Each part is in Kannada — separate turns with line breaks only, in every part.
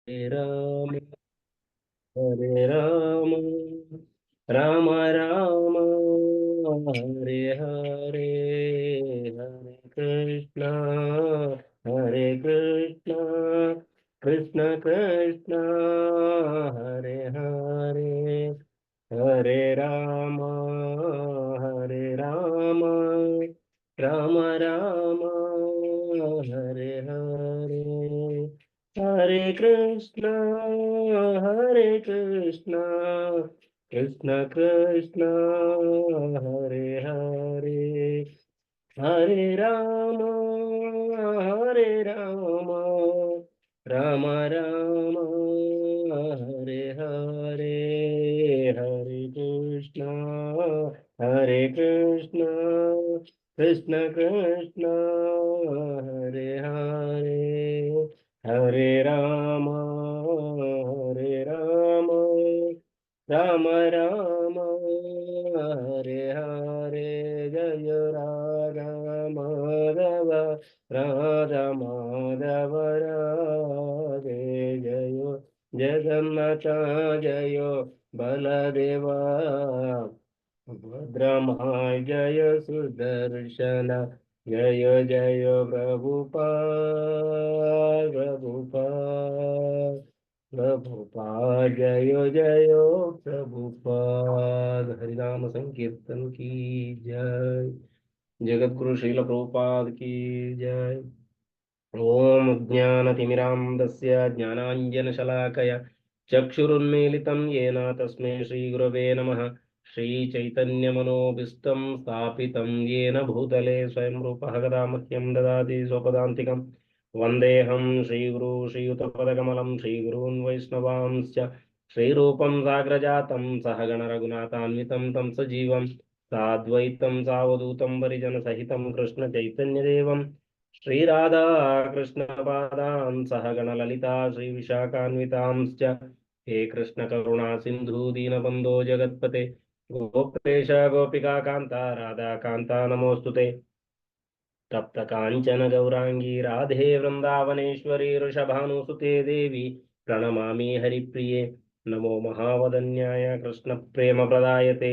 राम हरे राम राम राम हरे हरे हरे कृष्ण कृष्ण कृष्ण हरे हरे हरे राम राम राम हरे हरे हरे कृष्ण कृष्ण कृष्ण हरे हरे हरे राम राम राम हरे हरे हरे कृष्ण कृष्ण कृष्ण हरे हरे हरे राम राम राम हरे हरे जय राधा माधव राधा माधव राधे जयो जगन्नाथ जयो बलदेवा भद्रमाय जय सुदर्शन जय जय प्रभुपाद जय जय प्रभुपाद हरिनाम संकीर्तन की जय। जगद्गुरु श्रील प्रभुपाद की जय। ओम ज्ञानतिमिरान्धस्य ज्ञानाञ्जनशलाकया चक्षुरुन्मीलितं येन तस्मै श्रीगुरवे नमः। श्रीचैतन्यमनोभीष्टं स्थापितं येन भूतले स्वयं रूपः कदा मह्यं ददाति स्वपदान्तिकं। वन्देऽहं श्रीगुरु श्रीयुतपदकमलं श्रीगुरून् वैष्णवांश्च श्रीरूपं साग्रजातं सहगणरघुनाथान्वितं तं सजीवं साद्वैतं सावधूतं परिजनसहितं कृष्णचैतन्यदेवं श्रीराधा कृष्णपादान् सहगणललिता श्रीविशाखान्वितांश्च हे कृष्णकरुणा सिन्धु दीनबन्धो जगत्पते गोपेश गोपिकान्ता राधाकान्ता नमोऽस्तुते तप्त काञ्चन गौराङ्गी राधे वृन्दावनेश्वरी वृषभानुसुते देवी प्रणमामि हरिप्रिये नमो महावदन्याय कृष्णप्रेमप्रदायते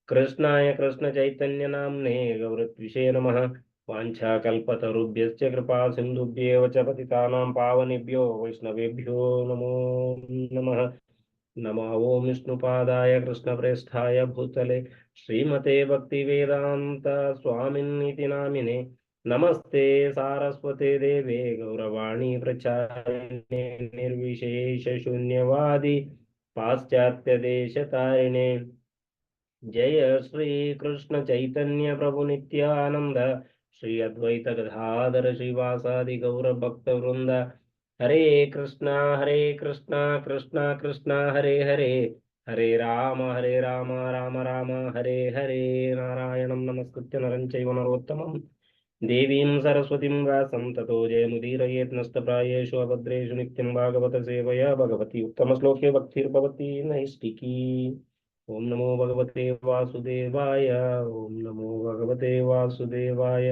कृष्णाय कृष्णचैतन्यनाम्ने गौरत्विषे नमः। वाञ्छाकल्पतरुभ्यश्च कृपा सिन्धुभ्येव च पतितानां पावनेभ्यो वैष्णवेभ्यो नमो नमः। नमो ओं विष्णुपादाय कृष्णप्रेष्ठाय भूतले श्रीमते भक्तिवेदान्त स्वामिन्निति नामिने नमस्ते सारस्वते देवे गौरवाणी प्रचारिणे निर्विशेष शून्यवादी पाश्चात्य देश तारिणे जय श्री कृष्ण चैतन्य प्रभु नित्यानंद श्री अद्वैत गदाधर श्रीवासादि गौर भक्त वृंद हरे कृष्णा कृष्णा कृष्णा हरे हरे हरे राम राम राम हरे हरे नारायणं नमस्कृत्य नरं चैव नरोत्तमं देवीं सरस्वतीं व्यासं ततो जयमुदीरयेत् नस्तप्रायेषु अभद्रेषु नित्यं भागवत सेवया भगवती उत्तमश्लोके भक्तिर्भवति नैष्टिकी। ओम नमो भगवते वासुदेवाय ओम नमो भगवते वासुदेवाय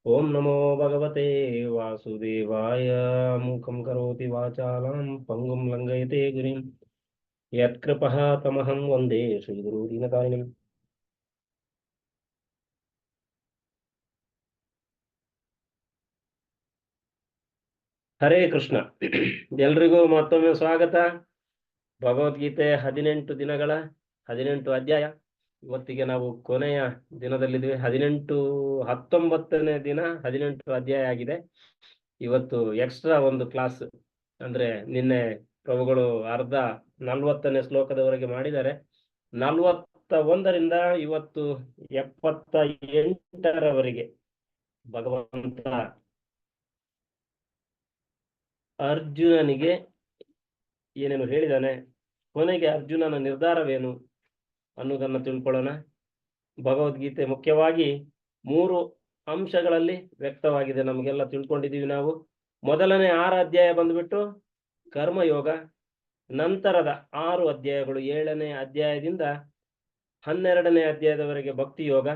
ओम नमो भगवते वासुदेवाय मूकं करोति वाचालं पंगुं लंघयते गिरिं यत्कृपः तमहं वन्दे श्रीगुरुदीनतारिणम्। ಹರೇ ಕೃಷ್ಣ ಎಲ್ರಿಗೂ ಮತ್ತೊಮ್ಮೆ ಸ್ವಾಗತ. ಭಗವದ್ಗೀತೆ 18 ದಿನಗಳ 18 ಅಧ್ಯಾಯ. ಇವತ್ತಿಗೆ ನಾವು ಕೊನೆಯ ದಿನದಲ್ಲಿದ್ದೀವಿ. 19ನೇ ದಿನ 18 ಅಧ್ಯಾಯ ಆಗಿದೆ. ಇವತ್ತು ಎಕ್ಸ್ಟ್ರಾ ಒಂದು ಕ್ಲಾಸ್ ಅಂದ್ರೆ ನಿನ್ನೆ ಪ್ರಭುಗಳು ಅರ್ಧ 40ನೇ ಶ್ಲೋಕದವರೆಗೆ ಮಾಡಿದ್ದಾರೆ. 41ರಿಂದ ಇವತ್ತು 78ರವರೆಗೆ ಭಗವಂತ ಅರ್ಜುನನಿಗೆ ಏನೇನು ಹೇಳಿದಾನೆ, ಕೊನೆಗೆ ಅರ್ಜುನನ ನಿರ್ಧಾರವೇನು ಅನ್ನೋದನ್ನು ತಿಳ್ಕೊಳ್ಳೋಣ. ಭಗವದ್ಗೀತೆ ಮುಖ್ಯವಾಗಿ 3 ಅಂಶಗಳಲ್ಲಿ ವ್ಯಕ್ತವಾಗಿದೆ, ನಮಗೆಲ್ಲ ತಿಳ್ಕೊಂಡಿದ್ದೀವಿ ನಾವು. ಮೊದಲನೇ 6 ಅಧ್ಯಾಯ ಬಂದ್ಬಿಟ್ಟು ಕರ್ಮಯೋಗ. ನಂತರದ 6 ಅಧ್ಯಾಯಗಳು 7ನೇ ಅಧ್ಯಾಯದಿಂದ 12ನೇ ಅಧ್ಯಾಯದವರೆಗೆ ಭಕ್ತಿ ಯೋಗ.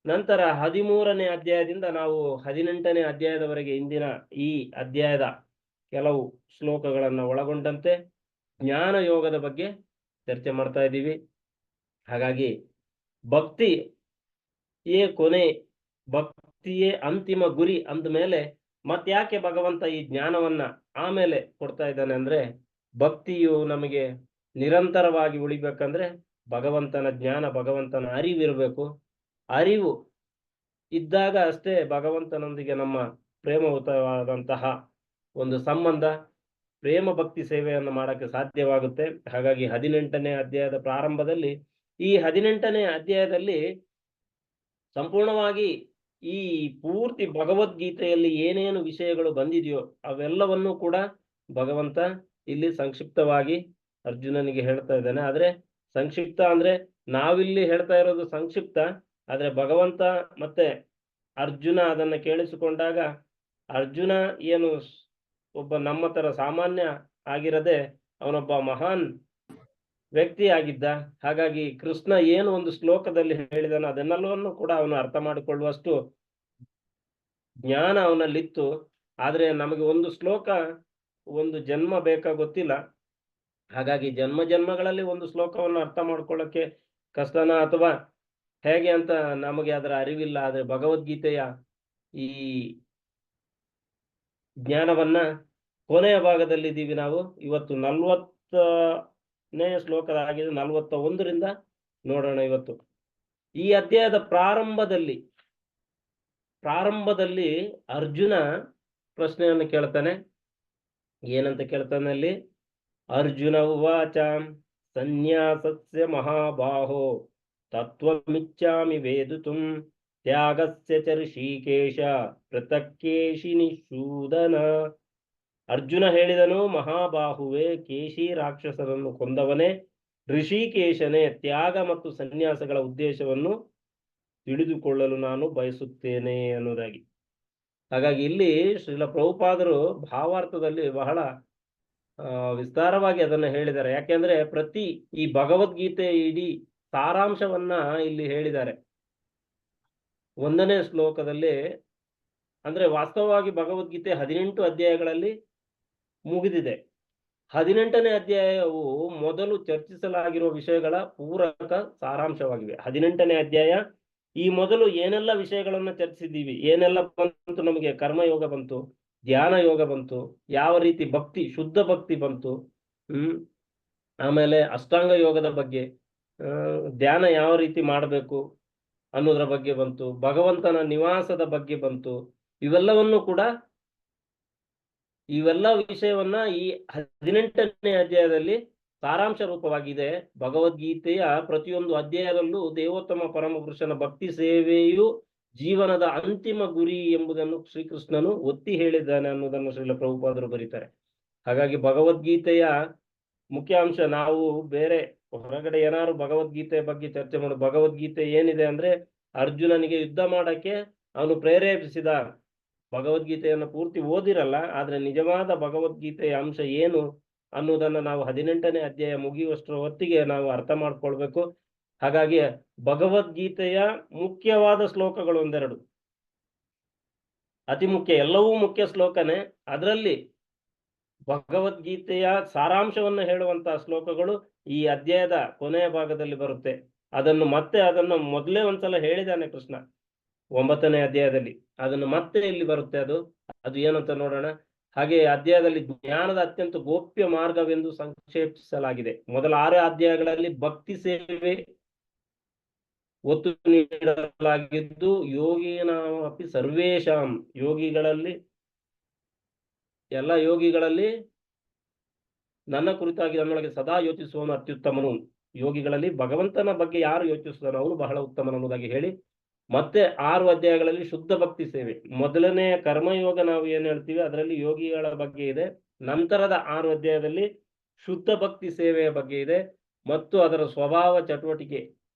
ನಂತರ 13ನೇ ಅಧ್ಯಾಯದಿಂದ ನಾವು 18ನೇ ಅಧ್ಯಾಯದವರೆಗೆ ಇಂದಿನ ಈ ಅಧ್ಯಾಯದ ಕೆಲವು ಶ್ಲೋಕಗಳನ್ನು ಒಳಗೊಂಡಂತೆ ಜ್ಞಾನ ಯೋಗದ ಬಗ್ಗೆ ಚರ್ಚೆ ಮಾಡ್ತಾ ಇದ್ದೀವಿ. ಹಾಗಾಗಿ ಭಕ್ತಿಯೇ ಕೊನೆ, ಭಕ್ತಿಯೇ ಅಂತಿಮ ಗುರಿ ಅಂದ ಮೇಲೆ ಮತ್ತ್ಯಾಕೆ ಭಗವಂತ ಈ ಜ್ಞಾನವನ್ನ ಆಮೇಲೆ ಕೊಡ್ತಾ ಇದ್ದಾನೆ ಅಂದ್ರೆ, ಭಕ್ತಿಯು ನಮಗೆ ನಿರಂತರವಾಗಿ ಉಳಿಬೇಕಂದ್ರೆ ಭಗವಂತನ ಜ್ಞಾನ, ಭಗವಂತನ ಅರಿವಿರಬೇಕು. ಅರಿವು ಇದ್ದಾಗ ಅಷ್ಟೇ ಭಗವಂತನೊಂದಿಗೆ ನಮ್ಮ ಪ್ರೇಮಯುತವಾದಂತಹ ಒಂದು ಸಂಬಂಧ, ಪ್ರೇಮ ಭಕ್ತಿ ಸೇವೆಯನ್ನು ಮಾಡಕ್ಕೆ ಸಾಧ್ಯವಾಗುತ್ತೆ. ಹಾಗಾಗಿ 18ನೇ ಅಧ್ಯಾಯದ ಪ್ರಾರಂಭದಲ್ಲಿ, ಈ 18ನೇ ಅಧ್ಯಾಯದಲ್ಲಿ ಸಂಪೂರ್ಣವಾಗಿ ಈ ಪೂರ್ತಿ ಭಗವದ್ಗೀತೆಯಲ್ಲಿ ಏನೇನು ವಿಷಯಗಳು ಬಂದಿದೆಯೋ ಅವೆಲ್ಲವನ್ನೂ ಕೂಡ ಭಗವಂತ ಇಲ್ಲಿ ಸಂಕ್ಷಿಪ್ತವಾಗಿ ಅರ್ಜುನನಿಗೆ ಹೇಳ್ತಾ ಇದ್ದಾನೆ. ಆದ್ರೆ ಸಂಕ್ಷಿಪ್ತ ಅಂದ್ರೆ ನಾವಿಲ್ಲಿ ಹೇಳ್ತಾ ಇರೋದು ಸಂಕ್ಷಿಪ್ತ, ಆದ್ರೆ ಭಗವಂತ ಮತ್ತೆ ಅರ್ಜುನ ಅದನ್ನ ಕೇಳಿಸಿಕೊಂಡಾಗ, ಅರ್ಜುನ ಏನು ಒಬ್ಬ ನಮ್ಮ ತರ ಸಾಮಾನ್ಯ ಆಗಿರದೆ ಅವನೊಬ್ಬ ಮಹಾನ್ ವ್ಯಕ್ತಿ ಆಗಿದ್ದ. ಹಾಗಾಗಿ ಕೃಷ್ಣ ಏನು ಒಂದು ಶ್ಲೋಕದಲ್ಲಿ ಹೇಳಿದನು ಅದನ್ನೆಲ್ಲವನ್ನು ಕೂಡ ಅವನು ಅರ್ಥ ಮಾಡಿಕೊಳ್ಳುವಷ್ಟು ಜ್ಞಾನ ಅವನಲ್ಲಿತ್ತು. ಆದ್ರೆ ನಮಗೆ ಒಂದು ಶ್ಲೋಕ, ಒಂದು ಜನ್ಮ ಬೇಕಾಗೊತ್ತಿಲ್ಲ. ಹಾಗಾಗಿ ಜನ್ಮ ಜನ್ಮಗಳಲ್ಲಿ ಒಂದು ಶ್ಲೋಕವನ್ನು ಅರ್ಥ ಮಾಡ್ಕೊಳ್ಳಕ್ಕೆ ಕಷ್ಟನ ಅಥವಾ ಹೇಗೆ ಅಂತ ನಮಗೆ ಅದರ ಅರಿವಿಲ್ಲ. ಆದ್ರೆ ಭಗವದ್ಗೀತೆಯ ಈ ಜ್ಞಾನವನ್ನ ಕೊನೆಯ ಭಾಗದಲ್ಲಿದ್ದೀವಿ ನಾವು. ಇವತ್ತು 40ನೇ ಶ್ಲೋಕದಾಗಿದೆ, 41ರಿಂದ ನೋಡೋಣ. ಇವತ್ತು ಈ ಅಧ್ಯಾಯದ ಪ್ರಾರಂಭದಲ್ಲಿ ಅರ್ಜುನ ಪ್ರಶ್ನೆಯನ್ನು ಕೇಳ್ತಾನೆ. ಏನಂತ ಕೇಳ್ತಾನೆ ಅಲ್ಲಿ? ಅರ್ಜುನ ಉವಾಚ ಸನ್ಯಾಸಸ್ಯ ಮಹಾಬಾಹೋ ತತ್ವಮಿಚ್ಛಾಮಿ ವೇದಿತುಂ ತ್ಯಾಗಸ್ಯ ಚ ಋಷಿಕೇಶ ಪೃಥಕ್ಕೇಶಿ ನಿಷೂದನ. ಅರ್ಜುನ ಹೇಳಿದನು, ಮಹಾಬಾಹುವೆ, ಕೇಶಿ ರಾಕ್ಷಸರನ್ನು ಕೊಂದವನೇ, ಋಷಿಕೇಶನೇ, ತ್ಯಾಗ ಮತ್ತು ಸನ್ಯಾಸಗಳ ಉದ್ದೇಶವನ್ನು ತಿಳಿದುಕೊಳ್ಳಲು ನಾನು ಬಯಸುತ್ತೇನೆ ಅನ್ನೋದಾಗಿ. ಹಾಗಾಗಿ ಇಲ್ಲಿ ಶ್ರೀಲ ಪ್ರಭುಪಾದರು ಭಾವಾರ್ಥದಲ್ಲಿ ಬಹಳ ವಿಸ್ತಾರವಾಗಿ ಅದನ್ನು ಹೇಳಿದ್ದಾರೆ. ಯಾಕೆಂದ್ರೆ ಈ ಭಗವದ್ಗೀತೆ ಇಡೀ ಸಾರಾಂಶವನ್ನ ಇಲ್ಲಿ ಹೇಳಿದ್ದಾರೆ 1ನೇ ಶ್ಲೋಕದಲ್ಲಿ. ಅಂದ್ರೆ ವಾಸ್ತವವಾಗಿ ಭಗವದ್ಗೀತೆ 18 ಅಧ್ಯಾಯಗಳಲ್ಲಿ ಮುಗಿದಿದೆ. 18ನೇ ಅಧ್ಯಾಯವು ಮೊದಲು ಚರ್ಚಿಸಲಾಗಿರುವ ವಿಷಯಗಳ ಪೂರಕ ಸಾರಾಂಶವಾಗಿವೆ. 18ನೇ ಅಧ್ಯಾಯ ಈ ಮೊದಲು ಏನೆಲ್ಲ ವಿಷಯಗಳನ್ನು ಚರ್ಚಿಸಿದ್ದೀವಿ, ಏನೆಲ್ಲ ಬಂತು ನಮಗೆ, ಕರ್ಮಯೋಗ ಬಂತು, ಧ್ಯಾನ ಯೋಗ ಬಂತು, ಯಾವ ರೀತಿ ಭಕ್ತಿ, ಶುದ್ಧ ಭಕ್ತಿ ಬಂತು, ಆಮೇಲೆ ಅಷ್ಟಾಂಗ ಯೋಗದ ಬಗ್ಗೆ, ಧ್ಯಾನ ಯಾವ ರೀತಿ ಮಾಡಬೇಕು ಅನ್ನೋದ್ರ ಬಗ್ಗೆ ಬಂತು, ಭಗವಂತನ ನಿವಾಸದ ಬಗ್ಗೆ ಬಂತು. ಇವೆಲ್ಲ ವಿಷಯವನ್ನ ಈ 18ನೇ ಅಧ್ಯಾಯದಲ್ಲಿ ಸಾರಾಂಶ ರೂಪವಾಗಿದೆ. ಭಗವದ್ಗೀತೆಯ ಪ್ರತಿಯೊಂದು ಅಧ್ಯಾಯದಲ್ಲೂ ದೇವೋತ್ತಮ ಪರಮಪುರುಷನ ಭಕ್ತಿ ಸೇವೆಯು ಜೀವನದ ಅಂತಿಮ ಗುರಿ ಎಂಬುದನ್ನು ಶ್ರೀಕೃಷ್ಣನು ಒತ್ತಿ ಹೇಳಿದ್ದಾನೆ ಅನ್ನೋದನ್ನು ಶ್ರೀಲ ಪ್ರಭುಪಾದರು ಬರೀತಾರೆ. ಹಾಗಾಗಿ ಭಗವದ್ಗೀತೆಯ ಮುಖ್ಯ ಅಂಶ, ನಾವು ಬೇರೆ ಹೊರಗಡೆ ಏನಾದ್ರು ಭಗವದ್ಗೀತೆ ಬಗ್ಗೆ ಚರ್ಚೆ ಮಾಡು, ಭಗವದ್ಗೀತೆ ಏನಿದೆ ಅಂದ್ರೆ ಅರ್ಜುನನಿಗೆ ಯುದ್ಧ ಮಾಡಕ್ಕೆ ಅವನು ಪ್ರೇರೇಪಿಸಿದ. ಭಗವದ್ಗೀತೆಯನ್ನು ಪೂರ್ತಿ ಓದಿರಲ್ಲ, ಆದ್ರೆ ನಿಜವಾದ ಭಗವದ್ಗೀತೆಯ ಅಂಶ ಏನು ಅನ್ನೋದನ್ನ ನಾವು 18ನೇ ಅಧ್ಯಾಯ ಮುಗಿಯುವಷ್ಟರ ಹೊತ್ತಿಗೆ ನಾವು ಅರ್ಥ ಮಾಡ್ಕೊಳ್ಬೇಕು. ಹಾಗಾಗಿ ಭಗವದ್ಗೀತೆಯ ಮುಖ್ಯವಾದ ಶ್ಲೋಕಗಳು ಒಂದೆರಡು, ಅತಿ ಮುಖ್ಯ, ಎಲ್ಲವೂ ಮುಖ್ಯ ಶ್ಲೋಕನೇ. ಅದರಲ್ಲಿ ಭಗವದ್ಗೀತೆಯ ಸಾರಾಂಶವನ್ನು ಹೇಳುವಂತಹ ಶ್ಲೋಕಗಳು ಈ ಅಧ್ಯಾಯದ ಕೊನೆಯ ಭಾಗದಲ್ಲಿ ಬರುತ್ತೆ. ಅದನ್ನು ಮೊದಲೇ ಒಂದ್ಸಲ ಹೇಳಿದಾನೆ ಕೃಷ್ಣ 9ನೇ ಅಧ್ಯಾಯದಲ್ಲಿ. ಅದನ್ನು ಮತ್ತೆ ಇಲ್ಲಿ ಬರುತ್ತೆ. ಅದು ಏನಂತ ನೋಡೋಣ. ಹಾಗೆ ಅಧ್ಯಾಯದಲ್ಲಿ ಜ್ಞಾನದ ಅತ್ಯಂತ ಗೋಪ್ಯ ಮಾರ್ಗವೆಂದು ಸಂಕ್ಷೇಪಿಸಲಾಗಿದೆ. ಮೊದಲ 6 ಅಧ್ಯಾಯಗಳಲ್ಲಿ ಭಕ್ತಿ ಸೇವೆ ಒತ್ತು ನೀಡಲಾಗಿದ್ದು, ಯೋಗಿನಾಮಪಿ ಸರ್ವೇಶಾಂ, ಎಲ್ಲ ಯೋಗಿಗಳಲ್ಲಿ ನನ್ನ ಕುರಿತಾಗಿ ನನ್ನೊಳಗೆ ಸದಾ ಯೋಚಿಸುವವನು ಅತ್ಯುತ್ತಮನು. ಯೋಗಿಗಳಲ್ಲಿ ಭಗವಂತನ ಬಗ್ಗೆ ಯಾರು ಯೋಚಿಸುತ್ತಾನೋ ಅವನು ಬಹಳ ಉತ್ತಮನನ್ನುವುದಾಗಿ ಹೇಳಿ, ಮತ್ತೆ 6 ಅಧ್ಯಾಯಗಳಲ್ಲಿ ಶುದ್ಧ ಭಕ್ತಿ ಸೇವೆ. ಮೊದಲನೇ ಕರ್ಮಯೋಗ ನಾವು ಏನ್ ಹೇಳ್ತೀವಿ ಅದರಲ್ಲಿ ಯೋಗಿಗಳ ಬಗ್ಗೆ ಇದೆ. ನಂತರದ 6 ಅಧ್ಯಾಯದಲ್ಲಿ ಶುದ್ಧ ಭಕ್ತಿ ಸೇವೆಯ ಬಗ್ಗೆ ಇದೆ ಮತ್ತು ಅದರ ಸ್ವಭಾವ, ಚಟುವಟಿಕೆ,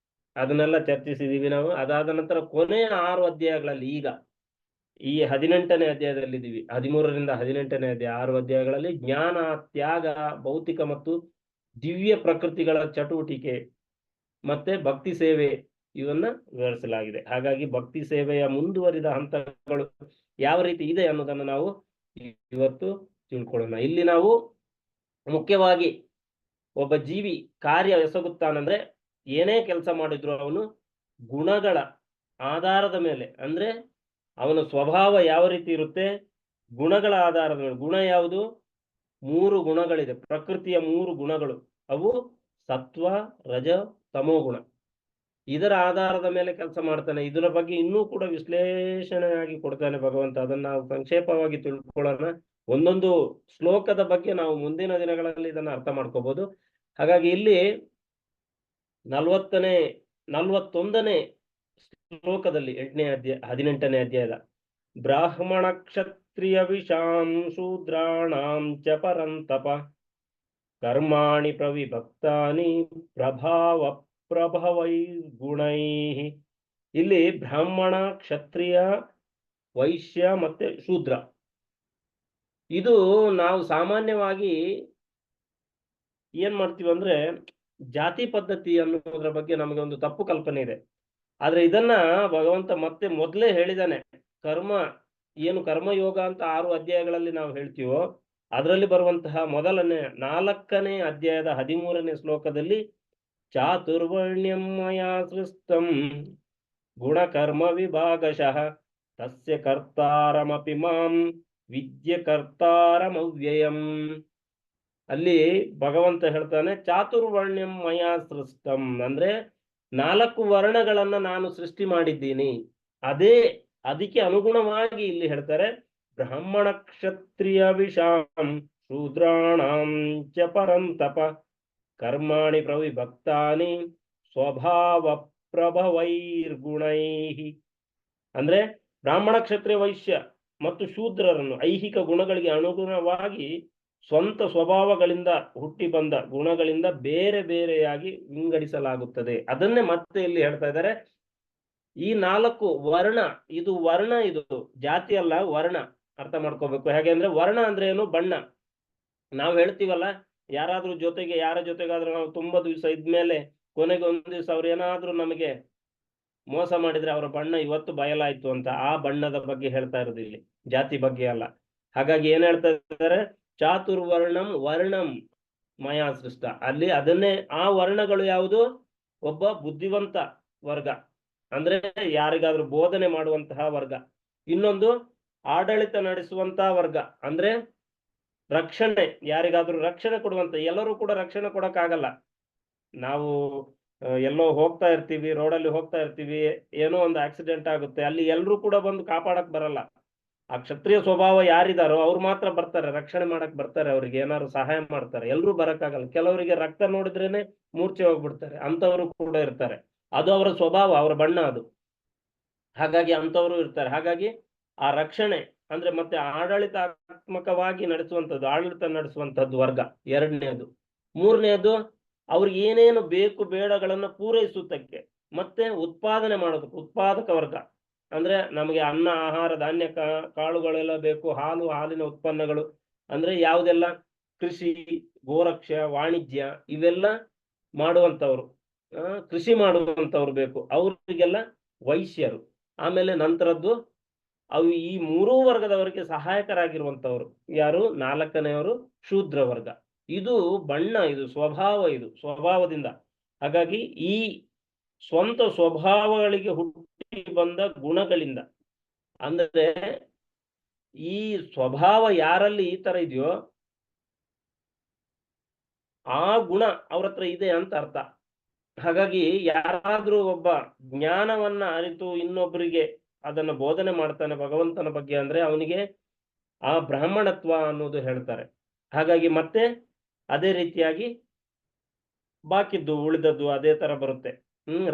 ಅದನ್ನೆಲ್ಲ ಚರ್ಚಿಸಿದೀವಿ ನಾವು. ಅದಾದ ನಂತರ ಕೊನೆಯ 6 ಅಧ್ಯಾಯಗಳಲ್ಲಿ, ಈಗ ಈ 18ನೇ ಅಧ್ಯಾಯದಲ್ಲಿ ಇದ್ದೀವಿ, 13ರಿಂದ 18ನೇ ಅಧ್ಯಾಯ, 6 ಅಧ್ಯಾಯಗಳಲ್ಲಿ ಜ್ಞಾನ, ತ್ಯಾಗ, ಭೌತಿಕ ಮತ್ತು ದಿವ್ಯ ಪ್ರಕೃತಿಗಳ ಚಟುವಟಿಕೆ ಮತ್ತೆ ಭಕ್ತಿ ಸೇವೆ ಇವನ್ನ ವಿವರಿಸಲಾಗಿದೆ. ಹಾಗಾಗಿ ಭಕ್ತಿ ಸೇವೆಯ ಮುಂದುವರಿದ ಹಂತಗಳು ಯಾವ ರೀತಿ ಇದೆ ಅನ್ನೋದನ್ನು ನಾವು ಇವತ್ತು ತಿಳ್ಕೊಳ್ಳೋಣ. ಇಲ್ಲಿ ನಾವು ಮುಖ್ಯವಾಗಿ ಒಬ್ಬ ಜೀವಿ ಕಾರ್ಯ ಎಸಗುತ್ತಾನಂದ್ರೆ ಏನೇ ಕೆಲಸ ಮಾಡಿದ್ರು ಅವನು ಗುಣಗಳ ಆಧಾರದ ಮೇಲೆ, ಅಂದ್ರೆ ಅವನ ಸ್ವಭಾವ ಯಾವ ರೀತಿ ಇರುತ್ತೆ, ಗುಣಗಳ ಆಧಾರದ ಮೇಲೆ. ಗುಣ ಯಾವುದು? 3 ಗುಣಗಳಿದೆ, ಪ್ರಕೃತಿಯ 3 ಗುಣಗಳು. ಅವು ಸತ್ವ, ರಜ, ತಮೋ ಗುಣ. ಇದರ ಆಧಾರದ ಮೇಲೆ ಕೆಲಸ ಮಾಡ್ತಾನೆ. ಇದರ ಬಗ್ಗೆ ಇನ್ನೂ ಕೂಡ ವಿಶ್ಲೇಷಣೆಯಾಗಿ ಕೊಡ್ತಾನೆ ಭಗವಂತ. ಅದನ್ನ ನಾವು ಸಂಕ್ಷೇಪವಾಗಿ ತಿಳ್ಕೊಳ್ಳೋಣ. ಒಂದೊಂದು ಶ್ಲೋಕದ ಬಗ್ಗೆ ನಾವು ಮುಂದಿನ ದಿನಗಳಲ್ಲಿ ಇದನ್ನ ಅರ್ಥ ಮಾಡ್ಕೋಬಹುದು. ಹಾಗಾಗಿ ಇಲ್ಲಿ 41ನೇ ಶ್ಲೋಕದಲ್ಲಿ 18ನೇ ಅಧ್ಯಾಯದ ಬ್ರಾಹ್ಮಣ ಕ್ಷತ್ರಿಯ ವಿಷಾಂ ಶೂದ್ರಾಣಾಂ ಚ ಪರಂತಪ ಕರ್ಮಾಣಿ ಪ್ರವಿಭಕ್ತಾನಿ ಪ್ರಭಾವ ಪ್ರಭವೈ ಗುಣೈ. ಇಲ್ಲಿ ಬ್ರಾಹ್ಮಣ, ಕ್ಷತ್ರಿಯ, ವೈಶ್ಯ ಮತ್ತೆ ಶೂದ್ರ, ಇದು ನಾವು ಸಾಮಾನ್ಯವಾಗಿ ಏನ್ ಮಾಡ್ತೀವಿ ಅಂದ್ರೆ ಜಾತಿ ಪದ್ಧತಿ ಅನ್ನೋದ್ರ ಬಗ್ಗೆ ನಮಗೆ ಒಂದು ತಪ್ಪು ಕಲ್ಪನೆ ಇದೆ. ಆದ್ರೆ ಇದನ್ನ ಭಗವಂತ ಮತ್ತೆ ಮೊದಲೇ ಹೇಳಿದಾನೆ. ಕರ್ಮ ಏನು ಕರ್ಮಯೋಗ ಅಂತ 6 ಅಧ್ಯಾಯಗಳಲ್ಲಿ ನಾವು ಹೇಳ್ತೀವೋ ಅದರಲ್ಲಿ ಬರುವಂತಹ ಮೊದಲನೇ 4ನೇ ಅಧ್ಯಾಯದ 13ನೇ ಶ್ಲೋಕದಲ್ಲಿ ಚಾತುರ್ವರ್ಣ್ಯಂ ಮಯಾ ಸೃಷ್ಟಂ ಗುಣಕರ್ಮ ವಿಭಾಗಶಃ ತಸ್ಯ ಕರ್ತಾರಮಪಿ ಮಾಂ ವಿದ್ಯ ಕರ್ತಾರಮವ್ಯಯಂ. ಅಲ್ಲಿ ಭಗವಂತ ಹೇಳ್ತಾನೆ ಚಾತುರ್ವರ್ಣ್ಯಂ ಮಯಾ ಸೃಷ್ಟಂ ಅಂದ್ರೆ 4 ವರ್ಣಗಳನ್ನ ನಾನು ಸೃಷ್ಟಿ ಮಾಡಿದ್ದೀನಿ. ಅದಕ್ಕೆ ಅನುಗುಣವಾಗಿ ಇಲ್ಲಿ ಹೇಳ್ತಾರೆ ಬ್ರಾಹ್ಮಣ ಕ್ಷತ್ರಿಯ ವಿಷಾಂ ಶೂದ್ರಾಣಾಂ ಚ ಪರಂತಪ ಕರ್ಮಾಣಿ ಪ್ರವಿಭಕ್ತಾನಿ ಸ್ವಭಾವ ಪ್ರಭವೈರ್ಗುಣೈ. ಅಂದ್ರೆ ಬ್ರಾಹ್ಮಣ, ಕ್ಷತ್ರಿಯ, ವೈಶ್ಯ ಮತ್ತು ಶೂದ್ರರನ್ನು ಐಹಿಕ ಗುಣಗಳಿಗೆ ಅನುಗುಣವಾಗಿ ಸ್ವಂತ ಸ್ವಭಾವಗಳಿಂದ ಹುಟ್ಟಿ ಬಂದ ಗುಣಗಳಿಂದ ಬೇರೆ ಬೇರೆಯಾಗಿ ವಿಂಗಡಿಸಲಾಗುತ್ತದೆ. ಅದನ್ನೇ ಮತ್ತೆ ಇಲ್ಲಿ ಹೇಳ್ತಾ ಇದ್ದಾರೆ. ಈ 4 ವರ್ಣ, ಇದು ವರ್ಣ, ಇದು ಜಾತಿ ಅಲ್ಲ, ವರ್ಣ. ಅರ್ಥ ಮಾಡ್ಕೋಬೇಕು. ಹೇಗೆ ಅಂದ್ರೆ ವರ್ಣ ಅಂದ್ರೆ ಏನು? ಬಣ್ಣ. ನಾವು ಹೇಳ್ತೀವಲ್ಲ, ಯಾರಾದ್ರೂ ಜೊತೆಗೆ ಯಾರ ಜೊತೆಗಾದ್ರೂ ನಾವು ತುಂಬಾ ದಿವಸ ಇದ್ಮೇಲೆ ಕೊನೆಗೆ ಒಂದು ದಿವಸ ಅವ್ರು ಏನಾದ್ರೂ ನಮಗೆ ಮೋಸ ಮಾಡಿದ್ರೆ ಅವರ ಬಣ್ಣ ಇವತ್ತು ಬಯಲಾಯ್ತು ಅಂತ, ಆ ಬಣ್ಣದ ಬಗ್ಗೆ ಹೇಳ್ತಾ ಇರೋದು ಇಲ್ಲಿ, ಜಾತಿ ಬಗ್ಗೆ ಅಲ್ಲ. ಹಾಗಾಗಿ ಏನ್ ಹೇಳ್ತಾ ಇದ್ದಾರೆ? ಚಾತುರ್ವರ್ಣಂ ವರ್ಣಂ ಮಯಾ ಸೃಷ್ಟ. ಅಲ್ಲಿ ಅದನ್ನೇ ಆ ವರ್ಣಗಳು ಯಾವುದು? ಒಬ್ಬ ಬುದ್ಧಿವಂತ ವರ್ಗ, ಅಂದ್ರೆ ಯಾರಿಗಾದ್ರೂ ಬೋಧನೆ ಮಾಡುವಂತಹ ವರ್ಗ. ಇನ್ನೊಂದು ಆಡಳಿತ ನಡೆಸುವಂತಹ ವರ್ಗ, ಅಂದ್ರೆ ರಕ್ಷಣೆ, ಯಾರಿಗಾದ್ರೂ ರಕ್ಷಣೆ ಕೊಡುವಂತ. ಎಲ್ಲರೂ ಕೂಡ ರಕ್ಷಣೆ ಕೊಡಕ್ಕಾಗಲ್ಲ. ನಾವು ಎಲ್ಲೋ ಹೋಗ್ತಾ ಇರ್ತೀವಿ, ರೋಡಲ್ಲಿ ಹೋಗ್ತಾ ಇರ್ತೀವಿ, ಏನೋ ಒಂದು ಆಕ್ಸಿಡೆಂಟ್ ಆಗುತ್ತೆ, ಅಲ್ಲಿ ಎಲ್ಲರೂ ಕೂಡ ಬಂದು ಕಾಪಾಡಕ್ ಬರಲ್ಲ. ಆ ಕ್ಷತ್ರಿಯ ಸ್ವಭಾವ ಯಾರಿದಾರೋ ಅವ್ರು ಮಾತ್ರ ಬರ್ತಾರೆ, ರಕ್ಷಣೆ ಮಾಡಕ್ ಬರ್ತಾರೆ, ಅವ್ರಿಗೆ ಏನಾದ್ರು ಸಹಾಯ ಮಾಡ್ತಾರೆ. ಎಲ್ಲರೂ ಬರಕ್ಕಾಗಲ್ಲ. ಕೆಲವರಿಗೆ ರಕ್ತ ನೋಡಿದ್ರೇನೆ ಮೂರ್ಛೆ ಹೋಗ್ಬಿಡ್ತಾರೆ, ಅಂತವರು ಕೂಡ ಇರ್ತಾರೆ. ಅದು ಅವರ ಸ್ವಭಾವ, ಅವರ ಬಣ್ಣ ಅದು. ಹಾಗಾಗಿ ಅಂತವರು ಇರ್ತಾರೆ. ಹಾಗಾಗಿ ಆ ರಕ್ಷಣೆ ಅಂದ್ರೆ ಮತ್ತೆ ಆಡಳಿತಾತ್ಮಕವಾಗಿ ನಡೆಸುವಂಥದ್ದು, ಆಡಳಿತ ನಡೆಸುವಂತದ್ದು ವರ್ಗ ಎರಡನೇದು. ಮೂರನೇದು ಅವ್ರಿಗೆ ಏನೇನು ಬೇಕು ಬೇಡಗಳನ್ನ ಪೂರೈಸುತ್ತಕ್ಕೆ ಮತ್ತೆ ಉತ್ಪಾದನೆ ಮಾಡೋದಕ್ಕೆ ಉತ್ಪಾದಕ ವರ್ಗ. ಅಂದ್ರೆ ನಮಗೆ ಅನ್ನ, ಆಹಾರ, ಧಾನ್ಯ, ಕಾಳುಗಳೆಲ್ಲ ಬೇಕು, ಹಾಲು, ಹಾಲಿನ ಉತ್ಪನ್ನಗಳು, ಅಂದ್ರೆ ಯಾವುದೆಲ್ಲ ಕೃಷಿ, ಗೋರಕ್ಷ, ವಾಣಿಜ್ಯ ಇವೆಲ್ಲ ಮಾಡುವಂತವ್ರು, ಕೃಷಿ ಮಾಡುವಂತವ್ರು ಬೇಕು, ಅವ್ರಿಗೆಲ್ಲ ವೈಶ್ಯರು. ಆಮೇಲೆ ನಂತರದ್ದು ಅವು ಈ 3 ವರ್ಗದವರಿಗೆ ಸಹಾಯಕರಾಗಿರುವಂತವ್ರು ಯಾರು? 4ನೇವರು ಶೂದ್ರ ವರ್ಗ. ಇದು ಬಣ್ಣ, ಇದು ಸ್ವಭಾವ, ಇದು ಸ್ವಭಾವದಿಂದ. ಹಾಗಾಗಿ ಈ ಸ್ವಂತ ಸ್ವಭಾವಗಳಿಗೆ ಹುಟ್ಟಿ ಬಂದ ಗುಣಗಳಿಂದ, ಅಂದ್ರೆ ಈ ಸ್ವಭಾವ ಯಾರಲ್ಲಿ ಈ ತರ ಇದೆಯೋ ಆ ಗುಣ ಅವ್ರ ಹತ್ರ ಇದೆ ಅಂತ ಅರ್ಥ. ಹಾಗಾಗಿ ಯಾರಾದ್ರೂ ಒಬ್ಬ ಜ್ಞಾನವನ್ನ ಅರಿತು ಇನ್ನೊಬ್ಬರಿಗೆ ಅದನ್ನ ಬೋಧನೆ ಮಾಡ್ತಾನೆ ಭಗವಂತನ ಬಗ್ಗೆ, ಅಂದ್ರೆ ಅವನಿಗೆ ಆ ಬ್ರಾಹ್ಮಣತ್ವ ಅನ್ನೋದು ಹೇಳ್ತಾರೆ. ಹಾಗಾಗಿ ಮತ್ತೆ ಅದೇ ರೀತಿಯಾಗಿ ಬಾಕಿದ್ದು ಉಳಿದದ್ದು ಅದೇ ತರ ಬರುತ್ತೆ.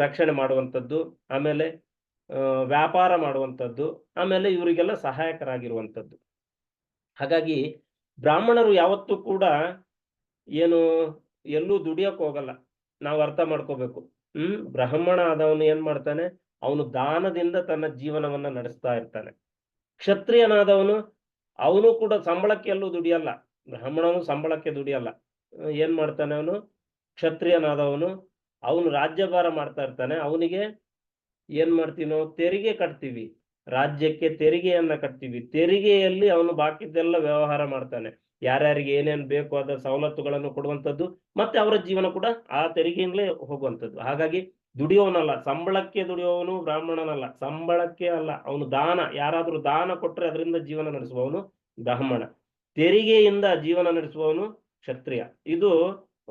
ರಕ್ಷಣೆ ಮಾಡುವಂಥದ್ದು, ಆಮೇಲೆ ವ್ಯಾಪಾರ ಮಾಡುವಂಥದ್ದು, ಆಮೇಲೆ ಇವರಿಗೆಲ್ಲ ಸಹಾಯಕರಾಗಿರುವಂಥದ್ದು. ಹಾಗಾಗಿ ಬ್ರಾಹ್ಮಣರು ಯಾವತ್ತೂ ಕೂಡ ಏನು ಎಲ್ಲೂ ದುಡಿಯಕ್ ಹೋಗಲ್ಲ. ನಾವು ಅರ್ಥ ಮಾಡ್ಕೋಬೇಕು. ಬ್ರಾಹ್ಮಣ ಆದವನು ಏನ್ ಮಾಡ್ತಾನೆ? ಅವನು ದಾನದಿಂದ ತನ್ನ ಜೀವನವನ್ನ ನಡೆಸ್ತಾ ಇರ್ತಾನೆ. ಕ್ಷತ್ರಿಯನಾದವನು ಅವನು ಕೂಡ ಸಂಬಳಕ್ಕೆ ಎಲ್ಲೂ ದುಡಿಯಲ್ಲ. ಬ್ರಾಹ್ಮಣನು ಸಂಬಳಕ್ಕೆ ದುಡಿಯಲ್ಲ. ಏನ್ ಮಾಡ್ತಾನೆ ಅವನು? ಕ್ಷತ್ರಿಯನಾದವನು ಅವನು ರಾಜ್ಯಭಾರ ಮಾಡ್ತಾ ಇರ್ತಾನೆ. ಅವನಿಗೆ ಏನ್ ಮಾಡ್ತೀವಿ ನಾವು? ತೆರಿಗೆ ಕಟ್ತೀವಿ, ರಾಜ್ಯಕ್ಕೆ ತೆರಿಗೆಯನ್ನ ಕಟ್ತೀವಿ. ತೆರಿಗೆಯಲ್ಲಿ ಅವನು ಬಾಕಿದ್ದೆಲ್ಲ ವ್ಯವಹಾರ ಮಾಡ್ತಾನೆ. ಯಾರ್ಯಾರಿಗೆ ಏನೇನು ಬೇಕು ಅದ ಸವಲತ್ತುಗಳನ್ನು ಕೊಡುವಂಥದ್ದು, ಮತ್ತೆ ಅವರ ಜೀವನ ಕೂಡ ಆ ತೆರಿಗೆಯಿಂದಲೇ ಹೋಗುವಂಥದ್ದು. ಹಾಗಾಗಿ ದುಡಿಯೋನಲ್ಲ, ಸಂಬಳಕ್ಕೆ ದುಡಿಯೋವನು ಬ್ರಾಹ್ಮಣನಲ್ಲ, ಸಂಬಳಕ್ಕೆ ಅಲ್ಲ, ಅವನು ದಾನ, ಯಾರಾದ್ರೂ ದಾನ ಕೊಟ್ರೆ ಅದರಿಂದ ಜೀವನ ನಡೆಸುವವನು ಬ್ರಾಹ್ಮಣ, ತೆರಿಗೆಯಿಂದ ಜೀವನ ನಡೆಸುವವನು ಕ್ಷತ್ರಿಯ. ಇದು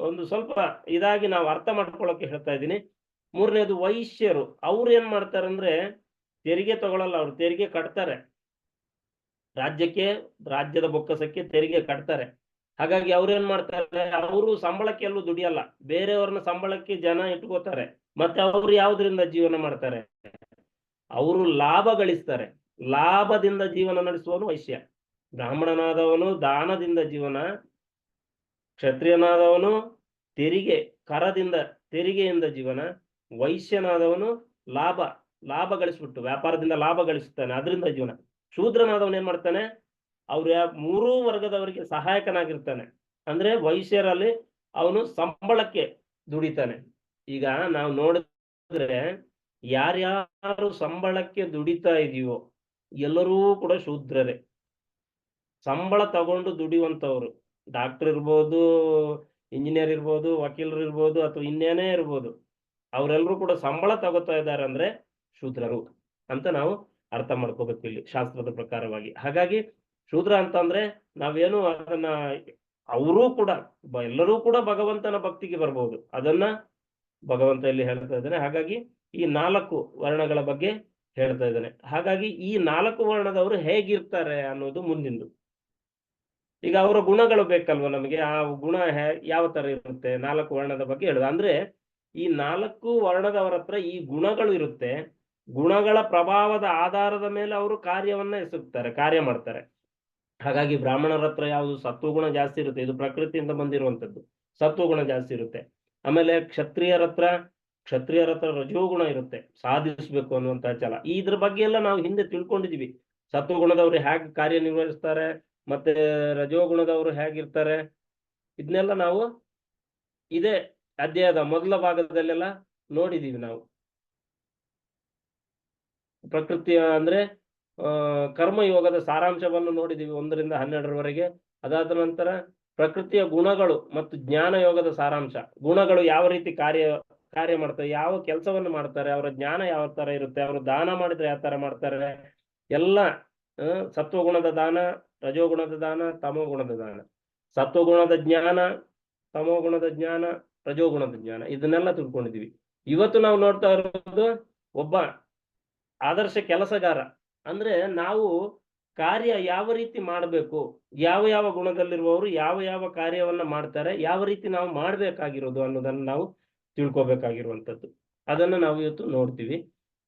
ಒಂದು ಸ್ವಲ್ಪ ಇದಾಗಿ ನಾವು ಅರ್ಥ ಮಾಡ್ಕೊಳ್ಳೋಕೆ ಹೇಳ್ತಾ ಇದ್ದೀನಿ. ಮೂರನೇದು ವೈಶ್ಯರು. ಅವ್ರು ಏನ್ ಮಾಡ್ತಾರೆ ಅಂದ್ರೆ ತೆರಿಗೆ ತಗೊಳಲ್ಲ, ಅವ್ರು ತೆರಿಗೆ ಕಟ್ತಾರೆ, ರಾಜ್ಯಕ್ಕೆ, ರಾಜ್ಯದ ಬೊಕ್ಕಸಕ್ಕೆ ತೆರಿಗೆ ಕಟ್ತಾರೆ. ಹಾಗಾಗಿ ಅವ್ರು ಏನ್ ಮಾಡ್ತಾರೆ, ಅವರು ಸಂಬಳಕ್ಕೆ ಎಲ್ಲೂ ದುಡಿಯಲ್ಲ, ಬೇರೆಯವ್ರನ್ನ ಸಂಬಳಕ್ಕೆ ಜನ ಇಟ್ಕೋತಾರೆ, ಮತ್ತೆ ಅವರು ಯಾವ್ದ್ರಿಂದ ಜೀವನ ಮಾಡ್ತಾರೆ, ಅವರು ಲಾಭ ಗಳಿಸ್ತಾರೆ, ಲಾಭದಿಂದ ಜೀವನ ನಡೆಸುವವನು ವೈಶ್ಯ. ಬ್ರಾಹ್ಮಣನಾದವನು ದಾನದಿಂದ ಜೀವನ, ಕ್ಷತ್ರಿಯನಾದವನು ತೆರಿಗೆ, ಕರದಿಂದ, ತೆರಿಗೆಯಿಂದ ಜೀವನ, ವೈಶ್ಯನಾದವನು ಲಾಭ ಗಳಿಸ್ಬಿಟ್ಟು ವ್ಯಾಪಾರದಿಂದ ಲಾಭ ಗಳಿಸುತ್ತಾನೆ, ಅದರಿಂದ ಜೀವನ. ಶೂದ್ರನಾದವನು ಏನ್ ಮಾಡ್ತಾನೆ, ಅವ್ರ ಮೂರೂ ವರ್ಗದವರಿಗೆ ಸಹಾಯಕನಾಗಿರ್ತಾನೆ. ಅಂದ್ರೆ ವೈಶ್ಯರಲ್ಲಿ ಅವನು ಸಂಬಳಕ್ಕೆ ದುಡಿತಾನೆ. ಈಗ ನಾವು ನೋಡಿದ್ರೆ ಯಾರ್ಯಾರು ಸಂಬಳಕ್ಕೆ ದುಡಿತಾ ಇದೆಯೋ ಎಲ್ಲರೂ ಕೂಡ ಶೂದ್ರರೇ. ಸಂಬಳ ತಗೊಂಡು ದುಡಿಯುವಂತವ್ರು, ಡಾಕ್ಟರ್ ಇರ್ಬೋದು, ಇಂಜಿನಿಯರ್ ಇರ್ಬೋದು, ವಕೀಲರು ಇರ್ಬೋದು, ಅಥವಾ ಇನ್ನೇನೇ ಇರ್ಬೋದು, ಅವರೆಲ್ಲರೂ ಕೂಡ ಸಂಬಳ ತಗೋತಾ ಇದ್ದಾರೆ ಅಂದ್ರೆ ಶೂದ್ರರು ಅಂತ ನಾವು ಅರ್ಥ ಮಾಡ್ಕೋಬೇಕು ಇಲ್ಲಿ ಶಾಸ್ತ್ರದ ಪ್ರಕಾರವಾಗಿ. ಹಾಗಾಗಿ ಶೂದ್ರ ಅಂತಂದ್ರೆ ನಾವೇನು ಅದನ್ನ, ಅವರೂ ಕೂಡ ಎಲ್ಲರೂ ಕೂಡ ಭಗವಂತನ ಭಕ್ತಿಗೆ ಬರ್ಬೋದು, ಅದನ್ನ ಭಗವಂತ ಇಲ್ಲಿ ಹೇಳ್ತಾ ಇದ್ದಾನೆ. ಹಾಗಾಗಿ ಈ 4 ವರ್ಣಗಳ ಬಗ್ಗೆ ಹೇಳ್ತಾ ಇದ್ದಾನೆ. ಹಾಗಾಗಿ ಈ 4 ವರ್ಣದವರು ಹೇಗಿರ್ತಾರೆ ಅನ್ನೋದು ಮುಂದಿಂದು. ಈಗ ಅವರ ಗುಣಗಳು ಬೇಕಲ್ವ ನಮಗೆ, ಆ ಗುಣ ಯಾವ ತರ ಇರುತ್ತೆ, 4 ವರ್ಣದ ಬಗ್ಗೆ ಹೇಳುದು. ಅಂದ್ರೆ ಈ 4 ವರ್ಣದವರ ಹತ್ರ ಈ ಗುಣಗಳು ಇರುತ್ತೆ, ಗುಣಗಳ ಪ್ರಭಾವದ ಆಧಾರದ ಮೇಲೆ ಅವರು ಕಾರ್ಯವನ್ನ ಎಸಗುತ್ತಾರೆ, ಕಾರ್ಯ ಮಾಡ್ತಾರೆ. ಹಾಗಾಗಿ ಬ್ರಾಹ್ಮಣರ ಹತ್ರ ಯಾವುದು ಸತ್ವಗುಣ ಜಾಸ್ತಿ ಇರುತ್ತೆ, ಇದು ಪ್ರಕೃತಿಯಿಂದ ಬಂದಿರುವಂತದ್ದು, ಸತ್ವಗುಣ ಜಾಸ್ತಿ ಇರುತ್ತೆ. ಆಮೇಲೆ ಕ್ಷತ್ರಿಯರ ಹತ್ರ ರಜೋಗುಣ ಇರುತ್ತೆ, ಸಾಧಿಸಬೇಕು ಅನ್ನುವಂತ ಛಲ. ಇದ್ರ ಬಗ್ಗೆ ಎಲ್ಲ ನಾವು ಹಿಂದೆ ತಿಳ್ಕೊಂಡಿದೀವಿ, ಸತ್ವಗುಣದವರು ಹೇಗೆ ಕಾರ್ಯನಿರ್ವಹಿಸ್ತಾರೆ, ಮತ್ತೆ ರಜೋಗುಣದವರು ಹೇಗಿರ್ತಾರೆ, ಇದನ್ನೆಲ್ಲ ನಾವು ಇದೇ ಅಧ್ಯಾಯದ ಮೊದಲ ಭಾಗದಲ್ಲೆಲ್ಲ ನೋಡಿದೀವಿ ನಾವು. ಪ್ರಕೃತಿಯ ಅಂದ್ರೆ ಕರ್ಮಯೋಗದ ಸಾರಾಂಶವನ್ನು ನೋಡಿದೀವಿ 1 ರಿಂದ 12ರವರೆಗೆ. ಅದಾದ ನಂತರ ಪ್ರಕೃತಿಯ ಗುಣಗಳು ಮತ್ತು ಜ್ಞಾನ ಯೋಗದ ಸಾರಾಂಶ, ಗುಣಗಳು ಯಾವ ರೀತಿ ಕಾರ್ಯ ಮಾಡ್ತಾರೆ, ಯಾವ ಕೆಲಸವನ್ನು ಮಾಡ್ತಾರೆ, ಅವರ ಜ್ಞಾನ ಯಾವ ತರ ಇರುತ್ತೆ, ಅವರು ದಾನ ಮಾಡಿದ್ರೆ ಯಾವ ತರ ಮಾಡ್ತಾರೆ, ಎಲ್ಲ ಸತ್ವಗುಣದ ದಾನ, ರಜೋಗುಣದ ದಾನ, ತಮೋಗುಣದ ದಾನ, ಸತ್ವಗುಣದ ಜ್ಞಾನ, ತಮೋಗುಣದ ಜ್ಞಾನ, ರಜೋಗುಣದ ಜ್ಞಾನ, ಇದನ್ನೆಲ್ಲ ತಿಳ್ಕೊಂಡಿದೀವಿ. ಇವತ್ತು ನಾವು ನೋಡ್ತಾ ಇರೋದು ಒಬ್ಬ ಆದರ್ಶ ಕೆಲಸಗಾರ ಅಂದ್ರೆ ನಾವು ಕಾರ್ಯ ಯಾವ ರೀತಿ ಮಾಡಬೇಕು, ಯಾವ ಗುಣದಲ್ಲಿರುವವರು ಯಾವ ಕಾರ್ಯವನ್ನ ಮಾಡ್ತಾರೆ, ಯಾವ ರೀತಿ ನಾವು ಮಾಡ್ಬೇಕಾಗಿರೋದು ಅನ್ನೋದನ್ನ ನಾವು ತಿಳ್ಕೊಬೇಕಾಗಿರುವಂತದ್ದು, ಅದನ್ನ ನಾವು ಇವತ್ತು ನೋಡ್ತೀವಿ.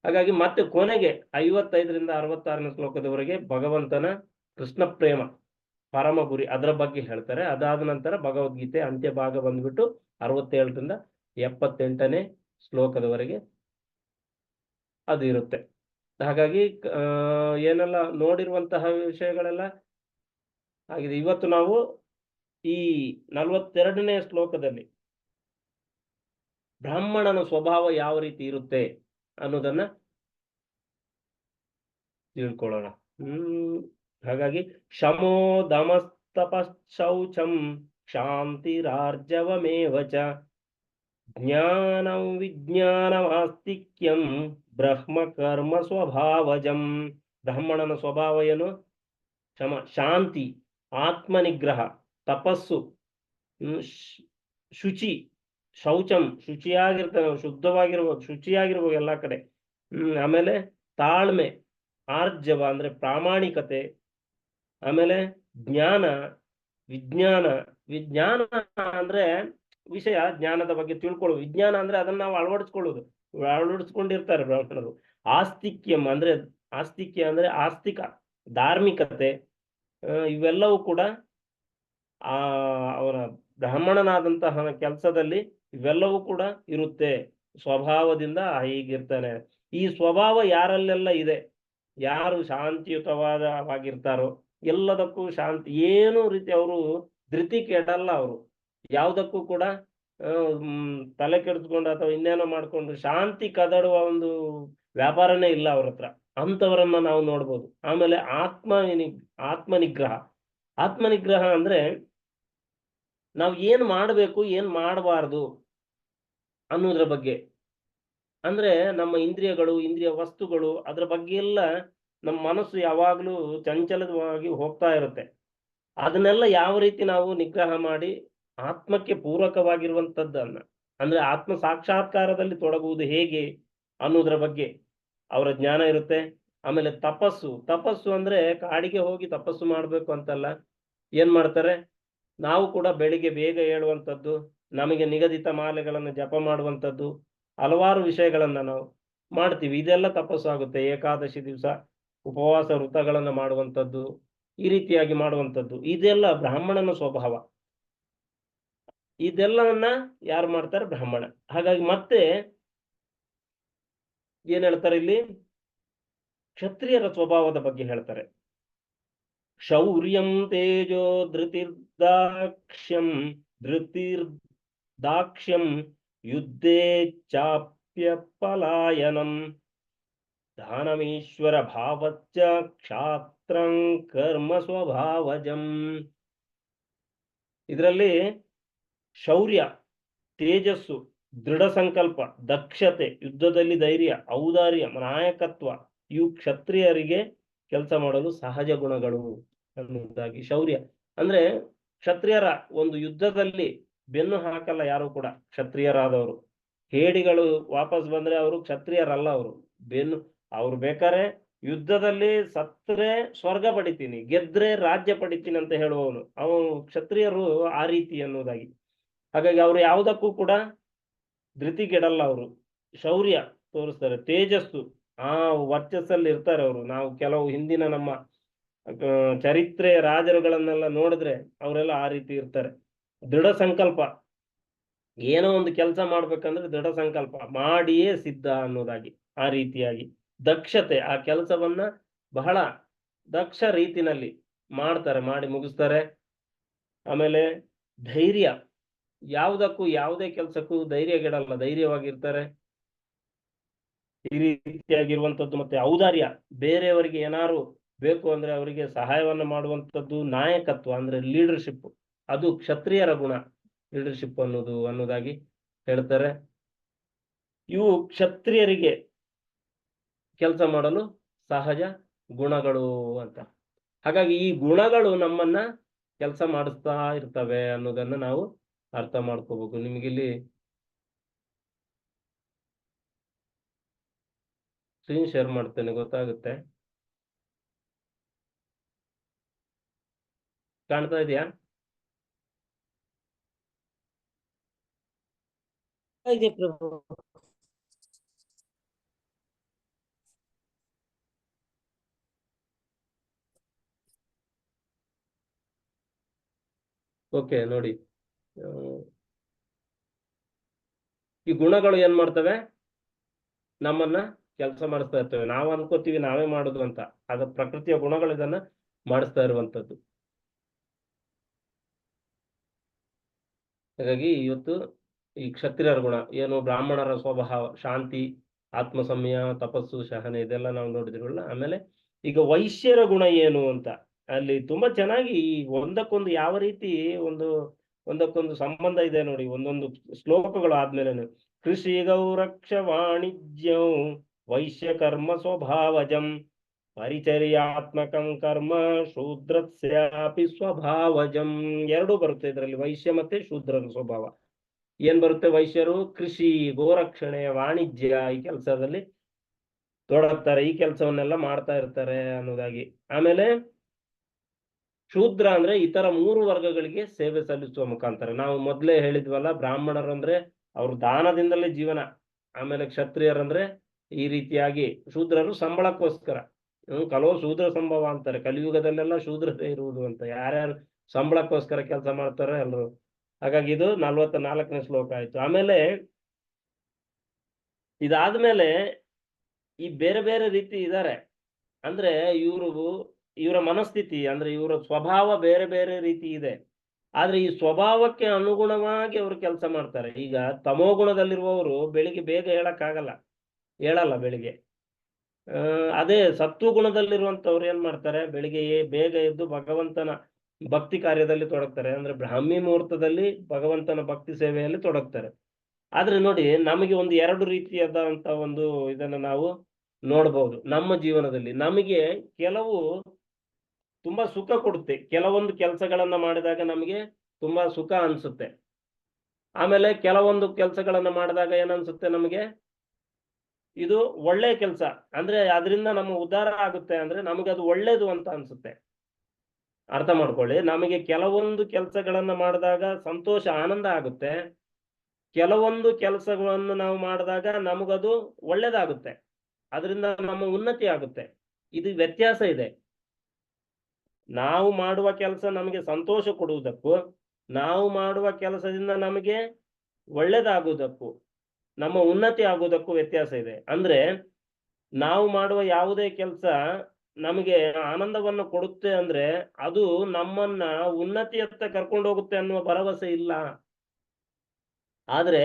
ಹಾಗಾಗಿ ಮತ್ತೆ ಕೊನೆಗೆ 55 ರಿಂದ 66ನೇ ಶ್ಲೋಕದವರೆಗೆ ಭಗವಂತನ ಕೃಷ್ಣ ಪ್ರೇಮ ಪರಮ ಗುರಿ ಅದರ ಬಗ್ಗೆ ಹೇಳ್ತಾರೆ. ಅದಾದ ನಂತರ ಭಗವದ್ಗೀತೆ ಅಂತ್ಯ ಭಾಗ ಬಂದ್ಬಿಟ್ಟು 67 ರಿಂದ 78ನೇ ಶ್ಲೋಕದವರೆಗೆ ಅದು ಇರುತ್ತೆ. ಹಾಗಾಗಿ ಏನೆಲ್ಲ ನೋಡಿರುವಂತಹ ವಿಷಯಗಳೆಲ್ಲ ಆಗಿದೆ. ಇವತ್ತು ನಾವು ಈ 42ನೇ ಶ್ಲೋಕದಲ್ಲಿ ಬ್ರಾಹ್ಮಣನ ಸ್ವಭಾವ ಯಾವ ರೀತಿ ಇರುತ್ತೆ ಅನ್ನೋದನ್ನ ತಿಳ್ಕೊಳ್ಳೋಣ. ಹಾಗಾಗಿ ಶಮೋ ದಮಸ್ತಪಶೌಚಂ ಶಾಂತಿರಾರ್ಜವಮೇವ ಚ ಜ್ಞಾನಂ ವಿಜ್ಞಾನವಾಸ್ತಿಕ್ಯಂ ಬ್ರಹ್ಮ ಕರ್ಮ ಸ್ವಭಾವಜಂ. ಬ್ರಾಹ್ಮಣನ ಸ್ವಭಾವ ಏನು? ಶಮ, ಶಾಂತಿ, ಆತ್ಮನಿಗ್ರಹ, ತಪಸ್ಸು, ಶುಚಿ, ಶೌಚಂ, ಶುಚಿಯಾಗಿರ್ತಾನೆ, ಶುದ್ಧವಾಗಿರ್ಬೇಕು, ಶುಚಿಯಾಗಿರ್ಬೇಕು ಎಲ್ಲಾ ಕಡೆ. ಆಮೇಲೆ ತಾಳ್ಮೆ, ಆರ್ಜವ ಅಂದ್ರೆ ಪ್ರಾಮಾಣಿಕತೆ, ಆಮೇಲೆ ಜ್ಞಾನ, ವಿಜ್ಞಾನ. ವಿಜ್ಞಾನ ಅಂದ್ರೆ ವಿಷಯ, ಜ್ಞಾನದ ಬಗ್ಗೆ ತಿಳ್ಕೊಳ್ಳೋದು. ವಿಜ್ಞಾನ ಅಂದ್ರೆ ಅದನ್ನ ನಾವು ಅಳವಡಿಸ್ಕೊಂಡಿರ್ತಾರೆ ಬ್ರಾಹ್ಮಣರು. ಆಸ್ತಿಕ್ಯಂ ಅಂದ್ರೆ ಆಸ್ತಿಕ, ಧಾರ್ಮಿಕತೆ, ಇವೆಲ್ಲವೂ ಕೂಡ ಅವರ ಬ್ರಾಹ್ಮಣನಾದಂತಹ ಕೆಲಸದಲ್ಲಿ ಇವೆಲ್ಲವೂ ಕೂಡ ಇರುತ್ತೆ. ಸ್ವಭಾವದಿಂದ ಹೀಗಿರ್ತಾನೆ. ಈ ಸ್ವಭಾವ ಯಾರಲ್ಲೆಲ್ಲ ಇದೆ, ಯಾರು ಶಾಂತಿಯುತವಾಗಿರ್ತಾರೋ ಎಲ್ಲದಕ್ಕೂ ಶಾಂತಿ, ಏನು ರೀತಿ ಅವರು ಧೃತಿ ಕೆಡಲ್ಲ, ಅವರು ಯಾವುದಕ್ಕೂ ಕೂಡ ತಲೆ ಕೆಡಿಸ್ಕೊಂಡು ಅಥವಾ ಇನ್ನೇನೋ ಮಾಡ್ಕೊಂಡು ಶಾಂತಿ ಕದಡುವ ಒಂದು ವ್ಯಾಪಾರನೇ ಇಲ್ಲ ಅವ್ರ ಹತ್ರ, ಅಂತವರನ್ನ ನಾವು ನೋಡ್ಬೋದು. ಆಮೇಲೆ ಆತ್ಮನಿಗ್ರಹ, ಆತ್ಮನಿಗ್ರಹ ಅಂದ್ರೆ ನಾವು ಏನ್ ಮಾಡಬೇಕು ಏನ್ ಮಾಡಬಾರ್ದು ಅನ್ನೋದ್ರ ಬಗ್ಗೆ. ಅಂದ್ರೆ ನಮ್ಮ ಇಂದ್ರಿಯಗಳು, ಇಂದ್ರಿಯ ವಸ್ತುಗಳು, ಅದ್ರ ಬಗ್ಗೆ ಎಲ್ಲ ನಮ್ಮ ಮನಸ್ಸು ಯಾವಾಗಲೂ ಚಂಚಲವಾಗಿ ಹೋಗ್ತಾ ಇರುತ್ತೆ. ಅದನ್ನೆಲ್ಲ ಯಾವ ರೀತಿ ನಾವು ನಿಗ್ರಹ ಮಾಡಿ ಆತ್ಮಕ್ಕೆ ಪೂರಕವಾಗಿರುವಂತದ್ದನ್ನ, ಅಂದ್ರೆ ಆತ್ಮ ಸಾಕ್ಷಾತ್ಕಾರದಲ್ಲಿ ತೊಡಗುವುದು ಹೇಗೆ ಅನ್ನೋದ್ರ ಬಗ್ಗೆ ಅವರ ಜ್ಞಾನ ಇರುತ್ತೆ. ಆಮೇಲೆ ತಪಸ್ಸು, ತಪಸ್ಸು ಅಂದ್ರೆ ಕಾಡಿಗೆ ಹೋಗಿ ತಪಸ್ಸು ಮಾಡ್ಬೇಕು ಅಂತಲ್ಲ. ಏನ್ ಮಾಡ್ತಾರೆ, ನಾವು ಕೂಡ ಬೆಳಿಗ್ಗೆ ಬೇಗ ಏಳುವಂಥದ್ದು, ನಮಗೆ ನಿಗದಿತ ಮಾಲೆಗಳನ್ನು ಜಪ ಮಾಡುವಂಥದ್ದು, ಹಲವಾರು ವಿಷಯಗಳನ್ನ ನಾವು ಮಾಡ್ತೀವಿ. ಇದೆಲ್ಲ ತಪಸ್ಸು ಆಗುತ್ತೆ. ಏಕಾದಶಿ ದಿವಸ ಉಪವಾಸ ವೃತಗಳನ್ನ ಮಾಡುವಂಥದ್ದು, ಈ ರೀತಿಯಾಗಿ ಮಾಡುವಂಥದ್ದು, ಇದೆಲ್ಲ ಬ್ರಾಹ್ಮಣನ ಸ್ವಭಾವ. ಇದೆಲ್ಲವನ್ನ ಯಾರು ಮಾಡ್ತಾರೆ? ಬ್ರಾಹ್ಮಣ. ಹಾಗಾಗಿ ಮತ್ತೆ ಏನ್ ಹೇಳ್ತಾರೆ ಇಲ್ಲಿ, ಕ್ಷತ್ರಿಯರ ಸ್ವಭಾವದ ಬಗ್ಗೆ ಹೇಳ್ತಾರೆ. ಶೌರ್ಯಂ ತೇಜೋ ಧೃತಿರ್ದಾಕ್ಷ್ಯಂ ಧೃತಿರ್ದಾಕ್ಷ್ಯಂ ಯುದ್ಧೇ ಚಾಪ್ಯ ಪಲಾಯನಂ ದಾನಮೀಶ್ವರ ಭಾವಚ್ಚ ಕ್ಷಾತ್ರಂ ಕರ್ಮ ಸ್ವಭಾವಜಂ. ಇದರಲ್ಲಿ ಶೌರ್ಯ, ತೇಜಸ್ಸು, ದೃಢ ಸಂಕಲ್ಪ, ದಕ್ಷತೆ, ಯುದ್ಧದಲ್ಲಿ ಧೈರ್ಯ, ಔದಾರ್ಯ, ನಾಯಕತ್ವ, ಇವು ಕ್ಷತ್ರಿಯರಿಗೆ ಕೆಲಸ ಮಾಡಲು ಸಹಜ ಗುಣಗಳು ಅನ್ನುವುದಾಗಿ. ಶೌರ್ಯ ಅಂದ್ರೆ ಕ್ಷತ್ರಿಯರ ಒಂದು ಯುದ್ಧದಲ್ಲಿ ಬೆನ್ನು ಹಾಕಲ್ಲ ಯಾರು ಕೂಡ ಕ್ಷತ್ರಿಯರಾದವರು. ಹೇಡಿಗಳು ವಾಪಸ್ ಬಂದ್ರೆ ಅವರು ಕ್ಷತ್ರಿಯರಲ್ಲ. ಅವರು ಬೆನ್ನು, ಅವ್ರು ಬೇಕಾರೆ ಯುದ್ಧದಲ್ಲಿ ಸತ್ತರೆ ಸ್ವರ್ಗ ಪಡಿತೀನಿ, ಗೆದ್ರೆ ರಾಜ್ಯ ಪಡಿತೀನಿ ಅಂತ ಹೇಳುವವನು ಅವನು. ಕ್ಷತ್ರಿಯರು ಆ ರೀತಿ ಅನ್ನೋದಾಗಿ. ಹಾಗಾಗಿ ಅವರು ಯಾವುದಕ್ಕೂ ಕೂಡ ಧೃತಿಗೆಡಲ್ಲ. ಅವರು ಶೌರ್ಯ ತೋರಿಸ್ತಾರೆ, ತೇಜಸ್ಸು, ಆ ವರ್ಚಸ್ಸಲ್ಲಿ ಇರ್ತಾರೆ ಅವರು. ನಾವು ಕೆಲವು ಹಿಂದಿನ ನಮ್ಮ ಚರಿತ್ರೆ ರಾಜರುಗಳನ್ನೆಲ್ಲ ನೋಡಿದ್ರೆ ಅವರೆಲ್ಲ ಆ ರೀತಿ ಇರ್ತಾರೆ. ದೃಢ ಸಂಕಲ್ಪ, ಏನೋ ಒಂದು ಕೆಲಸ ಮಾಡ್ಬೇಕಂದ್ರೆ ದೃಢ ಸಂಕಲ್ಪ ಮಾಡಿಯೇ ಸಿದ್ಧ ಅನ್ನೋದಾಗಿ, ಆ ರೀತಿಯಾಗಿ. ದಕ್ಷತೆ, ಆ ಕೆಲಸವನ್ನ ಬಹಳ ದಕ್ಷ ರೀತಿನಲ್ಲಿ ಮಾಡ್ತಾರೆ, ಮಾಡಿ ಮುಗಿಸ್ತಾರೆ. ಆಮೇಲೆ ಧೈರ್ಯ, ಯಾವುದಕ್ಕೂ ಯಾವುದೇ ಕೆಲಸಕ್ಕೂ ಧೈರ್ಯಗೆಡಲ್ಲ, ಧೈರ್ಯವಾಗಿರ್ತಾರೆ, ಈ ರೀತಿಯಾಗಿರುವಂತದ್ದು. ಮತ್ತೆ ಔದಾರ್ಯ, ಬೇರೆಯವರಿಗೆ ಏನಾರು ಬೇಕು ಅಂದ್ರೆ ಅವರಿಗೆ ಸಹಾಯವನ್ನ ಮಾಡುವಂಥದ್ದು. ನಾಯಕತ್ವ ಅಂದ್ರೆ ಲೀಡರ್ಶಿಪ್, ಅದು ಕ್ಷತ್ರಿಯರ ಗುಣ, ಲೀಡರ್ಶಿಪ್ ಅನ್ನೋದಾಗಿ ಹೇಳ್ತಾರೆ. ಇವು ಕ್ಷತ್ರಿಯರಿಗೆ ಕೆಲಸ ಮಾಡಲು ಸಹಜ ಗುಣಗಳು ಅಂತ. ಹಾಗಾಗಿ ಈ ಗುಣಗಳು ನಮ್ಮನ್ನ ಕೆಲಸ ಮಾಡಿಸ್ತಾ ಇರ್ತವೆ ಅನ್ನೋದನ್ನ ನಾವು ಅರ್ಥ ಮಾಡ್ಕೋಬೇಕು. ನಿಮಗಿಲ್ಲಿ ಸ್ಕ್ರೀನ್ ಶೇರ್ ಮಾಡ್ತೇನೆ, ಗೊತ್ತಾಗುತ್ತೆ. ಕಾಣ್ತಾ ಇದೆಯಾ?
ಇದೆ ಪ್ರಭು.
ಓಕೆ, ನೋಡಿ, ಈ ಗುಣಗಳು ಏನ್ ಮಾಡ್ತವೆ? ನಮ್ಮನ್ನ ಕೆಲಸ ಮಾಡಿಸ್ತಾ ಇರ್ತವೆ. ನಾವು ಅನ್ಕೋತೀವಿ ನಾವೇ ಮಾಡುದು ಅಂತ, ಅದ ಪ್ರಕೃತಿಯ ಗುಣಗಳು ಇದನ್ನ ಮಾಡಿಸ್ತಾ ಇರುವಂತದ್ದು. ಹಾಗಾಗಿ ಇವತ್ತು ಈ ಕ್ಷತ್ರಿಯರ ಗುಣ ಏನು, ಬ್ರಾಹ್ಮಣರ ಸ್ವಭಾವ ಶಾಂತಿ, ಆತ್ಮ ಸಂಯಮ, ತಪಸ್ಸು, ಸಹನೆ, ಇದೆಲ್ಲ ನಾವು ನೋಡಿದ್ರಲ್ಲ. ಆಮೇಲೆ ಈಗ ವೈಶ್ಯರ ಗುಣ ಏನು ಅಂತ ಅಲ್ಲಿ ತುಂಬಾ ಚೆನ್ನಾಗಿ ಈ ಒಂದಕ್ಕೊಂದು ಯಾವ ರೀತಿ ಒಂದಕ್ಕೊಂದು ಸಂಬಂಧ ಇದೆ ನೋಡಿ, ಒಂದೊಂದು ಶ್ಲೋಕಗಳು ಆದ್ಮೇಲೆ. ಕೃಷಿ ಗೌರಕ್ಷ ವಾಣಿಜ್ಯಂ ವೈಶ್ಯ ಕರ್ಮ ಸ್ವಭಾವಜಂ ಪರಿಚರ್ಯಾತ್ಮಕಂ ಕರ್ಮ ಶೂದ್ರಸ್ಯಾಪಿ ಸ್ವಭಾವಜಂ. ಎರಡೂ ಬರುತ್ತೆ ಇದರಲ್ಲಿ, ವೈಶ್ಯ ಮತ್ತೆ ಶೂದ್ರನ ಸ್ವಭಾವ. ಏನ್ ಬರುತ್ತೆ? ವೈಶ್ಯರು ಕೃಷಿ, ಗೋರಕ್ಷಣೆ, ವಾಣಿಜ್ಯ ಈ ಕೆಲಸದಲ್ಲಿ ತೊಡಗ್ತಾರೆ, ಈ ಕೆಲಸವನ್ನೆಲ್ಲ ಮಾಡ್ತಾ ಇರ್ತಾರೆ ಅನ್ನೋದಾಗಿ. ಆಮೇಲೆ ಶೂದ್ರ ಅಂದ್ರೆ ಇತರ 3 ವರ್ಗಗಳಿಗೆ ಸೇವೆ ಸಲ್ಲಿಸುವ ಮುಖಾಂತರ. ನಾವು ಮೊದಲೇ ಹೇಳಿದ್ವಲ್ಲ, ಬ್ರಾಹ್ಮಣರು ಅಂದ್ರೆ ಅವ್ರ ದಾನದಿಂದಲೇ ಜೀವನ. ಆಮೇಲೆ ಕ್ಷತ್ರಿಯರಂದ್ರೆ ಈ ರೀತಿಯಾಗಿ, ಶೂದ್ರರು ಸಂಬಳಕ್ಕೋಸ್ಕರ. ಕಲೋ ಶೂದ್ರ ಸಂಭವ ಅಂತಾರೆ, ಕಲಿಯುಗದಲ್ಲೆಲ್ಲ ಶೂದ್ರತೆ ಇರುವುದು ಅಂತ. ಯಾರ್ಯಾರು ಸಂಬಳಕ್ಕೋಸ್ಕರ ಕೆಲಸ ಮಾಡ್ತಾರೆ ಎಲ್ಲರೂ. ಹಾಗಾಗಿ ಇದು 44ನೇ ಶ್ಲೋಕ ಆಯ್ತು. ಆಮೇಲೆ ಇದಾದ್ಮೇಲೆ ಈ ಬೇರೆ ಬೇರೆ ರೀತಿ ಇದ್ದಾರೆ. ಅಂದ್ರೆ ಇವರ ಮನಸ್ಥಿತಿ ಅಂದ್ರೆ ಇವರ ಸ್ವಭಾವ ಬೇರೆ ಬೇರೆ ರೀತಿ ಇದೆ. ಆದ್ರೆ ಈ ಸ್ವಭಾವಕ್ಕೆ ಅನುಗುಣವಾಗಿ ಅವರು ಕೆಲಸ ಮಾಡ್ತಾರೆ. ಈಗ ತಮೋ ಗುಣದಲ್ಲಿರುವವರು ಬೆಳಿಗ್ಗೆ ಬೇಗ ಹೇಳಲ್ಲ ಬೆಳಿಗ್ಗೆ. ಅದೇ ಸತ್ವ ಗುಣದಲ್ಲಿರುವಂತವ್ರು ಏನ್ ಮಾಡ್ತಾರೆ, ಬೆಳಿಗ್ಗೆ ಬೇಗ ಎದ್ದು ಭಗವಂತನ ಭಕ್ತಿ ಕಾರ್ಯದಲ್ಲಿ ತೊಡಗ್ತಾರೆ. ಅಂದ್ರೆ ಬ್ರಾಹ್ಮಿ ಮುಹೂರ್ತದಲ್ಲಿ ಭಗವಂತನ ಭಕ್ತಿ ಸೇವೆಯಲ್ಲಿ ತೊಡಗ್ತಾರೆ. ಆದ್ರೆ ನೋಡಿ, ನಮಗೆ ಒಂದು ಎರಡು ರೀತಿಯಾದಂತ ಒಂದು ಇದನ್ನ ನಾವು ನೋಡಬಹುದು ನಮ್ಮ ಜೀವನದಲ್ಲಿ. ನಮಗೆ ಕೆಲವು ತುಂಬಾ ಸುಖ ಕೊಡುತ್ತೆ. ಕೆಲವೊಂದು ಕೆಲಸಗಳನ್ನ ಮಾಡಿದಾಗ ನಮಗೆ ತುಂಬಾ ಸುಖ ಅನ್ಸುತ್ತೆ. ಆಮೇಲೆ ಕೆಲವೊಂದು ಕೆಲಸಗಳನ್ನ ಮಾಡಿದಾಗ ಏನನ್ಸುತ್ತೆ ನಮಗೆ, ಇದು ಒಳ್ಳೆ ಕೆಲಸ, ಅಂದ್ರೆ ಅದರಿಂದ ನಮ್ಮ ಉದ್ಧಾರ ಆಗುತ್ತೆ, ಅಂದ್ರೆ ನಮಗೆ ಅದು ಒಳ್ಳೇದು ಅಂತ ಅನ್ಸುತ್ತೆ. ಅರ್ಥ ಮಾಡ್ಕೊಳ್ಳಿ, ನಮಗೆ ಕೆಲವೊಂದು ಕೆಲಸಗಳನ್ನ ಮಾಡಿದಾಗ ಸಂತೋಷ ಆನಂದ ಆಗುತ್ತೆ. ಕೆಲವೊಂದು ಕೆಲಸಗಳನ್ನು ನಾವು ಮಾಡಿದಾಗ ನಮಗದು ಒಳ್ಳೇದಾಗುತ್ತೆ, ಅದರಿಂದ ನಮ್ಮ ಉನ್ನತಿ ಆಗುತ್ತೆ. ಇದು ವ್ಯತ್ಯಾಸ ಇದೆ. ನಾವು ಮಾಡುವ ಕೆಲಸ ನಮಗೆ ಸಂತೋಷ ಕೊಡುವುದಕ್ಕೂ, ನಾವು ಮಾಡುವ ಕೆಲಸದಿಂದ ನಮಗೆ ಒಳ್ಳೇದಾಗುವುದಕ್ಕೂ, ನಮ್ಮ ಉನ್ನತಿ ಆಗುವುದಕ್ಕೂ ವ್ಯತ್ಯಾಸ ಇದೆ. ಅಂದ್ರೆ ನಾವು ಮಾಡುವ ಯಾವುದೇ ಕೆಲಸ ನಮಗೆ ಆನಂದವನ್ನು ಕೊಡುತ್ತೆ ಅಂದ್ರೆ ಅದು ನಮ್ಮನ್ನ ಉನ್ನತಿಯತ್ತ ಕರ್ಕೊಂಡು ಹೋಗುತ್ತೆ ಅನ್ನುವ ಭರವಸೆ ಇಲ್ಲ. ಆದ್ರೆ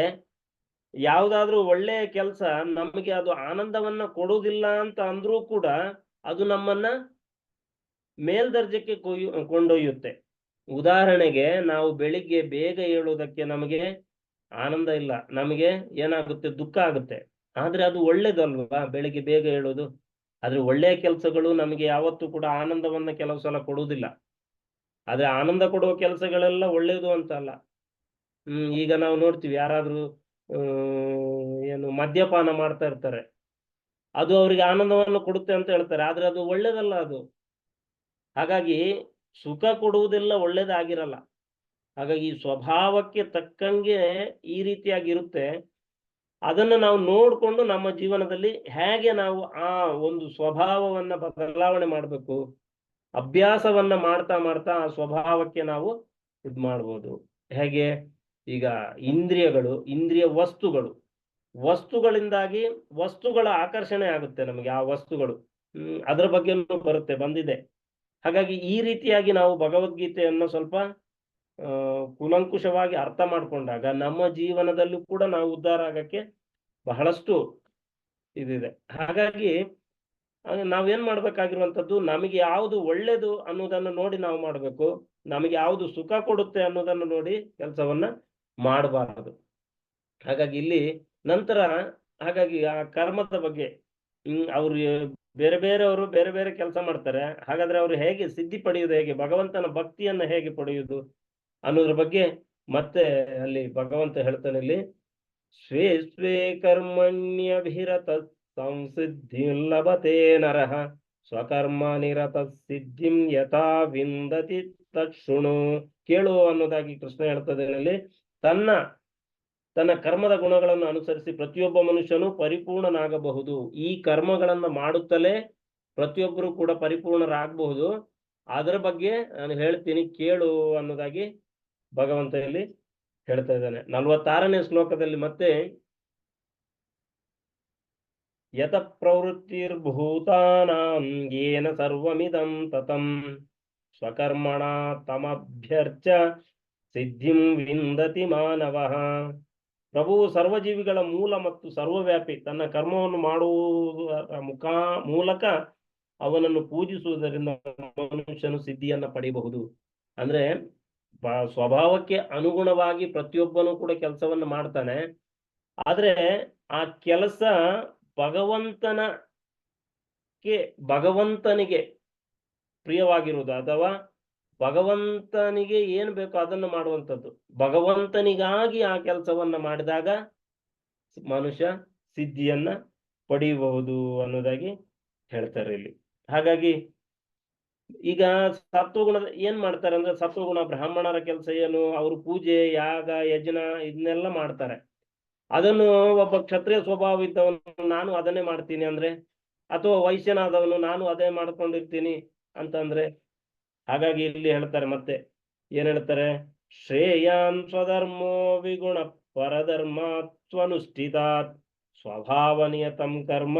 ಯಾವುದಾದ್ರೂ ಒಳ್ಳೆಯ ಕೆಲಸ ನಮಗೆ ಅದು ಆನಂದವನ್ನ ಕೊಡುವುದಿಲ್ಲ ಅಂತ ಅಂದ್ರೂ ಕೂಡ ಅದು ನಮ್ಮನ್ನ ಮೇಲ್ದರ್ಜೆಗೆ ಕೊಂಡೊಯ್ಯುತ್ತೆ. ಉದಾಹರಣೆಗೆ, ನಾವು ಬೆಳಿಗ್ಗೆ ಬೇಗ ಏಳುವುದಕ್ಕೆ ನಮಗೆ ಆನಂದ ಇಲ್ಲ, ನಮಗೆ ಏನಾಗುತ್ತೆ, ದುಃಖ ಆಗುತ್ತೆ. ಆದ್ರೆ ಅದು ಒಳ್ಳೇದಲ್ವಾ ಬೆಳಿಗ್ಗೆ ಬೇಗ ಏಳೋದು? ಆದ್ರೆ ಒಳ್ಳೆಯ ಕೆಲಸಗಳು ನಮಗೆ ಯಾವತ್ತೂ ಕೂಡ ಆನಂದವನ್ನ ಕೆಲವು ಸಲ ಕೊಡುವುದಿಲ್ಲ. ಆದ್ರೆ ಆನಂದ ಕೊಡುವ ಕೆಲಸಗಳೆಲ್ಲ ಒಳ್ಳೇದು ಅಂತ ಅಲ್ಲ. ಈಗ ನಾವು ನೋಡ್ತೀವಿ, ಯಾರಾದ್ರೂ ಏನು ಮದ್ಯಪಾನ ಮಾಡ್ತಾ ಇರ್ತಾರೆ, ಅದು ಅವರಿಗೆ ಆನಂದವನ್ನು ಕೊಡುತ್ತೆ ಅಂತ ಹೇಳ್ತಾರೆ, ಆದ್ರೆ ಅದು ಒಳ್ಳೇದಲ್ಲ ಅದು. ಹಾಗಾಗಿ ಸುಖ ಕೊಡುವುದೆಲ್ಲ ಒಳ್ಳೇದಾಗಿರಲ್ಲ. ಹಾಗಾಗಿ ಈ ಸ್ವಭಾವಕ್ಕೆ ತಕ್ಕಂಗೆ ಈ ರೀತಿಯಾಗಿರುತ್ತೆ. ಅದನ್ನು ನಾವು ನೋಡಿಕೊಂಡು ನಮ್ಮ ಜೀವನದಲ್ಲಿ ಹೇಗೆ ನಾವು ಆ ಒಂದು ಸ್ವಭಾವವನ್ನ ಬದಲಾವಣೆ ಮಾಡಬೇಕು, ಅಭ್ಯಾಸವನ್ನ ಮಾಡ್ತಾ ಮಾಡ್ತಾ ಆ ಸ್ವಭಾವಕ್ಕೆ ನಾವು ಇದು ಮಾಡ್ಬೋದು. ಹೇಗೆ? ಈಗ ಇಂದ್ರಿಯಗಳು, ಇಂದ್ರಿಯ ವಸ್ತುಗಳಿಂದಾಗಿ ವಸ್ತುಗಳ ಆಕರ್ಷಣೆ ಆಗುತ್ತೆ ನಮಗೆ, ಆ ವಸ್ತುಗಳು ಅದರ ಬಗ್ಗೆನೂ ಬಂದಿದೆ. ಹಾಗಾಗಿ ಈ ರೀತಿಯಾಗಿ ನಾವು ಭಗವದ್ಗೀತೆಯನ್ನು ಸ್ವಲ್ಪ ಕೂಲಂಕುಷವಾಗಿ ಅರ್ಥ ಮಾಡ್ಕೊಂಡಾಗ ನಮ್ಮ ಜೀವನದಲ್ಲೂ ಕೂಡ ನಾವು ಉದ್ಧಾರ ಆಗಕ್ಕೆ ಬಹಳಷ್ಟು ಇದಿದೆ. ಹಾಗಾಗಿ ನಾವೇನ್ ಮಾಡ್ಬೇಕಾಗಿರುವಂತದ್ದು, ನಮಗೆ ಯಾವುದು ಒಳ್ಳೇದು ಅನ್ನೋದನ್ನು ನೋಡಿ ನಾವು ಮಾಡಬೇಕು. ನಮಗೆ ಯಾವುದು ಸುಖ ಕೊಡುತ್ತೆ ಅನ್ನೋದನ್ನು ನೋಡಿ ಕೆಲಸವನ್ನ ಮಾಡಬಾರದು. ಹಾಗಾಗಿ ಇಲ್ಲಿ ನಂತರ, ಹಾಗಾಗಿ ಆ ಕರ್ಮದ ಬಗ್ಗೆ ಅವ್ರು ಬೇರೆಯವರು ಬೇರೆ ಬೇರೆ ಕೆಲಸ ಮಾಡ್ತಾರೆ. ಹಾಗಾದ್ರೆ ಅವರು ಹೇಗೆ ಸಿದ್ಧಿ ಪಡೆಯುವುದು, ಹೇಗೆ ಭಗವಂತನ ಭಕ್ತಿಯನ್ನ ಹೇಗೆ ಪಡೆಯುವುದು ಅನ್ನೋದ್ರ ಬಗ್ಗೆ ಮತ್ತೆ ಅಲ್ಲಿ ಭಗವಂತ ಹೇಳ್ತಾನೆ. ಇಲ್ಲಿ ಸ್ವೇ ಸ್ವೇ ಕರ್ಮಣ್ಯಭಿರತ ಸಂಸಿದ್ಧಿ ಲಭತೆ ನರಃ ಸ್ವಕರ್ಮ ನಿರತ ಸಿದ್ಧಿಂ ಯಥಾ ವಿಂದತಿ ತಕ್ಷುಣು. ಕೇಳು ಅನ್ನೋದಾಗಿ ಕೃಷ್ಣ ಹೇಳ್ತದೆ. ತನ್ನ ಕರ್ಮದ ಗುಣಗಳನ್ನು ಅನುಸರಿಸಿ ಪ್ರತಿಯೊಬ್ಬ ಮನುಷ್ಯನು ಪರಿಪೂರ್ಣನಾಗಬಹುದು. ಈ ಕರ್ಮಗಳನ್ನ ಮಾಡುತ್ತಲೇ ಪ್ರತಿಯೊಬ್ಬರು ಕೂಡ ಪರಿಪೂರ್ಣರಾಗಬಹುದು. ಅದರ ಬಗ್ಗೆ ನಾನು ಹೇಳ್ತೀನಿ, ಕೇಳು ಅನ್ನೋದಾಗಿ ಭಗವಂತ ಇಲ್ಲಿ ಹೇಳ್ತಾ ಇದ್ದಾನೆ. 46ನೇ ಶ್ಲೋಕದಲ್ಲಿ ಮತ್ತೆ ಯತ ಪ್ರವೃತ್ತಿರ್ಭೂತಾನಾಂ ಯೇನ ಸರ್ವಮಿದಂ ತತಂ ಸ್ವಕರ್ಮಣ ತಮಭ್ಯರ್ಚ ಸಿದ್ಧಿಂ ವಿಂದತಿ ಮಾನವಃ. ಪ್ರಭುವು ಸರ್ವಜೀವಿಗಳ ಮೂಲ ಮತ್ತು ಸರ್ವವ್ಯಾಪಿ. ತನ್ನ ಕರ್ಮವನ್ನು ಮಾಡುವುದರ ಮೂಲಕ ಅವನನ್ನು ಪೂಜಿಸುವುದರಿಂದ ಮನುಷ್ಯನು ಸಿದ್ಧಿಯನ್ನ ಪಡೆಯಬಹುದು. ಅಂದ್ರೆ ಸ್ವಭಾವಕ್ಕೆ ಅನುಗುಣವಾಗಿ ಪ್ರತಿಯೊಬ್ಬನು ಕೂಡ ಕೆಲಸವನ್ನು ಮಾಡ್ತಾನೆ. ಆದ್ರೆ ಆ ಕೆಲಸ ಭಗವಂತನಿಗೆ ಪ್ರಿಯವಾಗಿರುವುದು, ಅಥವಾ ಭಗವಂತನಿಗೆ ಏನ್ ಬೇಕೋ ಅದನ್ನು ಮಾಡುವಂಥದ್ದು, ಭಗವಂತನಿಗಾಗಿ ಆ ಕೆಲಸವನ್ನ ಮಾಡಿದಾಗ ಮನುಷ್ಯ ಸಿದ್ಧಿಯನ್ನ ಪಡೆಯಬಹುದು ಅನ್ನೋದಾಗಿ ಹೇಳ್ತಾರೆ ಇಲ್ಲಿ. ಹಾಗಾಗಿ ಈಗ ಸತ್ವಗುಣ ಏನ್ ಮಾಡ್ತಾರೆ ಅಂದ್ರೆ, ಸತ್ವಗುಣ ಬ್ರಾಹ್ಮಣರ ಕೆಲಸ ಏನು, ಅವರು ಪೂಜೆ ಯಾಗ ಯಜ್ಞ ಇದನ್ನೆಲ್ಲ ಮಾಡ್ತಾರೆ. ಅದನ್ನು ಒಬ್ಬ ಕ್ಷತ್ರಿಯ ಸ್ವಭಾವ ಇದ್ದವನು ನಾನು ಅದನ್ನೇ ಮಾಡ್ತೀನಿ ಅಂದ್ರೆ, ಅಥವಾ ವೈಶ್ಯನಾದವನು ನಾನು ಅದೇ ಮಾಡ್ಕೊಂಡಿರ್ತೀನಿ ಅಂತಂದ್ರೆ, ಹಾಗಾಗಿ ಇಲ್ಲಿ ಹೇಳ್ತಾರೆ, ಮತ್ತೆ ಏನ್ ಹೇಳ್ತಾರೆ, ಶ್ರೇಯಾನ್ ಸ್ವಧರ್ಮೋ ವಿಗುಣ ಪರಧರ್ಮ ಸ್ವನುಷ್ಠಿತಾತ್ ಸ್ವಭಾವ ನಿಯತಂ ಕರ್ಮ.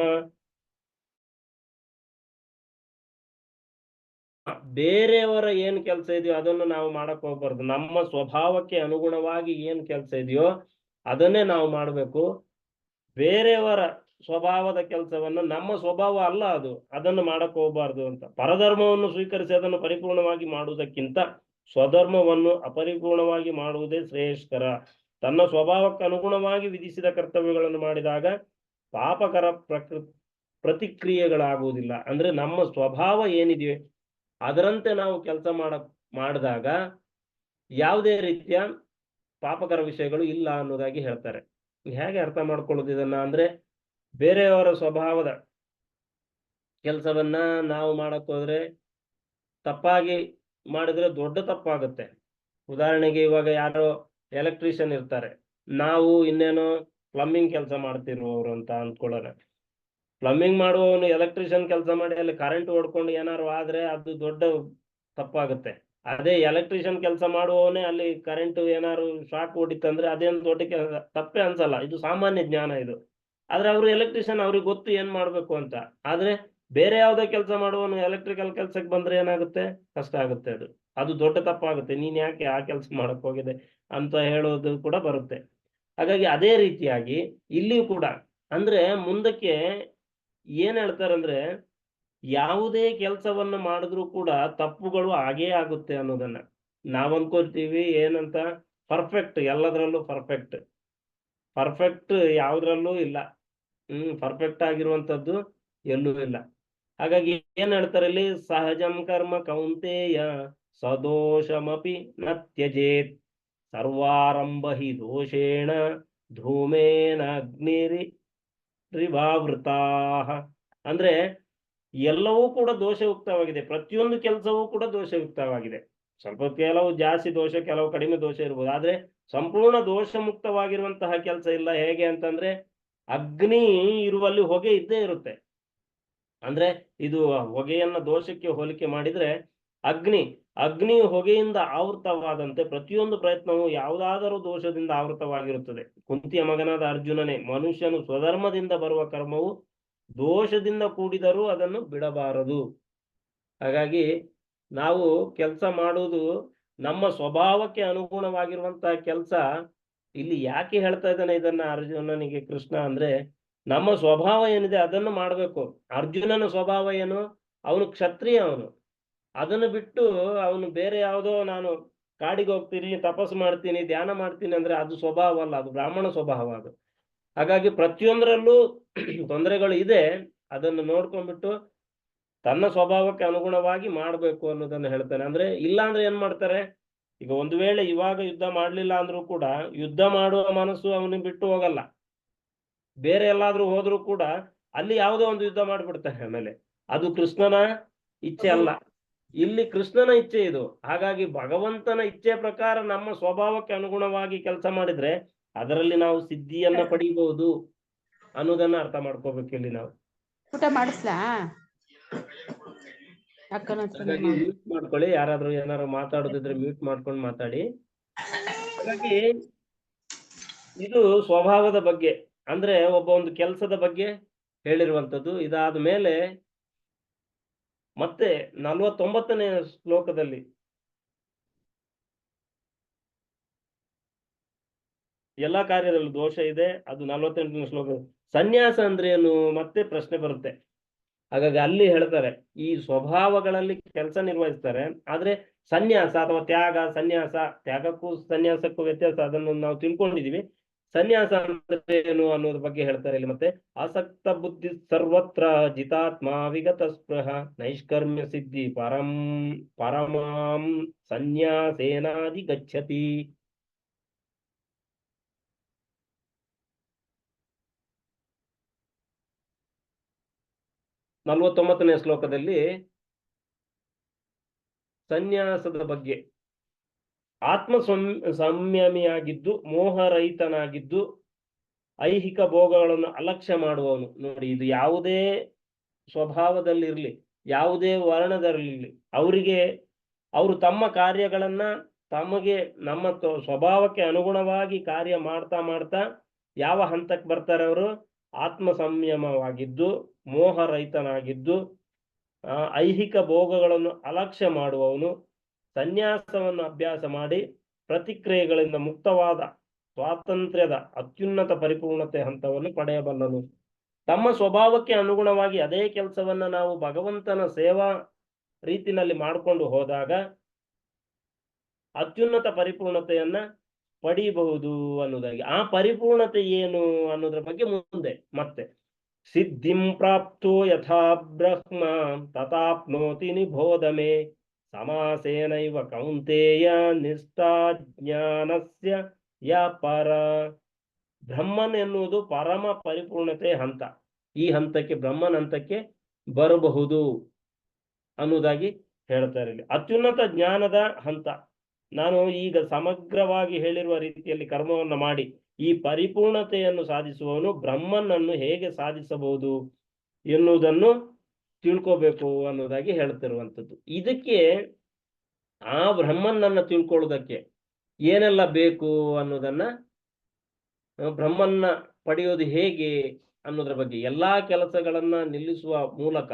ಬೇರೆಯವರ ಏನ್ ಕೆಲಸ ಇದೆಯೋ ಅದನ್ನು ನಾವು ಮಾಡಕ್ ಹೋಗ್ಬಾರ್ದು. ನಮ್ಮ ಸ್ವಭಾವಕ್ಕೆ ಅನುಗುಣವಾಗಿ ಏನ್ ಕೆಲಸ ಇದೆಯೋ ಅದನ್ನೇ ನಾವು ಮಾಡಬೇಕು. ಬೇರೆಯವರ ಸ್ವಭಾವದ ಕೆಲಸವನ್ನು, ನಮ್ಮ ಸ್ವಭಾವ ಅಲ್ಲ ಅದು, ಅದನ್ನು ಮಾಡಕ್ ಹೋಗಬಾರ್ದು ಅಂತ. ಪರಧರ್ಮವನ್ನು ಸ್ವೀಕರಿಸಿ ಅದನ್ನು ಪರಿಪೂರ್ಣವಾಗಿ ಮಾಡುವುದಕ್ಕಿಂತ ಸ್ವಧರ್ಮವನ್ನು ಅಪರಿಪೂರ್ಣವಾಗಿ ಮಾಡುವುದೇ ಶ್ರೇಷ್ಠಕರ. ತನ್ನ ಸ್ವಭಾವಕ್ಕೆ ಅನುಗುಣವಾಗಿ ವಿಧಿಸಿದ ಕರ್ತವ್ಯಗಳನ್ನು ಮಾಡಿದಾಗ ಪಾಪಕರ ಪ್ರತಿಕ್ರಿಯೆಗಳಾಗುವುದಿಲ್ಲ. ಅಂದ್ರೆ ನಮ್ಮ ಸ್ವಭಾವ ಏನಿದೆ ಅದರಂತೆ ನಾವು ಕೆಲಸ ಮಾಡಿದಾಗ ಯಾವುದೇ ರೀತಿಯ ಪಾಪಕರ ವಿಷಯಗಳು ಇಲ್ಲ ಅನ್ನೋದಾಗಿ ಹೇಳ್ತಾರೆ. ಹೇಗೆ ಅರ್ಥ ಮಾಡ್ಕೊಳ್ಳೋದು ಇದನ್ನ ಅಂದ್ರೆ, ಬೇರೆಯವರ ಸ್ವಭಾವದ ಕೆಲಸವನ್ನ ನಾವು ಮಾಡಕ್ ಹೋದ್ರೆ ತಪ್ಪಾಗಿ ಮಾಡಿದ್ರೆ ದೊಡ್ಡ ತಪ್ಪಾಗುತ್ತೆ. ಉದಾಹರಣೆಗೆ ಇವಾಗ ಯಾರೋ ಎಲೆಕ್ಟ್ರಿಷಿಯನ್ ಇರ್ತಾರೆ, ನಾವು ಇನ್ನೇನೋ ಪ್ಲಂಬಿಂಗ್ ಕೆಲಸ ಮಾಡ್ತಿರುವವರು ಅಂತ ಅಂದ್ಕೊಳ್ಳೋಣ. ಪ್ಲಂಬಿಂಗ್ ಮಾಡುವವನು ಎಲೆಕ್ಟ್ರಿಷಿಯನ್ ಕೆಲಸ ಮಾಡಿ ಅಲ್ಲಿ ಕರೆಂಟ್ ಹೊಡ್ಕೊಂಡು ಏನಾರು ಆದ್ರೆ ಅದು ದೊಡ್ಡ ತಪ್ಪಾಗುತ್ತೆ. ಅದೇ ಎಲೆಕ್ಟ್ರಿಷಿಯನ್ ಕೆಲಸ ಮಾಡುವವನೇ ಅಲ್ಲಿ ಕರೆಂಟ್ ಏನಾರು ಶಾಕ್ ಹೊಡಿತಂದ್ರೆ ಅದೇನು ದೊಡ್ಡ ತಪ್ಪೇ ಅನ್ಸಲ್ಲ, ಇದು ಸಾಮಾನ್ಯ ಜ್ಞಾನ ಇದು. ಆದ್ರೆ ಅವರು ಎಲೆಕ್ಟ್ರಿಷಿಯನ್, ಅವ್ರಿಗೆ ಗೊತ್ತು ಏನ್ ಮಾಡ್ಬೇಕು ಅಂತ. ಆದ್ರೆ ಬೇರೆ ಯಾವುದೋ ಕೆಲಸ ಮಾಡುವವನು ಎಲೆಕ್ಟ್ರಿಕಲ್ ಕೆಲ್ಸಕ್ಕೆ ಬಂದ್ರೆ ಏನಾಗುತ್ತೆ, ಕಷ್ಟ ಆಗುತ್ತೆ, ಅದು ದೊಡ್ಡ ತಪ್ಪಾಗುತ್ತೆ. ನೀನ್ ಯಾಕೆ ಆ ಕೆಲಸ ಮಾಡಕ್ ಹೋಗಿದೆ ಅಂತ ಹೇಳೋದು ಕೂಡ ಬರುತ್ತೆ. ಹಾಗಾಗಿ ಅದೇ ರೀತಿಯಾಗಿ ಇಲ್ಲಿಯೂ ಕೂಡ ಅಂದ್ರೆ ಮುಂದಕ್ಕೆ ಏನ್ ಹೇಳ್ತಾರಂದ್ರೆ, ಯಾವುದೇ ಕೆಲಸವನ್ನ ಮಾಡಿದ್ರು ಕೂಡ ತಪ್ಪುಗಳು ಆಗೇ ಆಗುತ್ತೆ ಅನ್ನೋದನ್ನ ನಾವ್ ಅನ್ಕೋತೀವಿ. ಏನಂತ, ಪರ್ಫೆಕ್ಟ್, ಎಲ್ಲದರಲ್ಲೂ ಪರ್ಫೆಕ್ಟ್, ಪರ್ಫೆಕ್ಟ್ ಯಾವ್ದ್ರಲ್ಲೂ ಇಲ್ಲ. ಪರ್ಫೆಕ್ಟ್ ಆಗಿರುವಂತದ್ದು ಎಲ್ಲೂ ಇಲ್ಲ. ಹಾಗಾಗಿ ಏನ್ ಹೇಳ್ತಾರೆ ಇಲ್ಲಿ, ಸಹಜಂ ಕರ್ಮ ಕೌಂತೆಯ ಸದೋಷಮಪಿ ನ ತ್ಯಜೇತ್ ಸರ್ವಾರಂಭ ಹಿ ದೋಷೇಣ ಧೂಮೇನ ಅಗ್ನಿರಿ ರಿವಾವೃತಾ. ಅಂದ್ರೆ ಎಲ್ಲವೂ ಕೂಡ ದೋಷಯುಕ್ತವಾಗಿದೆ, ಪ್ರತಿಯೊಂದು ಕೆಲಸವೂ ಕೂಡ ದೋಷಯುಕ್ತವಾಗಿದೆ. ಸ್ವಲ್ಪ ಕೆಲವು ಜಾಸ್ತಿ ದೋಷ, ಕೆಲವು ಕಡಿಮೆ ದೋಷ ಇರ್ಬೋದು, ಆದ್ರೆ ಸಂಪೂರ್ಣ ದೋಷ ಮುಕ್ತವಾಗಿರುವಂತಹ ಕೆಲಸ ಇಲ್ಲ. ಹೇಗೆ ಅಂತಂದ್ರೆ, ಅಗ್ನಿ ಇರುವಲ್ಲಿ ಹೊಗೆ ಇದ್ದೇ ಇರುತ್ತೆ. ಅಂದ್ರೆ ಇದು ಹೊಗೆಯನ್ನ ದೋಷಕ್ಕೆ ಹೋಲಿಕೆ ಮಾಡಿದ್ರೆ, ಅಗ್ನಿ ಹೊಗೆಯಿಂದ ಆವೃತವಾದಂತೆ ಪ್ರತಿಯೊಂದು ಪ್ರಯತ್ನವು ಯಾವುದಾದರೂ ದೋಷದಿಂದ ಆವೃತವಾಗಿರುತ್ತದೆ. ಕುಂತಿಯ ಮಗನಾದ ಅರ್ಜುನನೇ, ಮನುಷ್ಯನು ಸ್ವಧರ್ಮದಿಂದ ಬರುವ ಕರ್ಮವು ದೋಷದಿಂದ ಕೂಡಿದರೂ ಅದನ್ನು ಬಿಡಬಾರದು. ಹಾಗಾಗಿ ನಾವು ಕೆಲಸ ಮಾಡುವುದು ನಮ್ಮ ಸ್ವಭಾವಕ್ಕೆ ಅನುಗುಣವಾಗಿರುವಂತಹ ಕೆಲಸ. ಇಲ್ಲಿ ಯಾಕೆ ಹೇಳ್ತಾ ಇದ್ದಾನೆ ಇದನ್ನ ಅರ್ಜುನನಿಗೆ ಕೃಷ್ಣ ಅಂದ್ರೆ, ನಮ್ಮ ಸ್ವಭಾವ ಏನಿದೆ ಅದನ್ನು ಮಾಡಬೇಕು. ಅರ್ಜುನನ ಸ್ವಭಾವ ಏನು, ಅವನು ಕ್ಷತ್ರಿಯ, ಅದನ್ನು ಬಿಟ್ಟು ಅವನು ಬೇರೆ ಯಾವುದೋ ನಾನು ಕಾಡಿಗೆ ಹೋಗ್ತೀನಿ, ತಪಸ್ಸು ಮಾಡ್ತೀನಿ, ಧ್ಯಾನ ಮಾಡ್ತೀನಿ ಅಂದ್ರೆ ಅದು ಸ್ವಭಾವ ಅಲ್ಲ, ಅದು ಬ್ರಾಹ್ಮಣ ಸ್ವಭಾವ ಅದು. ಹಾಗಾಗಿ ಪ್ರತಿಯೊಂದರಲ್ಲೂ ತೊಂದರೆಗಳು ಇದೆ, ಅದನ್ನು ನೋಡ್ಕೊಂಡ್ಬಿಟ್ಟು ತನ್ನ ಸ್ವಭಾವಕ್ಕೆ ಅನುಗುಣವಾಗಿ ಮಾಡಬೇಕು ಅನ್ನೋದನ್ನು ಹೇಳ್ತಾನೆ. ಅಂದ್ರೆ ಇಲ್ಲ ಅಂದ್ರೆ ಏನ್ ಮಾಡ್ತಾರೆ, ಈಗ ಒಂದು ವೇಳೆ ಇವಾಗ ಯುದ್ಧ ಮಾಡ್ಲಿಲ್ಲ ಅಂದ್ರೂ ಕೂಡ ಯುದ್ಧ ಮಾಡುವ ಮನಸ್ಸು ಅವನಿಗೆ ಬಿಟ್ಟು ಹೋಗಲ್ಲ. ಬೇರೆ ಎಲ್ಲಾದ್ರೂ ಹೋದ್ರೂ ಕೂಡ ಅಲ್ಲಿ ಯಾವುದೋ ಒಂದು ಯುದ್ಧ ಮಾಡ್ಬಿಡ್ತಾನೆ. ಆಮೇಲೆ ಅದು ಕೃಷ್ಣನ ಇಚ್ಛೆ ಅಲ್ಲ, ಇಲ್ಲಿ ಕೃಷ್ಣನ ಇಚ್ಛೆ ಇದು. ಹಾಗಾಗಿ ಭಗವಂತನ ಇಚ್ಛೆ ಪ್ರಕಾರ ನಮ್ಮ ಸ್ವಭಾವಕ್ಕೆ ಅನುಗುಣವಾಗಿ ಕೆಲಸ ಮಾಡಿದ್ರೆ ಅದರಲ್ಲಿ ನಾವು ಸಿದ್ಧಿಯನ್ನ ಪಡಿಬಹುದು ಅನ್ನೋದನ್ನ ಅರ್ಥ ಮಾಡ್ಕೋಬೇಕು ಇಲ್ಲಿ ನಾವು.
ಊಟ ಮಾಡಿಸ್ಲಾ?
ಮ್ಯೂಟ್ ಮಾಡ್ಕೊಳ್ಳಿ, ಯಾರಾದ್ರೂ ಏನಾದ್ರು ಮಾತಾಡೋದಿದ್ರೆ ಮ್ಯೂಟ್ ಮಾಡ್ಕೊಂಡು ಮಾತಾಡಿ. ಹಾಗಾಗಿ ಇದು ಸ್ವಭಾವದ ಬಗ್ಗೆ, ಅಂದ್ರೆ ಒಬ್ಬ ಒಂದು ಕೆಲಸದ ಬಗ್ಗೆ ಹೇಳಿರುವಂತದ್ದು. ಇದಾದ ಮೇಲೆ ಮತ್ತೆ 49ನೇ ಶ್ಲೋಕದಲ್ಲಿ ಎಲ್ಲಾ ಕಾರ್ಯದಲ್ಲೂ ದೋಷ ಇದೆ, ಅದು 48ನೇ ಶ್ಲೋಕ. ಸನ್ಯಾಸ ಅಂದ್ರೆ ಏನು ಮತ್ತೆ ಪ್ರಶ್ನೆ ಬರುತ್ತೆ. ಹಾಗಾಗಿ ಅಲ್ಲಿ ಹೇಳ್ತಾರೆ, ಈ ಸ್ವಭಾವಗಳಲ್ಲಿ ಕೆಲಸ ನಿರ್ವಹಿಸ್ತಾರೆ, ಆದ್ರೆ ಸನ್ಯಾಸ ಅಥವಾ ಸನ್ಯಾಸ, ತ್ಯಾಗಕ್ಕೂ ಸನ್ಯಾಸಕ್ಕೂ ವ್ಯತ್ಯಾಸ, ಅದನ್ನು ನಾವು ತಿಳ್ಕೊಂಡಿದೀವಿ. ಸನ್ಯಾಸ ಅಂದ್ರೆ ಏನು ಅನ್ನೋದ್ರ ಬಗ್ಗೆ ಹೇಳ್ತಾರೆ ಇಲ್ಲಿ. ಮತ್ತೆ ಆಸಕ್ತ ಬುದ್ಧಿ ಸರ್ವತ್ರ ಜಿತಾತ್ಮ ವಿಗತ ಸ್ಪೃಹ ನೈಷ್ಕರ್ಮ್ಯ ಸಿದ್ಧಿ ಪರಮಾಂ ಸನ್ಯಾಸೇನಾದಿ ಗಚ್ಚತಿ. 49ನೇ ಶ್ಲೋಕದಲ್ಲಿ ಸನ್ಯಾಸದ ಬಗ್ಗೆ, ಆತ್ಮ ಸಂಯಮಿಯಾಗಿದ್ದು ಮೋಹರಹಿತನಾಗಿದ್ದು ಐಹಿಕ ಭೋಗಗಳನ್ನು ಅಲಕ್ಷ್ಯ ಮಾಡುವವನು. ನೋಡಿ, ಇದು ಯಾವುದೇ ಸ್ವಭಾವದಲ್ಲಿರ್ಲಿ, ಯಾವುದೇ ವರ್ಣದಲ್ಲಿರ್ಲಿ, ಅವರು ತಮ್ಮ ಕಾರ್ಯಗಳನ್ನ ತಮಗೆ ನಮ್ಮ ಸ್ವಭಾವಕ್ಕೆ ಅನುಗುಣವಾಗಿ ಕಾರ್ಯ ಮಾಡ್ತಾ ಮಾಡ್ತಾ ಯಾವ ಹಂತಕ್ಕೆ ಬರ್ತಾರೆ, ಅವರು ಆತ್ಮ ಸಂಯಮವಾಗಿದ್ದು ಮೋಹರಹಿತನಾಗಿದ್ದು ಐಹಿಕ ಭೋಗಗಳನ್ನು ಅಲಕ್ಷ್ಯ ಮಾಡುವವನು, ಸನ್ಯಾಸವನ್ನು ಅಭ್ಯಾಸ ಮಾಡಿ ಪ್ರತಿಕ್ರಿಯೆಗಳಿಂದ ಮುಕ್ತವಾದ ಸ್ವಾತಂತ್ರ್ಯದ ಅತ್ಯುನ್ನತ ಪರಿಪೂರ್ಣತೆ ಹಂತವನ್ನು ಪಡೆಯಬಲ್ಲನು. ತಮ್ಮ ಸ್ವಭಾವಕ್ಕೆ ಅನುಗುಣವಾಗಿ ಅದೇ ಕೆಲಸವನ್ನ ನಾವು ಭಗವಂತನ ಸೇವಾ ರೀತಿನಲ್ಲಿ ಮಾಡಿಕೊಂಡು ಹೋದಾಗ ಅತ್ಯುನ್ನತ ಪರಿಪೂರ್ಣತೆಯನ್ನ ಪಡೀಬಹುದು ಅನ್ನೋದಾಗಿ. ಆ ಪರಿಪೂರ್ಣತೆ ಏನು ಅನ್ನೋದ್ರ ಬಗ್ಗೆ ಮುಂದೆ ಮತ್ತೆ ಸಿದ್ಧಿಂ ಪ್ರಾಪ್ತೋ ಯಥಾ ಬ್ರಹ್ಮ ತಥಾಪ್ನೋತಿ ನಿಬೋಧಮೆ ಸಮಾಸೇನೈವ ಕೌಂತೇಯ ನಿಷ್ಠಾ ಜ್ಞಾನಸ್ಯ ಯ ಪರ. ಬ್ರಹ್ಮನ್ ಎನ್ನುವುದು ಪರಮ ಪರಿಪೂರ್ಣತೆ ಹಂತ. ಈ ಹಂತಕ್ಕೆ ಬ್ರಹ್ಮನ್ ಹಂತಕ್ಕೆ ಬರಬಹುದು ಅನ್ನೋದಾಗಿ ಹೇಳ್ತಾರೆ. ಇಲ್ಲಿ ಅತ್ಯುನ್ನತ ಜ್ಞಾನದ ಹಂತ. ನಾನು ಈಗ ಸಮಗ್ರವಾಗಿ ಹೇಳಿರುವ ರೀತಿಯಲ್ಲಿ ಕರ್ಮವನ್ನು ಮಾಡಿ ಈ ಪರಿಪೂರ್ಣತೆಯನ್ನು ಸಾಧಿಸುವವನು ಬ್ರಹ್ಮನನ್ನು ಹೇಗೆ ಸಾಧಿಸಬಹುದು ಎನ್ನುವುದನ್ನು ತಿಳ್ಕೋಬೇಕು ಅನ್ನೋದಾಗಿ ಹೇಳ್ತಿರುವಂಥದ್ದು. ಇದಕ್ಕೆ ಆ ಬ್ರಹ್ಮನನ್ನ ತಿಳ್ಕೊಳ್ಳೋದಕ್ಕೆ ಏನೆಲ್ಲ ಬೇಕು ಅನ್ನೋದನ್ನ, ಬ್ರಹ್ಮನ್ನ ಪಡೆಯೋದು ಹೇಗೆ ಅನ್ನೋದ್ರ ಬಗ್ಗೆ, ಎಲ್ಲಾ ಕೆಲಸಗಳನ್ನ ನಿಲ್ಲಿಸುವ ಮೂಲಕ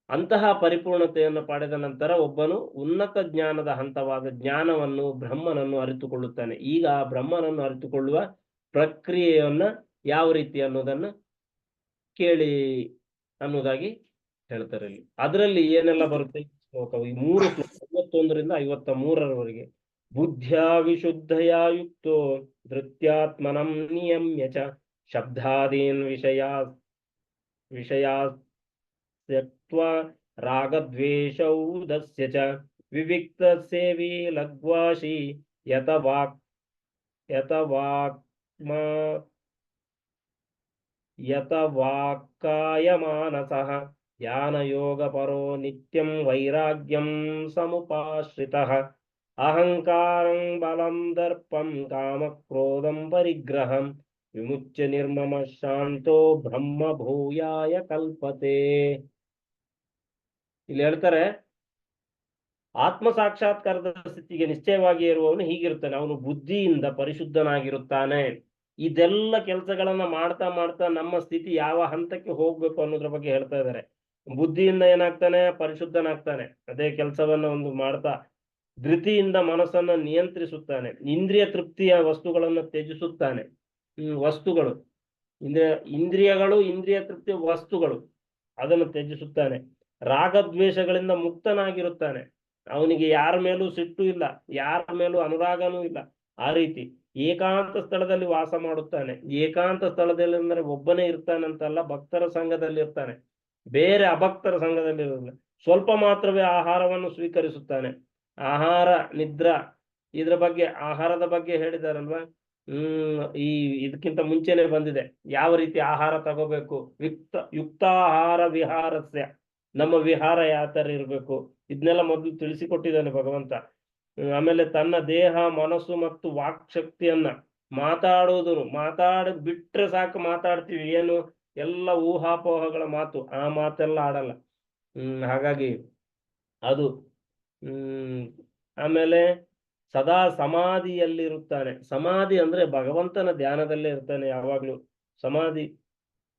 ಅಂತಹ ಪರಿಪೂರ್ಣತೆಯನ್ನು ಪಡೆದ ನಂತರ ಒಬ್ಬನು ಉನ್ನತ ಜ್ಞಾನದ ಹಂತವಾದ ಜ್ಞಾನವನ್ನು ಬ್ರಹ್ಮನನ್ನು ಅರಿತುಕೊಳ್ಳುತ್ತಾನೆ. ಈಗ ಆ ಬ್ರಹ್ಮನನ್ನು ಅರಿತುಕೊಳ್ಳುವ ಪ್ರಕ್ರಿಯೆಯನ್ನ ಯಾವ ರೀತಿ ಅನ್ನೋದನ್ನ ಕೇಳಿ ಅನ್ನೋದಾಗಿ ಹೇಳ್ತಾರೆ ಇಲ್ಲಿ. ಅದರಲ್ಲಿ ಏನೆಲ್ಲ ಬರುತ್ತೆ ಈ 3 ಶ್ಲೋಕ 51ರಿಂದ 53ರವರೆಗೆ. ಬುದ್ಧ್ಯಾ ವಿಶುದ್ಧಯ ಯುಕ್ತೋ ಧೃತ್ಯಾತ್ಮನಂ ನಿಯಮ್ಯ ಚ ಶಬ್ದಾದೀನ್ ವಿಷಯಾ ರಾಗದ್ವೇಷೌದಸ್ಯ ಚ ವಿವಿಕ್ತ ಸೇವಿ ಲಗ್ವಾಶಿ ಯತವಾಕ್ಕಾಯ ಮಾನಸಃ ಧ್ಯಾನಯೋಗ ಪರೋ ನಿತ್ಯಂ ವೈರಾಗ್ಯಂ ಸಮುಪಾಶ್ರಿತಃ ಅಹಂಕಾರಂ ಬಲಂ ದರ್ಪಂ ಕಾಮ ಕ್ರೋಧಂ ಪರಿಗ್ರಹಂ ವಿಮುಚ್ಯ ನಿರ್ಮಮ ಶಾಂತೋ ಬ್ರಹ್ಮ ಭೂಯಾಯ ಕಲ್ಪತೆ. ಇಲ್ಲಿ ಹೇಳ್ತಾರೆ, ಆತ್ಮ ಸಾಕ್ಷಾತ್ಕಾರದ ಸ್ಥಿತಿಗೆ ನಿಶ್ಚಯವಾಗಿ ಇರುವವನು ಹೀಗಿರುತ್ತಾನೆ. ಅವನು ಬುದ್ಧಿಯಿಂದ ಪರಿಶುದ್ಧನಾಗಿರುತ್ತಾನೆ. ಇದೆಲ್ಲ ಕೆಲಸಗಳನ್ನ ಮಾಡ್ತಾ ಮಾಡ್ತಾ ನಮ್ಮ ಸ್ಥಿತಿ ಯಾವ ಹಂತಕ್ಕೆ ಹೋಗ್ಬೇಕು ಅನ್ನೋದ್ರ ಬಗ್ಗೆ ಹೇಳ್ತಾ ಇದ್ದಾರೆ. ಬುದ್ಧಿಯಿಂದ ಏನಾಗ್ತಾನೆ, ಪರಿಶುದ್ಧನಾಗ್ತಾನೆ. ಅದೇ ಕೆಲಸವನ್ನ ಒಂದು ಮಾಡ್ತಾ ಧೃತಿಯಿಂದ ಮನಸ್ಸನ್ನ ನಿಯಂತ್ರಿಸುತ್ತಾನೆ. ಇಂದ್ರಿಯ ತೃಪ್ತಿಯ ವಸ್ತುಗಳನ್ನು ತ್ಯಜಿಸುತ್ತಾನೆ. ವಸ್ತುಗಳು ಇಂದ್ರಿಯಗಳು, ಇಂದ್ರಿಯ ತೃಪ್ತಿಯ ವಸ್ತುಗಳು, ಅದನ್ನು ತ್ಯಜಿಸುತ್ತಾನೆ. ರಾಗದ್ವೇಷಗಳಿಂದ ಮುಕ್ತನಾಗಿರುತ್ತಾನೆ. ಅವನಿಗೆ ಯಾರ ಮೇಲೂ ಸಿಟ್ಟು ಇಲ್ಲ, ಯಾರ ಮೇಲೂ ಅನುರಾಗನೂ ಇಲ್ಲ. ಆ ರೀತಿ ಏಕಾಂತ ಸ್ಥಳದಲ್ಲಿ ವಾಸ ಮಾಡುತ್ತಾನೆ. ಏಕಾಂತ ಸ್ಥಳದಲ್ಲಿ ಅಂದ್ರೆ ಒಬ್ಬನೇ ಇರ್ತಾನಂತಲ್ಲ, ಭಕ್ತರ ಸಂಘದಲ್ಲಿ ಇರ್ತಾನೆ, ಬೇರೆ ಅಭಕ್ತರ ಸಂಘದಲ್ಲಿ ಇರೋದಿಲ್ಲ. ಸ್ವಲ್ಪ ಮಾತ್ರವೇ ಆಹಾರವನ್ನು ಸ್ವೀಕರಿಸುತ್ತಾನೆ. ಆಹಾರ ನಿದ್ರಾ ಇದ್ರ ಬಗ್ಗೆ, ಆಹಾರದ ಬಗ್ಗೆ ಹೇಳಿದಾರಲ್ವಾ. ಇದಕ್ಕಿಂತ ಮುಂಚೆನೆ ಬಂದಿದೆ ಯಾವ ರೀತಿ ಆಹಾರ ತಗೋಬೇಕು. ಯುಕ್ತಾಹಾರ ವಿಹಾರಸ್ಯ, ನಮ್ಮ ವಿಹಾರ ಯಾವ ತರ ಇರಬೇಕು ಇದನ್ನೆಲ್ಲ ಮೊದಲು ತಿಳಿಸಿಕೊಟ್ಟಿದ್ದಾನೆ ಭಗವಂತ. ಆಮೇಲೆ ತನ್ನ ದೇಹ, ಮನಸ್ಸು ಮತ್ತು ವಾಕ್ ಶಕ್ತಿಯನ್ನ ಮಾತಾಡಿ ಬಿಟ್ರೆ ಸಾಕು ಮಾತಾಡ್ತೀವಿ. ಏನು ಎಲ್ಲ ಊಹಾಪೋಹಗಳ ಮಾತು, ಆ ಮಾತೆಲ್ಲ ಆಡಲ್ಲ. ಹಾಗಾಗಿ ಅದು ಆಮೇಲೆ ಸದಾ ಸಮಾಧಿಯಲ್ಲಿರುತ್ತಾನೆ. ಸಮಾಧಿ ಅಂದ್ರೆ ಭಗವಂತನ ಧ್ಯಾನದಲ್ಲೇ ಇರ್ತಾನೆ ಯಾವಾಗ್ಲೂ. ಸಮಾಧಿ,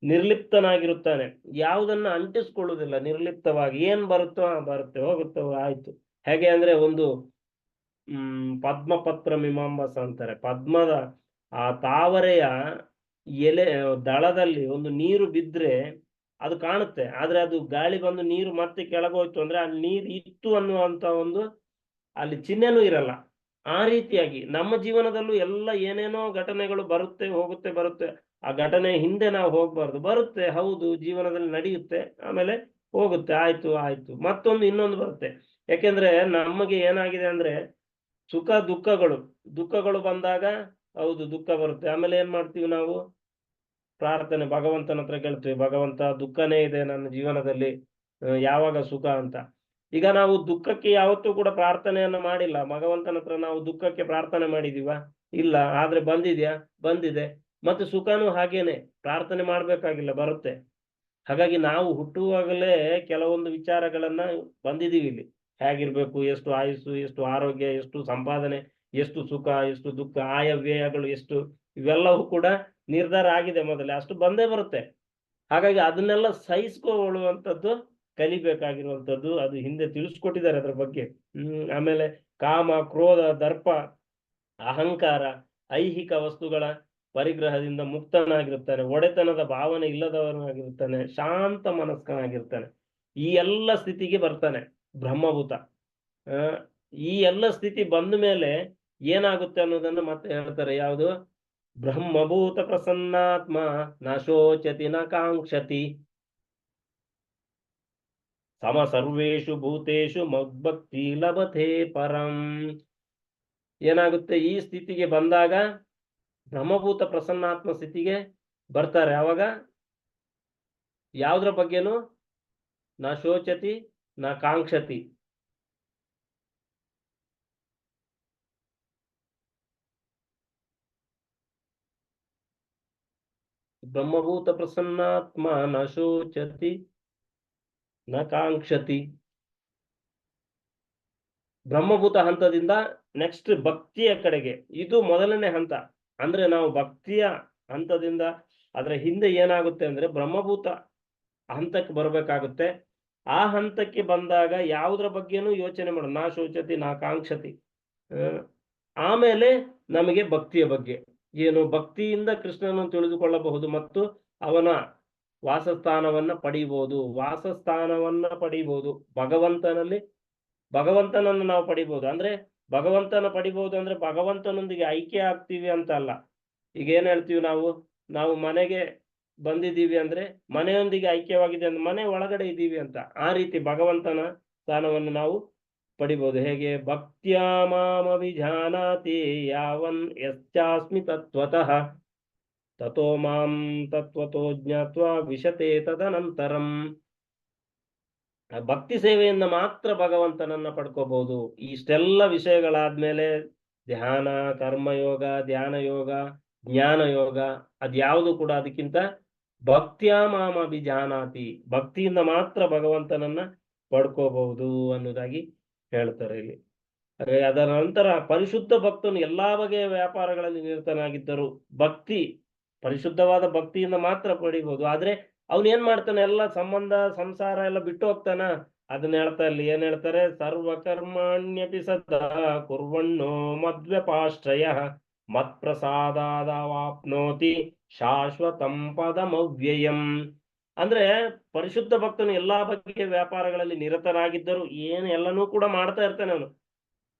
ನಿರ್ಲಿಪ್ತನಾಗಿರುತ್ತಾನೆ. ಯಾವುದನ್ನ ಅಂಟಿಸ್ಕೊಳ್ಳುವುದಿಲ್ಲ. ನಿರ್ಲಿಪ್ತವಾಗಿ ಏನ್ ಬರುತ್ತೋ ಬರುತ್ತೆ, ಹೋಗುತ್ತೋ ಆಯ್ತು. ಹೇಗೆ ಅಂದ್ರೆ ಒಂದು ಪದ್ಮಪತ್ರ ಮೀಮಾಂಬಸ ಅಂತಾರೆ. ಪದ್ಮದ ಆ ತಾವರೆಯ ಎಲೆ ದಳದಲ್ಲಿ ಒಂದು ನೀರು ಬಿದ್ರೆ ಅದು ಕಾಣುತ್ತೆ, ಆದ್ರೆ ಅದು ಗಾಳಿ ಬಂದು ನೀರು ಮತ್ತೆ ಕೆಳಗೋಯ್ತು ಅಂದ್ರೆ ಅಲ್ಲಿ ನೀರು ಇತ್ತು ಅನ್ನುವಂತ ಒಂದು ಅಲ್ಲಿ ಚಿಹ್ನೆನೂ ಇರಲ್ಲ. ಆ ರೀತಿಯಾಗಿ ನಮ್ಮ ಜೀವನದಲ್ಲೂ ಎಲ್ಲ ಏನೇನೋ ಘಟನೆಗಳು ಬರುತ್ತೆ ಬರುತ್ತೆ. ಆ ಘಟನೆ ಹಿಂದೆ ನಾವು ಹೋಗ್ಬಾರ್ದು. ಬರುತ್ತೆ, ಹೌದು, ಜೀವನದಲ್ಲಿ ನಡೆಯುತ್ತೆ, ಆಮೇಲೆ ಹೋಗುತ್ತೆ, ಆಯ್ತು ಮತ್ತೊಂದು ಇನ್ನೊಂದು ಬರುತ್ತೆ. ಯಾಕೆಂದ್ರೆ ನಮಗೆ ಏನಾಗಿದೆ ಅಂದ್ರೆ ಸುಖ ದುಃಖಗಳು ಬಂದಾಗ ಹೌದು ದುಃಖ ಬರುತ್ತೆ. ಆಮೇಲೆ ಏನ್ ಮಾಡ್ತೀವಿ ನಾವು, ಪ್ರಾರ್ಥನೆ ಭಗವಂತನ ಹತ್ರ ಕೇಳ್ತೀವಿ, ಭಗವಂತ ದುಃಖನೇ ಇದೆ ನನ್ನ ಜೀವನದಲ್ಲಿ, ಯಾವಾಗ ಸುಖ ಅಂತ. ಈಗ ನಾವು ದುಃಖಕ್ಕೆ ಯಾವತ್ತೂ ಕೂಡ ಪ್ರಾರ್ಥನೆಯನ್ನ ಮಾಡಿಲ್ಲ. ಭಗವಂತನ ಹತ್ರ ನಾವು ದುಃಖಕ್ಕೆ ಪ್ರಾರ್ಥನೆ ಮಾಡಿದೀವ? ಇಲ್ಲ. ಆದ್ರೆ ಬಂದಿದೆ. ಮತ್ತೆ ಸುಖನೂ ಹಾಗೇನೆ, ಪ್ರಾರ್ಥನೆ ಮಾಡ್ಬೇಕಾಗಿಲ್ಲ, ಬರುತ್ತೆ. ಹಾಗಾಗಿ ನಾವು ಹುಟ್ಟುವಾಗಲೇ ಕೆಲವೊಂದು ವಿಚಾರಗಳನ್ನ ಬಂದಿದೀವಿ ಇಲ್ಲಿ. ಹೇಗಿರ್ಬೇಕು, ಎಷ್ಟು ಆಯುಸ್ಸು, ಎಷ್ಟು ಆರೋಗ್ಯ, ಎಷ್ಟು ಸಂಪಾದನೆ, ಎಷ್ಟು ಸುಖ, ಎಷ್ಟು ದುಃಖ, ಆಯವ್ಯಯಗಳು ಎಷ್ಟು, ಇವೆಲ್ಲವೂ ಕೂಡ ನಿರ್ಧಾರ ಆಗಿದೆ ಮೊದಲೇ, ಅಷ್ಟು ಬಂದೇ ಬರುತ್ತೆ. ಹಾಗಾಗಿ ಅದನ್ನೆಲ್ಲ ಸಹಿಸ್ಕೊಳ್ಳುವಂಥದ್ದು ಕಲಿಬೇಕಾಗಿರುವಂಥದ್ದು. ಅದು ಹಿಂದೆ ತಿಳಿಸ್ಕೊಟ್ಟಿದ್ದಾರೆ ಅದ್ರ ಬಗ್ಗೆ. ಆಮೇಲೆ ಕಾಮ, ಕ್ರೋಧ, ದರ್ಪ, ಅಹಂಕಾರ, ಐಹಿಕ ವಸ್ತುಗಳ ಪರಿಗ್ರಹದಿಂದ ಮುಕ್ತನಾಗಿರ್ತಾನೆ, ಒಡೆತನದ ಭಾವನೆ ಇಲ್ಲದವನಾಗಿರ್ತಾನೆ, ಶಾಂತ ಮನಸ್ಕನಾಗಿರ್ತಾನೆ. ಈ ಎಲ್ಲ ಸ್ಥಿತಿಗೆ ಬರ್ತಾನೆ ಬ್ರಹ್ಮಭೂತ. ಈ ಎಲ್ಲ ಸ್ಥಿತಿ ಬಂದ ಮೇಲೆ ಏನಾಗುತ್ತೆ ಅನ್ನೋದನ್ನ ಮತ್ತೆ ಹೇಳ್ತಾರೆ. ಯಾವುದು? ಬ್ರಹ್ಮಭೂತ ಪ್ರಸನ್ನಾತ್ಮ ನ ಶೋಚತಿ ನ ಕಾಂಕ್ಷತಿ ಸಮ ಸರ್ವೇಷು ಭೂತೇಷು ಮದ್ಭಕ್ತಿ ಲಭತೆ ಪರಂ. ಏನಾಗುತ್ತೆ? ಈ ಸ್ಥಿತಿಗೆ ಬಂದಾಗ ಬ್ರಹ್ಮಭೂತ ಪ್ರಸನ್ನಾತ್ಮ ಸ್ಥಿತಿಗೆ ಬರ್ತಾರೆ. ಅವಾಗ ಯಾವುದ್ರ ಬಗ್ಗೆನೂ ನ ಶೋಚತಿ ನ ಕಾಂಕ್ಷತಿ. ಬ್ರಹ್ಮಭೂತ ಪ್ರಸನ್ನಾತ್ಮ ನ ಶೋಚತಿ ನ ಕಾಂಕ್ಷತಿ. ಬ್ರಹ್ಮಭೂತ ಹಂತದಿಂದ ನೆಕ್ಸ್ಟ್ ಭಕ್ತಿಯ ಕಡೆಗೆ, ಇದು ಮೊದಲನೇ ಹಂತ. ಅಂದ್ರೆ ನಾವು ಭಕ್ತಿಯ ಹಂತದಿಂದ ಅದರ ಹಿಂದೆ ಏನಾಗುತ್ತೆ ಅಂದ್ರೆ ಬ್ರಹ್ಮಭೂತ ಹಂತಕ್ಕೆ ಬರಬೇಕಾಗುತ್ತೆ. ಆ ಹಂತಕ್ಕೆ ಬಂದಾಗ ಯಾವುದ್ರ ಬಗ್ಗೆನೂ ಯೋಚನೆ ಮಾಡೋಣ, ನಾ ಶೋಚತಿ ನಾ ಕಾಂಕ್ಷತಿ. ಆಮೇಲೆ ನಮಗೆ ಭಕ್ತಿಯ ಬಗ್ಗೆ ಏನು, ಭಕ್ತಿಯಿಂದ ಕೃಷ್ಣನನ್ನು ತಿಳಿದುಕೊಳ್ಳಬಹುದು ಮತ್ತು ಅವನ ವಾಸಸ್ಥಾನವನ್ನ ಪಡಿಬಹುದು. ವಾಸಸ್ಥಾನವನ್ನ ಪಡಿಬಹುದು ಭಗವಂತನನ್ನು ನಾವು ಪಡಿಬಹುದು. ಅಂದ್ರೆ ಭಗವಂತನ ಪಡಿಬಹುದು ಅಂದ್ರೆ ಭಗವಂತನೊಂದಿಗೆ ಐಕ್ಯ ಆಗ್ತೀವಿ ಅಂತ ಅಲ್ಲ. ಈಗ ಏನ್ ಹೇಳ್ತೀವಿ ನಾವು ಮನೆಗೆ ಬಂದಿದ್ದೀವಿ ಅಂದ್ರೆ ಮನೆಯೊಂದಿಗೆ ಐಕ್ಯವಾಗಿದೆ ಅಂದ್ರೆ ಮನೆ ಒಳಗಡೆ ಇದ್ದೀವಿ ಅಂತ. ಆ ರೀತಿ ಭಗವಂತನ ಸ್ಥಾನವನ್ನು ನಾವು ಪಡಿಬಹುದು. ಹೇಗೆ? ಭಕ್ತ್ಯಾ ಮಾಮ ವಿಜಾನಾತಿ ಯಾವನ್ ಯಶ್ಚಾಸ್ಮಿ ತತ್ವತಃ ತಥೋ ಮಾಂ ತತ್ವತೋ ಜ್ಞಾತ್ವಾ ವಿಶತೆ ತದನಂತರಂ. ಭಕ್ತಿ ಸೇವೆಯಿಂದ ಮಾತ್ರ ಭಗವಂತನನ್ನ ಪಡ್ಕೋಬಹುದು. ಇಷ್ಟೆಲ್ಲ ವಿಷಯಗಳಾದ್ಮೇಲೆ ಧ್ಯಾನ, ಕರ್ಮಯೋಗ, ಧ್ಯಾನ ಯೋಗ, ಜ್ಞಾನ ಯೋಗ ಅದ್ಯಾವುದು ಕೂಡ ಅದಕ್ಕಿಂತ ಭಕ್ತ್ಯಾ ಮಾಮ ಅಭಿಜಾನಾತಿ, ಭಕ್ತಿಯಿಂದ ಮಾತ್ರ ಭಗವಂತನನ್ನ ಪಡ್ಕೋಬಹುದು ಅನ್ನೋದಾಗಿ ಹೇಳ್ತಾರೆ ಇಲ್ಲಿ. ಅದರ ನಂತರ ಪರಿಶುದ್ಧ ಭಕ್ತನು ಎಲ್ಲಾ ಬಗೆಯ ವ್ಯಾಪಾರಗಳಲ್ಲಿ ನಿರತನಾಗಿದ್ದರು. ಭಕ್ತಿ, ಪರಿಶುದ್ಧವಾದ ಭಕ್ತಿಯಿಂದ ಮಾತ್ರ ಪಡಿಬಹುದು. ಆದ್ರೆ ಅವನ್ ಏನ್ ಮಾಡ್ತಾನೆ? ಎಲ್ಲ ಸಂಬಂಧ ಸಂಸಾರ ಎಲ್ಲ ಬಿಟ್ಟು ಹೋಗ್ತಾನ. ಅದನ್ನ ಹೇಳ್ತಾ ಇಲ್ಲಿ ಏನ್ ಹೇಳ್ತಾರೆ? ಸರ್ವಕರ್ಮಾಣ್ಯಪಿ ಸದಾ ಕುರ್ವಣ್ಣೋ ಮದ್ವ್ಯಪಾಶ್ರಯ ಮತ್ಪ್ರಸಾದಾವಾಪ್ನೋತಿ ಶಾಶ್ವತಂ ಪದಮವ್ಯಯಂ. ಅಂದ್ರೆ ಪರಿಶುದ್ಧ ಭಕ್ತನು ಎಲ್ಲಾ ಬಗೆಯ ವ್ಯಾಪಾರಗಳಲ್ಲಿ ನಿರತನಾಗಿದ್ದರು. ಎಲ್ಲನೂ ಕೂಡ ಮಾಡ್ತಾ ಇರ್ತಾನೆ ಅವನು.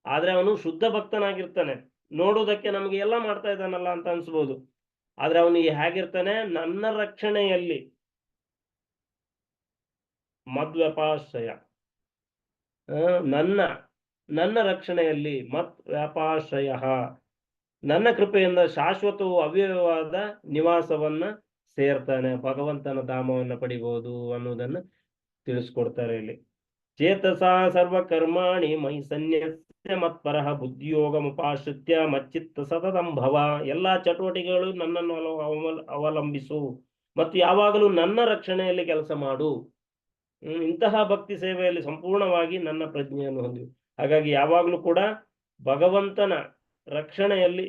ಆದ್ರೆ ಅವನು ಶುದ್ಧ ಭಕ್ತನಾಗಿರ್ತಾನೆ. ನೋಡೋದಕ್ಕೆ ನಮ್ಗೆ ಎಲ್ಲ ಮಾಡ್ತಾ ಇದ್ದಾನಲ್ಲ ಅಂತ ಅನ್ಸ್ಬೋದು. ಆದ್ರೆ ಅವನಿಗೆ ಹೇಗಿರ್ತಾನೆ? ನನ್ನ ರಕ್ಷಣೆಯಲ್ಲಿ ಮದ್ವ್ಯಪಾಶ್ರಯ, ನನ್ನ ರಕ್ಷಣೆಯಲ್ಲಿ ಮತ್ ವ್ಯಾಪಾಶ್ರಯ, ನನ್ನ ಕೃಪೆಯಿಂದ ಶಾಶ್ವತವೂ ಅವ್ಯಯವಾದ ನಿವಾಸವನ್ನ ಸೇರ್ತಾನೆ, ಭಗವಂತನ ಧಾಮವನ್ನ ಪಡಿಬಹುದು ಅನ್ನೋದನ್ನ ತಿಳಿಸ್ಕೊಡ್ತಾರೆ ಇಲ್ಲಿ. ಚೇತಸ ಸರ್ವಕರ್ಮಾಣಿ ಮೈ ಸನ್ಯಸ್ಯ ಮತ್ಪರಃ ಬುದ್ಧಿಯೋಗ ಮುಪಾಶ್ರಿತ್ಯ ಮಚ್ಚಿತ್ತ ಸತತಂಭವ. ಎಲ್ಲಾ ಚಟುವಟಿಕೆಗಳು ನನ್ನನ್ನು ಅವಲಂಬಿಸು ಮತ್ತು ಯಾವಾಗಲೂ ನನ್ನ ರಕ್ಷಣೆಯಲ್ಲಿ ಕೆಲಸ ಮಾಡು. ಇಂತಹ ಭಕ್ತಿ ಸೇವೆಯಲ್ಲಿ ಸಂಪೂರ್ಣವಾಗಿ ನನ್ನ ಪ್ರಜ್ಞೆಯನ್ನು ಹೊಂದಿ. ಹಾಗಾಗಿ ಯಾವಾಗಲೂ ಕೂಡ ಭಗವಂತನ ರಕ್ಷಣೆಯಲ್ಲಿ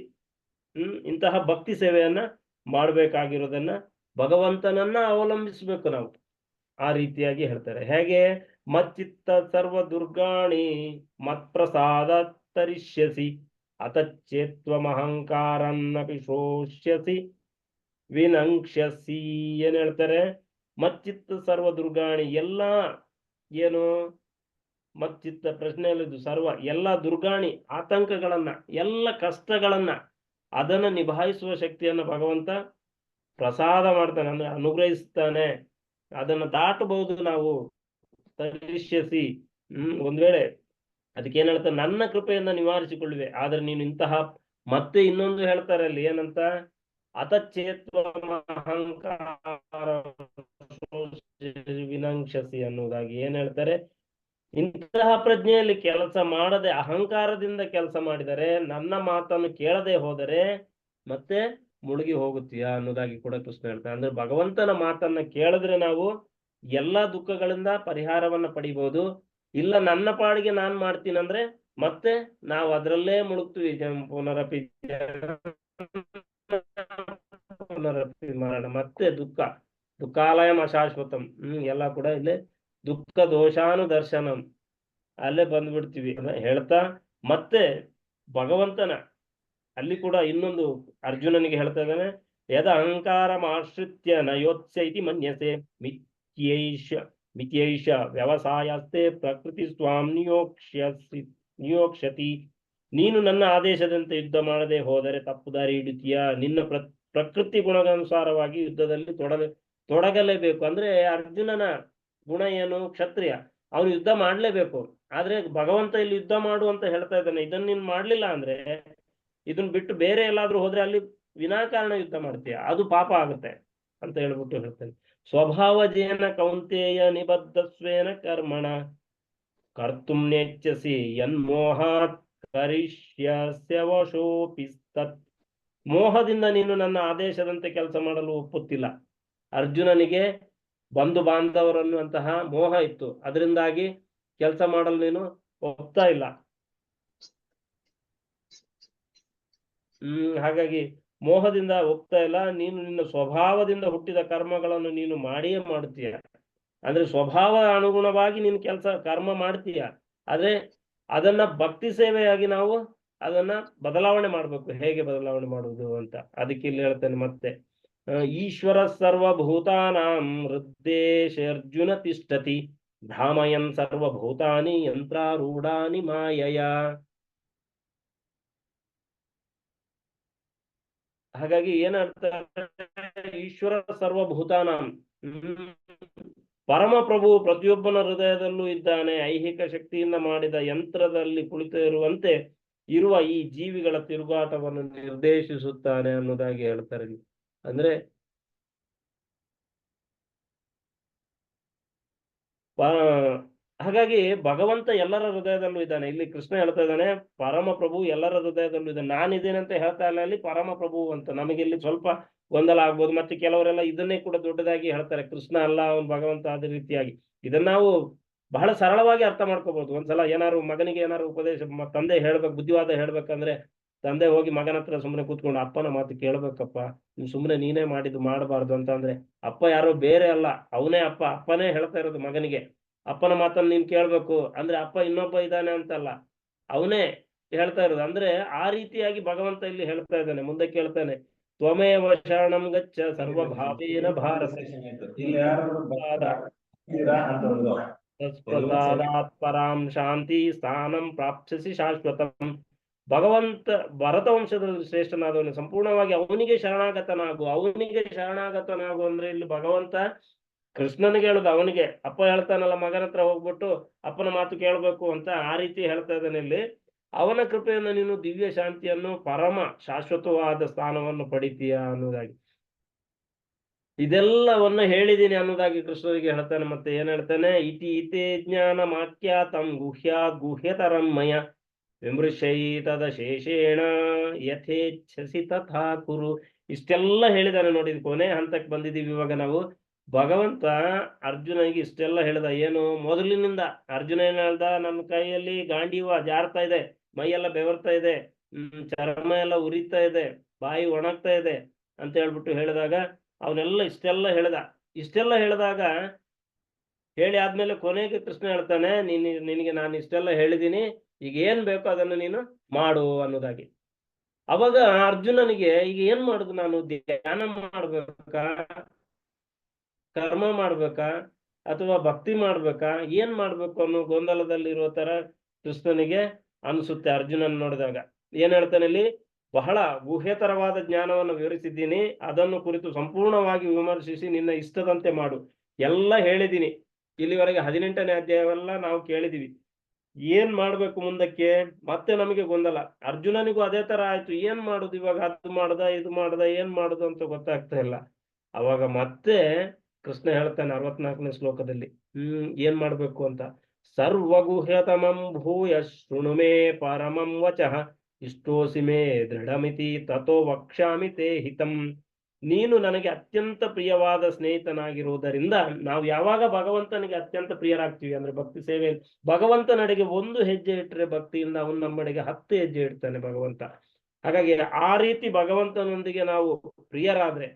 ಇಂತಹ ಭಕ್ತಿ ಸೇವೆಯನ್ನ ಮಾಡಬೇಕಾಗಿರೋದನ್ನ, ಭಗವಂತನನ್ನ ಅವಲಂಬಿಸಬೇಕು ನಾವು. ಆ ರೀತಿಯಾಗಿ ಹೇಳ್ತಾರೆ. ಹೇಗೆ? ಮಚ್ಚಿತ್ತ ಸರ್ವ ದುರ್ಗಾಣಿ ಮತ್ಪ್ರಸಾದ ತರಿಷ್ಯಸಿ ಅತಚ್ಚೇತ್ವಮಹಂಕಾರನ್ನಪಿ ಶೋಷ್ಯಸಿ ವಿನಂಕ್ಷ್ಯಸಿ. ಏನ್ ಹೇಳ್ತಾರೆ? ಮಚ್ಚಿತ್ತ ಸರ್ವ ದುರ್ಗಾಣಿ, ಎಲ್ಲ ಏನು ಮಚ್ಚಿತ್ತ ಪ್ರಶ್ನೆಯಲ್ಲಿದ್ದು ಸರ್ವ ಎಲ್ಲ ದುರ್ಗಾಣಿ, ಆತಂಕಗಳನ್ನ, ಎಲ್ಲ ಕಷ್ಟಗಳನ್ನ ಅದನ್ನ ನಿಭಾಯಿಸುವ ಶಕ್ತಿಯನ್ನ ಭಗವಂತ ಪ್ರಸಾದ ಮಾಡ್ತಾನೆ, ಅಂದ್ರೆ ಅನುಗ್ರಹಿಸ್ತಾನೆ. ಅದನ್ನ ದಾಟಬಹುದು ನಾವು. ತರಿಷ್ಯಸಿ, ಒಂದ್ ವೇಳೆ ಅದಕ್ಕೆ ಏನ್ ಹೇಳ್ತಾರೆ? ನನ್ನ ಕೃಪೆಯಿಂದ ನಿವಾರಿಸಿಕೊಳ್ಳುವೆ. ಆದ್ರೆ ನೀನು ಇಂತಹ, ಮತ್ತೆ ಇನ್ನೊಂದು ಹೇಳ್ತಾರೆ ಅಲ್ಲಿ ಏನಂತ? ಅತಚ್ಚೇತ್ವ ಅಹಂಕಾರ ವಿನಂಕ್ಷಸಿ ಅನ್ನೋದಾಗಿ ಏನ್ ಹೇಳ್ತಾರೆ? ಇಂತಹ ಪ್ರಜ್ಞೆಯಲ್ಲಿ ಕೆಲಸ ಮಾಡದೆ ಅಹಂಕಾರದಿಂದ ಕೆಲಸ ಮಾಡಿದರೆ, ನನ್ನ ಮಾತನ್ನು ಕೇಳದೆ ಹೋದರೆ ಮತ್ತೆ ಮುಳುಗಿ ಹೋಗುತ್ತೀಯಾ ಅನ್ನೋದಾಗಿ ಕೂಡ ಕೃಷ್ಣ ಹೇಳ್ತಾರೆ. ಅಂದ್ರೆ ಭಗವಂತನ ಮಾತನ್ನ ಕೇಳಿದ್ರೆ ನಾವು ಎಲ್ಲಾ ದುಃಖಗಳಿಂದ ಪರಿಹಾರವನ್ನ ಪಡಿಬಹುದು. ಇಲ್ಲ ನನ್ನ ಪಾಡಿಗೆ ನಾನ್ ಮಾಡ್ತೀನಂದ್ರೆ ಮತ್ತೆ ನಾವು ಅದರಲ್ಲೇ ಮುಳುಗ್ತೀವಿ. ಪುನರಪಿ ಮರಣ, ಮತ್ತೆ ದುಃಖಾಲಯಂ ಅಶಾಶ್ವತಂ. ಎಲ್ಲ ಕೂಡ ಇಲ್ಲೇ ದುಃಖ ದೋಷಾನುದರ್ಶನಂ, ಅಲ್ಲೇ ಬಂದ್ಬಿಡ್ತೀವಿ ಹೇಳ್ತಾ ಮತ್ತೆ ಭಗವಂತನ ಅಲ್ಲಿ ಕೂಡ ಇನ್ನೊಂದು ಅರ್ಜುನನಿಗೆ ಹೇಳ್ತಾ ಇದ್ದಾನೆ, ಯದ ಅಹಂಕಾರಮಾಶ್ರಿತ್ಯ ನಯೋತ್ಸ್ಯ ಇತಿ ಮನ್ಯಸೆ ಮಿಥ್ಯೈಷ ಮಿಥ್ಯೈಷ ವ್ಯವಸಾಯಸ್ತೆ ಪ್ರಕೃತಿ ಸ್ವಾಂ ನಿಯೋಕ್ಷ್ಯತಿ. ನೀನು ನನ್ನ ಆದೇಶದಂತೆ ಯುದ್ಧ ಮಾಡದೆ ಹೋದರೆ ತಪ್ಪು ದಾರಿ ಹಿಡಿತೀಯ. ನಿನ್ನ ಪ್ರಕೃತಿ ಗುಣಗನುಸಾರವಾಗಿ ಯುದ್ಧದಲ್ಲಿ ತೊಡಗಲೇಬೇಕು. ಅಂದ್ರೆ ಅರ್ಜುನನ ಗುಣ ಏನು? ಕ್ಷತ್ರಿಯ, ಅವನು ಯುದ್ಧ ಮಾಡ್ಲೇಬೇಕು. ಆದ್ರೆ ಭಗವಂತ ಇಲ್ಲಿ ಯುದ್ಧ ಮಾಡು ಅಂತ ಹೇಳ್ತಾ ಇದ್ದಾನೆ. ಇದನ್ನ ನೀನ್ ಮಾಡ್ಲಿಲ್ಲ ಅಂದ್ರೆ, ಇದನ್ನ ಬಿಟ್ಟು ಬೇರೆ ಎಲ್ಲಾದ್ರೂ ಹೋದ್ರೆ ಅಲ್ಲಿ ವಿನಾಕಾರಣ ಯುದ್ಧ ಮಾಡ್ತೀಯ, ಅದು ಪಾಪ ಆಗುತ್ತೆ ಅಂತ ಹೇಳ್ಬಿಟ್ಟು ಹೇಳ್ತಾನೆ. ಸ್ವಭಾವಜೇನ ಕೌಂತೇಯ ನಿಬದ್ಧಸ್ವೇನ ಕರ್ಮಣ ಕರ್ತುಂ ನೇಚ್ಛಸಿ ಯನ್ಮೋಹಾತ್ ಕರಿಷ್ಯಸ್ಯ ವಶೋಪಿ ತತ್. ಮೋಹದಿಂದ ನೀನು ನನ್ನ ಆದೇಶದಂತೆ ಕೆಲಸ ಮಾಡಲು ಒಪ್ಪುತ್ತಿಲ್ಲ. ಅರ್ಜುನನಿಗೆ ಬಂಧು ಬಾಂಧವರನ್ನುವಂತಹ ಮೋಹ ಇತ್ತು, ಅದರಿಂದಾಗಿ ಕೆಲಸ ಮಾಡಲು ನೀನು ಒಪ್ತಾ ಇಲ್ಲ. ಹಾಗಾಗಿ ಮೋಹದಿಂದ ಒಪ್ತಾ ಇಲ್ಲ. ನೀನು ನಿನ್ನ ಸ್ವಭಾವದಿಂದ ಹುಟ್ಟಿದ ಕರ್ಮಗಳನ್ನು ನೀನು ಮಾಡಿಯೇ ಮಾಡ್ತೀಯ. ಅಂದ್ರೆ ಸ್ವಭಾವ ಅನುಗುಣವಾಗಿ ನೀನು ಕರ್ಮ ಮಾಡ್ತೀಯ. ಆದ್ರೆ ಅದನ್ನ ಭಕ್ತಿ ಸೇವೆಯಾಗಿ ನಾವು ಅದನ್ನ ಬದಲಾವಣೆ ಮಾಡ್ಬೇಕು. ಹೇಗೆ ಬದಲಾವಣೆ ಮಾಡುವುದು ಅಂತ ಅದಕ್ಕೆ ಇಲ್ಲಿ ಹೇಳ್ತೇನೆ ಮತ್ತೆ. ಈಶ್ವರ ಸರ್ವಭೂತಾನಾಂ ಹೃದ್ದೇಶರ್ಜುನ ತಿಷ್ಠತಿ ಭ್ರಾಮಯನ್ ಸರ್ವಭೂತಾನಿ ಯಂತ್ರಾರೂಢಾನಿ ಮಾಯಯ. ಹಾಗಾಗಿ ಏನರ್ಥ? ಈಶ್ವರ ಸರ್ವಭೂತಾನಾಂ, ಪರಮಪ್ರಭು ಪ್ರತಿಯೊಬ್ಬನ ಹೃದಯದಲ್ಲೂ ಇದ್ದಾನೆ. ಐಹಿಕ ಶಕ್ತಿಯಿಂದ ಮಾಡಿದ ಯಂತ್ರದಲ್ಲಿ ಕುಳಿತು ಇರುವಂತೆ ಇರುವ ಈ ಜೀವಿಗಳ ತಿರುಗಾಟವನ್ನು ನಿರ್ದೇಶಿಸುತ್ತಾನೆ ಅನ್ನೋದಾಗಿ ಹೇಳ್ತಾರೆ. ಅಂದ್ರೆ ಹಾಗಾಗಿ ಭಗವಂತ ಎಲ್ಲರ ಹೃದಯದಲ್ಲೂ ಇದ್ದಾನೆ. ಇಲ್ಲಿ ಕೃಷ್ಣ ಹೇಳ್ತಾ ಇದ್ದಾನೆ, ಪರಮ ಪ್ರಭು ಎಲ್ಲರ ಹೃದಯದಲ್ಲೂ ಇದ್ದಾನೆ. ನಾನಿದ್ದೇನೆ ಅಂತ ಹೇಳ್ತಾ ಇಲ್ಲ ಅಲ್ಲಿ ಪರಮ ಪ್ರಭು ಅಂತ. ನಮಗೆ ಇಲ್ಲಿ ಸ್ವಲ್ಪ ಗೊಂದಲ ಆಗ್ಬೋದು. ಮತ್ತೆ ಕೆಲವರೆಲ್ಲ ಇದನ್ನೇ ಕೂಡ ದೊಡ್ಡದಾಗಿ ಹೇಳ್ತಾರೆ, ಕೃಷ್ಣ ಅಲ್ಲ ಅವನು ಭಗವಂತ. ಅದೇ ರೀತಿಯಾಗಿ ಇದನ್ನ ನಾವು ಬಹಳ ಸರಳವಾಗಿ ಅರ್ಥ ಮಾಡ್ಕೋಬಹುದು. ಒಂದ್ಸಲ ಏನಾದ್ರು ಮಗನಿಗೆ ಏನಾದ್ರು ಉಪದೇಶ ತಂದೆ ಹೇಳ್ಬೇಕು, ಬುದ್ಧಿವಾದ ಹೇಳ್ಬೇಕಂದ್ರೆ ತಂದೆ ಹೋಗಿ ಮಗನ ಹತ್ರ ಸುಮ್ಮನೆ ಕೂತ್ಕೊಂಡು ಅಪ್ಪನ ಮಾತು ಕೇಳ್ಬೇಕಪ್ಪ, ನೀನ್ ಸುಮ್ಮನೆ ನೀನೇ ಮಾಡಿದ್ದು ಮಾಡಬಾರ್ದು ಅಂತ ಅಂದ್ರೆ, ಅಪ್ಪ ಯಾರೋ ಬೇರೆ ಅಲ್ಲ, ಅವನೇ ಅಪ್ಪ. ಅಪ್ಪನೇ ಹೇಳ್ತಾ ಇರೋದು ಮಗನಿಗೆ, ಅಪ್ಪನ ಮಾತನ್ನು ನೀನ್ ಕೇಳ್ಬೇಕು ಅಂದ್ರೆ ಅಪ್ಪ ಇನ್ನೊಬ್ಬ ಇದ್ದಾನೆ ಅಂತಲ್ಲ, ಅವನೇ ಹೇಳ್ತಾ ಇರೋದು. ಅಂದ್ರೆ ಆ ರೀತಿಯಾಗಿ ಭಗವಂತ ಇಲ್ಲಿ ಹೇಳ್ತಾ ಇದ್ದಾನೆ. ಮುಂದೆ ಕೇಳ್ತಾನೆ, ತ್ವಮೇವ ಶರಣಂ ಗಚ್ಚ ಸರ್ವಭಾವೇನ ಭಾರತ ತತ್ಪ್ರಸಾದಾತ್ ಪರಾಂ ಶಾಂತಿ ಸ್ಥಾನಂ ಪ್ರಾಪ್ಸ್ಯಸಿ ಶಾಶ್ವತಂ. ಭಗವಂತ ಭರತ ವಂಶದಲ್ಲಿ ಶ್ರೇಷ್ಠನಾದವನು, ಸಂಪೂರ್ಣವಾಗಿ ಅವನಿಗೆ ಶರಣಾಗತನಾಗು. ಅಂದ್ರೆ ಇಲ್ಲಿ ಭಗವಂತ ಕೃಷ್ಣನಿಗೆ ಹೇಳುದು, ಅವನಿಗೆ. ಅಪ್ಪ ಹೇಳ್ತಾನಲ್ಲ ಮಗನ ಹತ್ರ ಹೋಗ್ಬಿಟ್ಟು ಅಪ್ಪನ ಮಾತು ಕೇಳ್ಬೇಕು ಅಂತ, ಆ ರೀತಿ ಹೇಳ್ತಾ ಇದ್ದಾನೆ ಇಲ್ಲಿ. ಅವನ ಕೃಪೆಯನ್ನು ನೀನು ದಿವ್ಯ ಶಾಂತಿಯನ್ನು, ಪರಮ ಶಾಶ್ವತವಾದ ಸ್ಥಾನವನ್ನು ಪಡಿತೀಯ ಅನ್ನೋದಾಗಿ, ಇದೆಲ್ಲವನ್ನ ಹೇಳಿದೀನಿ ಅನ್ನೋದಾಗಿ ಕೃಷ್ಣನಿಗೆ ಹೇಳ್ತಾನೆ. ಮತ್ತೆ ಏನ್ ಹೇಳ್ತಾನೆ? ಇತಿ ಇತೇ ಜ್ಞಾನ ಮಾಖ್ಯಾತಂ ಗುಹ್ಯತರಂ ಮಯ ವಿಮೃಶೈತದ ಶೇಷೇಣ ಯಥೇಚ್ಛಸಿ ತಥಾ ಕುರು. ಇಷ್ಟೆಲ್ಲ ಹೇಳಿದಾನೆ ನೋಡಿ. ಕೊನೆ ಹಂತಕ್ಕೆ ಬಂದಿದ್ದೀವಿ ಇವಾಗ ನಾವು. ಭಗವಂತ ಅರ್ಜುನಿಗೆ ಇಷ್ಟೆಲ್ಲ ಹೇಳ್ದ. ಏನು? ಮೊದಲಿನಿಂದ ಅರ್ಜುನ ಏನ್ ಹೇಳ್ದ? ನನ್ನ ಕೈಯಲ್ಲಿ ಗಾಂಡೀವ ಜಾರ್ತಾ ಇದೆ, ಮೈಯೆಲ್ಲ ಬೆವರ್ತಾ ಇದೆ, ಚರ್ಮ ಎಲ್ಲ ಉರಿತಾ ಇದೆ, ಬಾಯಿ ಒಣಗ್ತಾ ಇದೆ ಅಂತ ಹೇಳ್ಬಿಟ್ಟು ಹೇಳಿದಾಗ ಅವನೆಲ್ಲ ಇಷ್ಟೆಲ್ಲ ಹೇಳಿದಾಗ ಹೇಳಿ ಆದ್ಮೇಲೆ ಕೊನೆಗೆ ಕೃಷ್ಣ ಹೇಳ್ತಾನೆ, ನಿನಗೆ ನಾನು ಇಷ್ಟೆಲ್ಲ ಹೇಳಿದೀನಿ, ಈಗ ಏನ್ ಬೇಕೋ ಅದನ್ನು ನೀನು ಮಾಡು ಅನ್ನೋದಾಗಿ. ಅವಾಗ ಅರ್ಜುನನಿಗೆ ಈಗ ಏನ್ ಮಾಡುದು? ನಾನು ಧ್ಯಾನ ಮಾಡ್ಬೇಕಾ, ಕರ್ಮ ಮಾಡ್ಬೇಕಾ, ಅಥವಾ ಭಕ್ತಿ ಮಾಡ್ಬೇಕಾ, ಏನ್ ಮಾಡ್ಬೇಕು ಅನ್ನೋ ಗೊಂದಲದಲ್ಲಿ ಇರೋ ತರ ಕೃಷ್ಣನಿಗೆ ಅನ್ಸುತ್ತೆ ಅರ್ಜುನನ್ ನೋಡಿದಾಗ. ಏನ್ ಹೇಳ್ತಾನೆ ಇಲ್ಲಿ? ಬಹಳ ಗುಹ್ಯತರವಾದ ಜ್ಞಾನವನ್ನು ವಿವರಿಸಿದ್ದೀನಿ, ಅದನ್ನು ಕುರಿತು ಸಂಪೂರ್ಣವಾಗಿ ವಿಮರ್ಶಿಸಿ ನಿನ್ನ ಇಷ್ಟದಂತೆ ಮಾಡು. ಎಲ್ಲ ಹೇಳಿದ್ದೀನಿ. ಇಲ್ಲಿವರೆಗೆ 18ನೇ ಅಧ್ಯಾಯವೆಲ್ಲ ನಾವು ಕೇಳಿದೀವಿ. ಏನ್ ಮಾಡ್ಬೇಕು ಮುಂದಕ್ಕೆ? ಮತ್ತೆ ನಮಗೆ ಗೊಂದಲ. ಅರ್ಜುನನಿಗೂ ಅದೇ ತರ ಆಯ್ತು. ಏನ್ ಮಾಡುದು ಇವಾಗ? ಅದು ಮಾಡ್ದ, ಇದು ಮಾಡ್ದ, ಏನ್ ಮಾಡುದು ಅಂತ ಗೊತ್ತಾಗ್ತಾ ಇಲ್ಲ. ಅವಾಗ ಮತ್ತೆ ಕೃಷ್ಣ ಹೇಳ್ತಾನೆ 64ನೇ ಶ್ಲೋಕದಲ್ಲಿ ಏನ್ ಮಾಡ್ಬೇಕು ಅಂತ. ಸರ್ವಗುಹ್ಯತಮಂ ಭೂಯ ಶೃಣು ಮೇ ಪರಮಂ ವಚಃ ಇಷ್ಟೋಸಿ ಮೇ ದೃಢಮಿತಿ ತಥೋ ವಕ್ಷ್ಯಾಮಿ ತೇ ಹಿತಂ. ನೀನು ನನಗೆ ಅತ್ಯಂತ ಪ್ರಿಯವಾದ ಸ್ನೇಹಿತನಾಗಿರುವುದರಿಂದ, ನಾವು ಯಾವಾಗ ಭಗವಂತನಿಗೆ ಅತ್ಯಂತ ಪ್ರಿಯರಾಗ್ತೀವಿ ಅಂದ್ರೆ ಭಕ್ತಿ ಸೇವೆ, ಭಗವಂತನಡೆಗೆ ಒಂದು ಹೆಜ್ಜೆ ಇಟ್ಟರೆ ಭಕ್ತಿಯಿಂದ ಅವನು ನಮ್ಮಡೆಗೆ 10 ಹೆಜ್ಜೆ ಇಡ್ತಾನೆ ಭಗವಂತ. ಹಾಗಾಗಿ ಆ ರೀತಿ ಭಗವಂತನೊಂದಿಗೆ ನಾವು ಪ್ರಿಯರಾದ್ರೆ,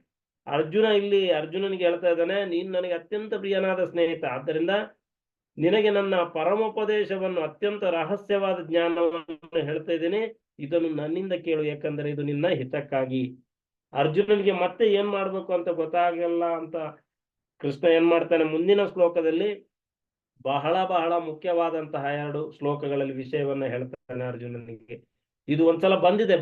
ಅರ್ಜುನನಿಗೆ ಹೇಳ್ತಾ ಇದ್ದಾನೆ, ನೀನು ನನಗೆ ಅತ್ಯಂತ ಪ್ರಿಯನಾದ ಸ್ನೇಹಿತ, ಆದ್ದರಿಂದ ನಿನಗೆ ನನ್ನ ಪರಮೋಪದೇಶವನ್ನು ಅತ್ಯಂತ ರಹಸ್ಯವಾದ ಜ್ಞಾನವನ್ನು ಹೇಳ್ತಾ ಇದ್ದೇನೆ, ಇದನ್ನು ನನ್ನಿಂದ ಕೇಳು, ಯಾಕಂದ್ರೆ ಇದು ನಿನ್ನ ಹಿತಕ್ಕಾಗಿ. ಅರ್ಜುನನಿಗೆ ಮತ್ತೆ ಏನ್ ಮಾಡ್ಬೇಕು ಅಂತ ಗೊತ್ತಾಗಲ್ಲ ಅಂತ ಕೃಷ್ಣ ಏನ್ ಮಾಡ್ತಾನೆ, ಮುಂದಿನ ಶ್ಲೋಕದಲ್ಲಿ ಬಹಳ ಬಹಳ ಮುಖ್ಯವಾದಂತಹ 2 ಶ್ಲೋಕಗಳಲ್ಲಿ ವಿಷಯವನ್ನ ಹೇಳ್ತಾನೆ ಅರ್ಜುನನಿಗೆ. ಇದು ಒಂದ್ಸಲ ಬಂದಿದೆ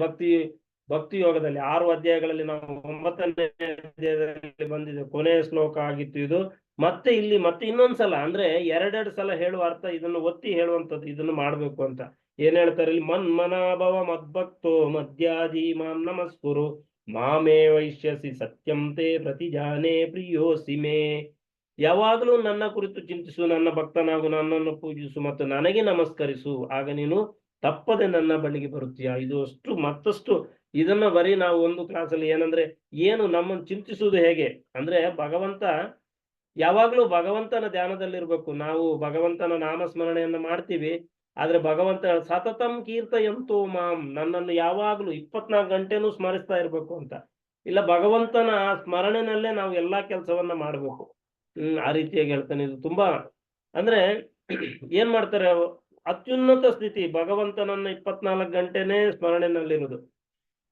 ಭಕ್ತಿ ಯೋಗದಲ್ಲಿ 6 ಅಧ್ಯಾಯಗಳಲ್ಲಿ, ನಾವು 9ನೇ ಅಧ್ಯಾಯದಲ್ಲಿ ಬಂದಿದೆ, ಕೊನೆಯ ಶ್ಲೋಕ ಆಗಿತ್ತು ಇದು. ಮತ್ತೆ ಇಲ್ಲಿ ಮತ್ತೆ ಇನ್ನೊಂದ್ಸಲ, ಅಂದ್ರೆ 2 ಸಲ ಹೇಳುವ ಅರ್ಥ, ಇದನ್ನು ಒತ್ತಿ ಹೇಳುವಂಥದ್ದು, ಇದನ್ನು ಮಾಡ್ಬೇಕು ಅಂತ. ಏನ್ ಹೇಳ್ತಾರೆ ಇಲ್ಲಿ, ಮನ್ಮನಾಭವ ಮದ್ಭಕ್ತೋ ಮದ್ಯಾಜಿ ಮಾಂ ನಮಸ್ಕುರು ಮಾಮೇ ವೈಶ್ಯಸಿ ಸತ್ಯಂ ತೇ ಪ್ರತಿಜಾನೇ ಪ್ರಿಯೋಸಿ ಮೇ. ಯಾವಾಗಲೂ ನನ್ನ ಕುರಿತು ಚಿಂತಿಸು, ನನ್ನ ಭಕ್ತನಾಗು, ನನ್ನನ್ನು ಪೂಜಿಸು ಮತ್ತು ನನಗೆ ನಮಸ್ಕರಿಸು, ಆಗ ನೀನು ತಪ್ಪದೆ ನನ್ನ ಬಳಿಗೆ ಬರುತ್ತೀಯ. ಇದು ಅಷ್ಟು ಮತ್ತಷ್ಟು ಇದನ್ನ ಬರೀ ನಾವು ಒಂದು ಕ್ಲಾಸಲ್ಲಿ ಏನಂದ್ರೆ, ಏನು ನಮ್ಮನ್ನು ಚಿಂತಿಸುವುದು ಹೇಗೆ ಅಂದ್ರೆ, ಭಗವಂತ ಯಾವಾಗ್ಲೂ ಭಗವಂತನ ಧ್ಯಾನದಲ್ಲಿರ್ಬೇಕು. ನಾವು ಭಗವಂತನ ನಾಮಸ್ಮರಣೆಯನ್ನ ಮಾಡ್ತೀವಿ, ಆದ್ರೆ ಭಗವಂತ ಸತತಂ ಕೀರ್ತಯಂತೋ ಮಾಂ, ನನ್ನನ್ನು ಯಾವಾಗ್ಲೂ 24 ಗಂಟೆನೂ ಸ್ಮರಿಸ್ತಾ ಇರ್ಬೇಕು ಅಂತ. ಇಲ್ಲ, ಭಗವಂತನ ಸ್ಮರಣೆನಲ್ಲೇ ನಾವು ಎಲ್ಲಾ ಕೆಲಸವನ್ನ ಮಾಡ್ಬೇಕು. ಆ ರೀತಿಯಾಗಿ ಹೇಳ್ತಾನೆ. ಇದು ತುಂಬಾ ಅಂದ್ರೆ ಏನ್ ಮಾಡ್ತಾರೆ, ಅತ್ಯುನ್ನತ ಸ್ಥಿತಿ ಭಗವಂತನನ್ನ 24 ಗಂಟೆನೇ ಸ್ಮರಣೆನಲ್ಲಿರುವುದು.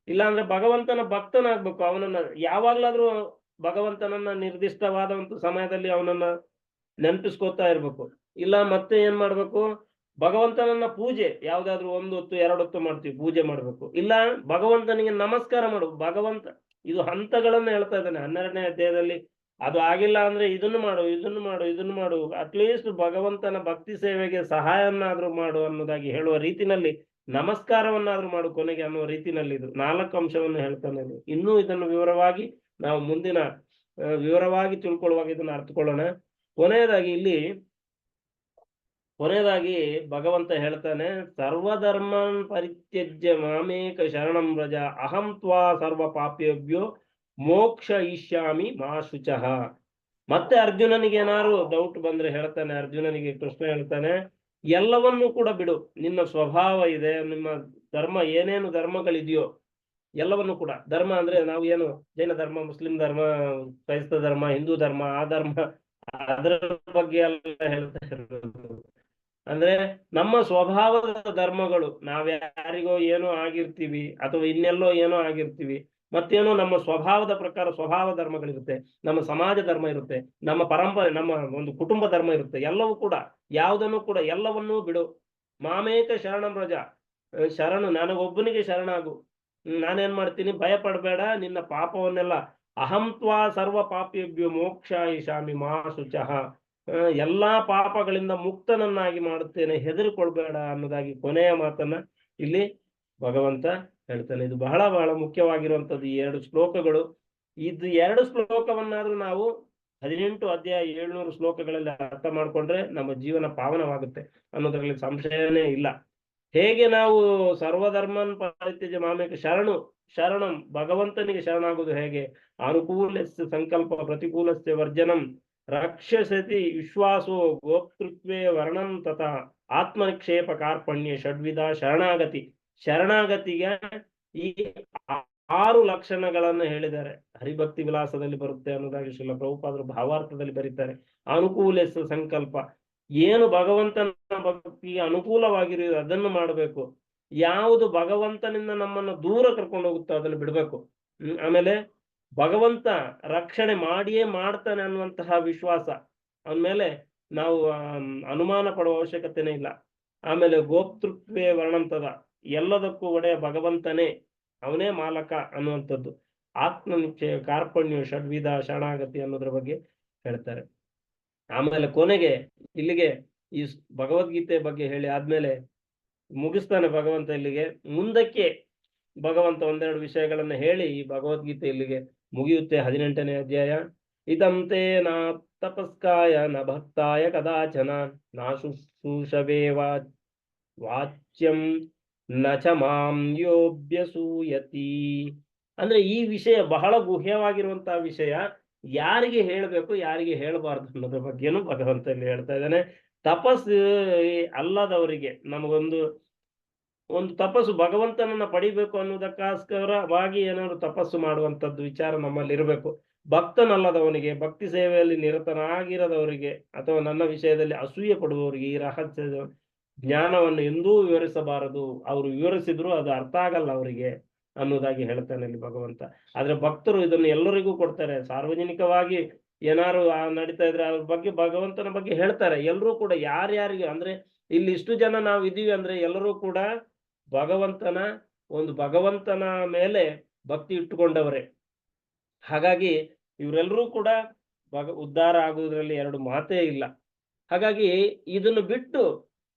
ಇಲ್ಲ ಅಂದ್ರೆ ಭಗವಂತನ ಭಕ್ತನಾಗ್ಬೇಕು, ಅವನನ್ನ ಯಾವಾಗ್ಲಾದ್ರೂ ಭಗವಂತನನ್ನ ನಿರ್ದಿಷ್ಟವಾದ ಒಂದು ಸಮಯದಲ್ಲಿ ಅವನನ್ನ ನೆನಪಿಸ್ಕೋತಾ ಇರ್ಬೇಕು. ಇಲ್ಲ ಮತ್ತೆ ಏನ್ ಮಾಡ್ಬೇಕು, ಭಗವಂತನನ್ನ ಪೂಜೆ ಯಾವ್ದಾದ್ರು 1 ಹೊತ್ತು 2 ಹೊತ್ತು ಮಾಡ್ತೀವಿ, ಪೂಜೆ ಮಾಡ್ಬೇಕು. ಇಲ್ಲ ಭಗವಂತನಿಗೆ ನಮಸ್ಕಾರ ಮಾಡು. ಭಗವಂತ ಇದು ಹಂತಗಳನ್ನ ಹೇಳ್ತಾ ಇದ್ದಾನೆ 12ನೇ ಅಧ್ಯಾಯದಲ್ಲಿ. ಅದು ಆಗಿಲ್ಲ ಅಂದ್ರೆ ಇದನ್ನು ಮಾಡು, ಅಟ್ಲೀಸ್ಟ್ ಭಗವಂತನ ಭಕ್ತಿ ಸೇವೆಗೆ ಸಹಾಯವನ್ನಾದ್ರೂ ಮಾಡು ಅನ್ನೋದಾಗಿ ಹೇಳುವ ರೀತಿನಲ್ಲಿ, ನಮಸ್ಕಾರವನ್ನಾದ್ರೂ ಮಾಡು ಕೊನೆಗೆ ಅನ್ನುವ ರೀತಿನಲ್ಲಿ ಇದು 4 ಅಂಶವನ್ನು ಹೇಳ್ತಾನೆ. ಇನ್ನೂ ಇದನ್ನು ವಿವರವಾಗಿ ನಾವು ಮುಂದಿನ ವಿವರವಾಗಿ ತಿಳ್ಕೊಳ್ಳುವಾಗ ಇದನ್ನ ಅರ್ಥಕೊಳ್ಳೋಣ. ಕೊನೆಯದಾಗಿ ಭಗವಂತ ಹೇಳ್ತಾನೆ, ಸರ್ವಧರ್ಮನ್ ಪರಿತ್ಯಜ್ಯ ಮಾಮೇಕ ಶರಣಂ ವ್ರಜ ಅಹಂ ತ್ವಾ ಸರ್ವ ಪಾಪೇಭ್ಯೋ ಮೋಕ್ಷ ಇಷ್ಯಾಮಿ ಮಾ ಶುಚಃ. ಮತ್ತೆ ಅರ್ಜುನನಿಗೆ ಏನಾದ್ರು ಡೌಟ್ ಬಂದ್ರೆ ಹೇಳ್ತಾನೆ, ಅರ್ಜುನನಿಗೆ ಕೃಷ್ಣ ಹೇಳ್ತಾನೆ, ಎಲ್ಲವನ್ನೂ ಕೂಡ ಬಿಡು, ನಿನ್ನ ಸ್ವಭಾವ ಇದೆ, ನಿಮ್ಮ ಧರ್ಮ ಏನೇನು ಧರ್ಮಗಳಿದೆಯೋ ಎಲ್ಲವನ್ನು ಕೂಡ, ಧರ್ಮ ಅಂದ್ರೆ ನಾವು ಏನು ಜೈನ ಧರ್ಮ, ಮುಸ್ಲಿಂ ಧರ್ಮ, ಕ್ರೈಸ್ತ ಧರ್ಮ, ಹಿಂದೂ ಧರ್ಮ, ಆ ಧರ್ಮ, ಅದರ ಬಗ್ಗೆ ಎಲ್ಲ ಹೇಳ್ತಾ ಇರೋದು. ಅಂದ್ರೆ ನಮ್ಮ ಸ್ವಭಾವದ ಧರ್ಮಗಳು, ನಾವ್ಯಾರಿಗೋ ಏನೋ ಆಗಿರ್ತೀವಿ ಅಥವಾ ಇನ್ನೆಲ್ಲೋ ಏನೋ ಆಗಿರ್ತೀವಿ, ಮತ್ತೇನೋ ನಮ್ಮ ಸ್ವಭಾವದ ಪ್ರಕಾರ ಸ್ವಭಾವ ಧರ್ಮಗಳಿರುತ್ತೆ, ನಮ್ಮ ಸಮಾಜ ಧರ್ಮ ಇರುತ್ತೆ, ನಮ್ಮ ಪರಂಪರೆ, ನಮ್ಮ ಒಂದು ಕುಟುಂಬ ಧರ್ಮ ಇರುತ್ತೆ. ಎಲ್ಲವೂ ಕೂಡ, ಯಾವುದನ್ನು ಕೂಡ ಎಲ್ಲವನ್ನೂ ಬಿಡು. ಮಾಮೇಕ ಶರಣಂ ವ್ರಜ, ಶರಣು ನನಗೊಬ್ಬನಿಗೆ ಶರಣಾಗು. ನಾನೇನ್ ಮಾಡ್ತೀನಿ, ಭಯ ಪಡಬೇಡ, ನಿನ್ನ ಪಾಪವನ್ನೆಲ್ಲ ಅಹಂ ತ್ವಾ ಸರ್ವ ಪಾಪೇಭ್ಯೋ ಮೋಕ್ಷಯಿಷಾಮಿ ಮಾ ಶುಚಃ, ಎಲ್ಲಾ ಪಾಪಗಳಿಂದ ಮುಕ್ತನನ್ನಾಗಿ ಮಾಡುತ್ತೇನೆ, ಹೆದರಿಕೊಳ್ಬೇಡ ಅನ್ನೋದಾಗಿ ಕೊನೆಯ ಮಾತನ್ನ ಇಲ್ಲಿ ಭಗವಂತ ಹೇಳ್ತಾನೆ. ಇದು ಬಹಳ ಬಹಳ ಮುಖ್ಯವಾಗಿರುವಂತದ್ದು ಈ 2 ಶ್ಲೋಕಗಳು. ಇದು 2 ಶ್ಲೋಕವನ್ನಾದ್ರೂ ನಾವು 18 ಅಧ್ಯಾಯ 700 ಶ್ಲೋಕಗಳಲ್ಲಿ ಅರ್ಥ ಮಾಡ್ಕೊಂಡ್ರೆ ನಮ್ಮ ಜೀವನ ಪಾವನವಾಗುತ್ತೆ ಅನ್ನೋದ್ರಲ್ಲಿ ಸಂಶಯನೇ ಇಲ್ಲ. ಹೇಗೆ ನಾವು ಸರ್ವಧರ್ಮನ್ ಪರಿತ್ಯಜ್ಯ ಮಾಮೇಕ ಶರಣಂ ಭಗವಂತನಿಗೆ ಶರಣಾಗುವುದು ಹೇಗೆ, ಅನುಕೂಲಸ್ಯ ಸಂಕಲ್ಪ ಪ್ರತಿಕೂಲಸ್ಯ ವರ್ಜನಂ ರಕ್ಷಸತಿ ವಿಶ್ವಾಸೋ ಗೋಪ್ತೃತ್ವೇ ವರ್ಣಂ ತಥಾ ಆತ್ಮನಿಕ್ಷೇಪ ಕಾರ್ಪಣ್ಯ ಷಡ್ವಿಧ ಶರಣಾಗತಿಗೆ ಈ 6 ಲಕ್ಷಣಗಳನ್ನು ಹೇಳಿದ್ದಾರೆ. ಹರಿಭಕ್ತಿ ವಿಲಾಸದಲ್ಲಿ ಬರುತ್ತೆ ಅನ್ನೋದಾಗಿ ಶ್ರೀಲ ಪ್ರಭುಪಾದರು ಭಾವಾರ್ಥದಲ್ಲಿ ಬರೀತಾರೆ. ಅನುಕೂಲಸ್ಯ ಸಂಕಲ್ಪ, ಏನು ಭಗವಂತನ ಭಕ್ತಿಗೆ ಅನುಕೂಲವಾಗಿರುವುದು ಅದನ್ನು ಮಾಡಬೇಕು. ಯಾವುದು ಭಗವಂತನಿಂದ ನಮ್ಮನ್ನು ದೂರ ಕರ್ಕೊಂಡು ಹೋಗುತ್ತೋ ಅದನ್ನು ಬಿಡಬೇಕು. ಆಮೇಲೆ ಭಗವಂತ ರಕ್ಷಣೆ ಮಾಡಿಯೇ ಮಾಡ್ತಾನೆ ಅನ್ನುವಂತಹ ವಿಶ್ವಾಸ, ಅಂದ್ಮೇಲೆ ನಾವು ಅನುಮಾನ ಪಡುವ ಅವಶ್ಯಕತೆನೇ ಇಲ್ಲ. ಆಮೇಲೆ ಗೋಪ್ತೃತ್ವೇ ವರ್ಣಂತದ, ಎಲ್ಲದಕ್ಕೂ ಒಡೆಯ ಭಗವಂತನೇ, ಅವನೇ ಮಾಲಕ ಅನ್ನುವಂಥದ್ದು. ಆತ್ಮನಿಶ್ಚಯ ಕಾರ್ಪಣ್ಯ ಷಡ್ವಿಧ ಶರಣಾಗತಿ ಅನ್ನೋದ್ರ ಬಗ್ಗೆ ಹೇಳ್ತಾರೆ. ಆಮೇಲೆ ಕೊನೆಗೆ ಇಲ್ಲಿಗೆ ಈ ಭಗವದ್ಗೀತೆ ಬಗ್ಗೆ ಹೇಳಿ ಆದ್ಮೇಲೆ ಮುಗಿಸ್ತಾನೆ ಭಗವಂತ. ಇಲ್ಲಿಗೆ ಮುಂದಕ್ಕೆ ಭಗವಂತ 1-2 ವಿಷಯಗಳನ್ನ ಹೇಳಿ ಈ ಭಗವದ್ಗೀತೆ ಇಲ್ಲಿಗೆ ಮುಗಿಯುತ್ತೆ. 18ನೇ ಅಧ್ಯಾಯ. ಇದಂತೆ ನಾ ತಪಸ್ಕಾಯ ನ ಭಕ್ತಾಯ ಕದಾಚನ ನಾ ಶುಶ್ರೂಷವೇ ವಾಚ್ಯಂ ನ ಚ ಮಾಂ ಯೋಭ್ಯಸೂಯತಿ. ಅಂದ್ರೆ ಈ ವಿಷಯ ಬಹಳ ಗುಹ್ಯವಾಗಿರುವಂತಹ ವಿಷಯ, ಯಾರಿಗೆ ಹೇಳಬೇಕು ಯಾರಿಗೆ ಹೇಳಬಾರ್ದು ಅನ್ನೋದ್ರ ಬಗ್ಗೆನೂ ಭಗವಂತ ಇಲ್ಲಿ ಹೇಳ್ತಾ ಇದ್ದಾನೆ. ತಪಸ್ಸು ಅಲ್ಲದವರಿಗೆ ನಮಗೊಂದು ತಪಸ್ಸು ಭಗವಂತನನ್ನ ಪಡಿಬೇಕು ಅನ್ನೋದಕ್ಕೋಸ್ಕರವಾಗಿ ಏನಾದ್ರು ತಪಸ್ಸು ಮಾಡುವಂತದ್ದು ವಿಚಾರ ನಮ್ಮಲ್ಲಿ ಇರಬೇಕು. ಭಕ್ತನಲ್ಲದವನಿಗೆ, ಭಕ್ತಿ ಸೇವೆಯಲ್ಲಿ ನಿರತನಾಗಿರದವರಿಗೆ ಅಥವಾ ನನ್ನ ವಿಷಯದಲ್ಲಿ ಅಸೂಯೆ ಪಡುವವರಿಗೆ ಈ ರಹಸ್ಯದ ಜ್ಞಾನವನ್ನು ಎಂದೂ ವಿವರಿಸಬಾರದು. ಅವರು ವಿವರಿಸಿದ್ರು ಅದು ಅರ್ಥ ಆಗಲ್ಲ ಅವರಿಗೆ ಅನ್ನೋದಾಗಿ ಹೇಳ್ತಾನೆ ಇಲ್ಲಿ ಭಗವಂತ. ಆದ್ರೆ ಭಕ್ತರು ಇದನ್ನು ಎಲ್ಲರಿಗೂ ಕೊಡ್ತಾರೆ. ಸಾರ್ವಜನಿಕವಾಗಿ ಏನಾರು ನಡೀತಾ ಇದ್ರೆ ಅವ್ರ ಬಗ್ಗೆ ಭಗವಂತನ ಬಗ್ಗೆ ಹೇಳ್ತಾರೆ. ಎಲ್ಲರೂ ಕೂಡ ಯಾರ್ಯಾರಿಗೆ ಅಂದ್ರೆ ಇಲ್ಲಿ ಇಷ್ಟು ಜನ ನಾವು ಇದೀವಿ ಅಂದ್ರೆ ಎಲ್ಲರೂ ಕೂಡ ಭಗವಂತನ ಮೇಲೆ ಭಕ್ತಿ ಇಟ್ಟುಕೊಂಡವರೇ. ಹಾಗಾಗಿ ಇವರೆಲ್ಲರೂ ಕೂಡ ಉದ್ಧಾರ ಆಗುವುದರಲ್ಲಿ ಎರಡು ಮಾತೇ ಇಲ್ಲ. ಹಾಗಾಗಿ ಇದನ್ನು ಬಿಟ್ಟು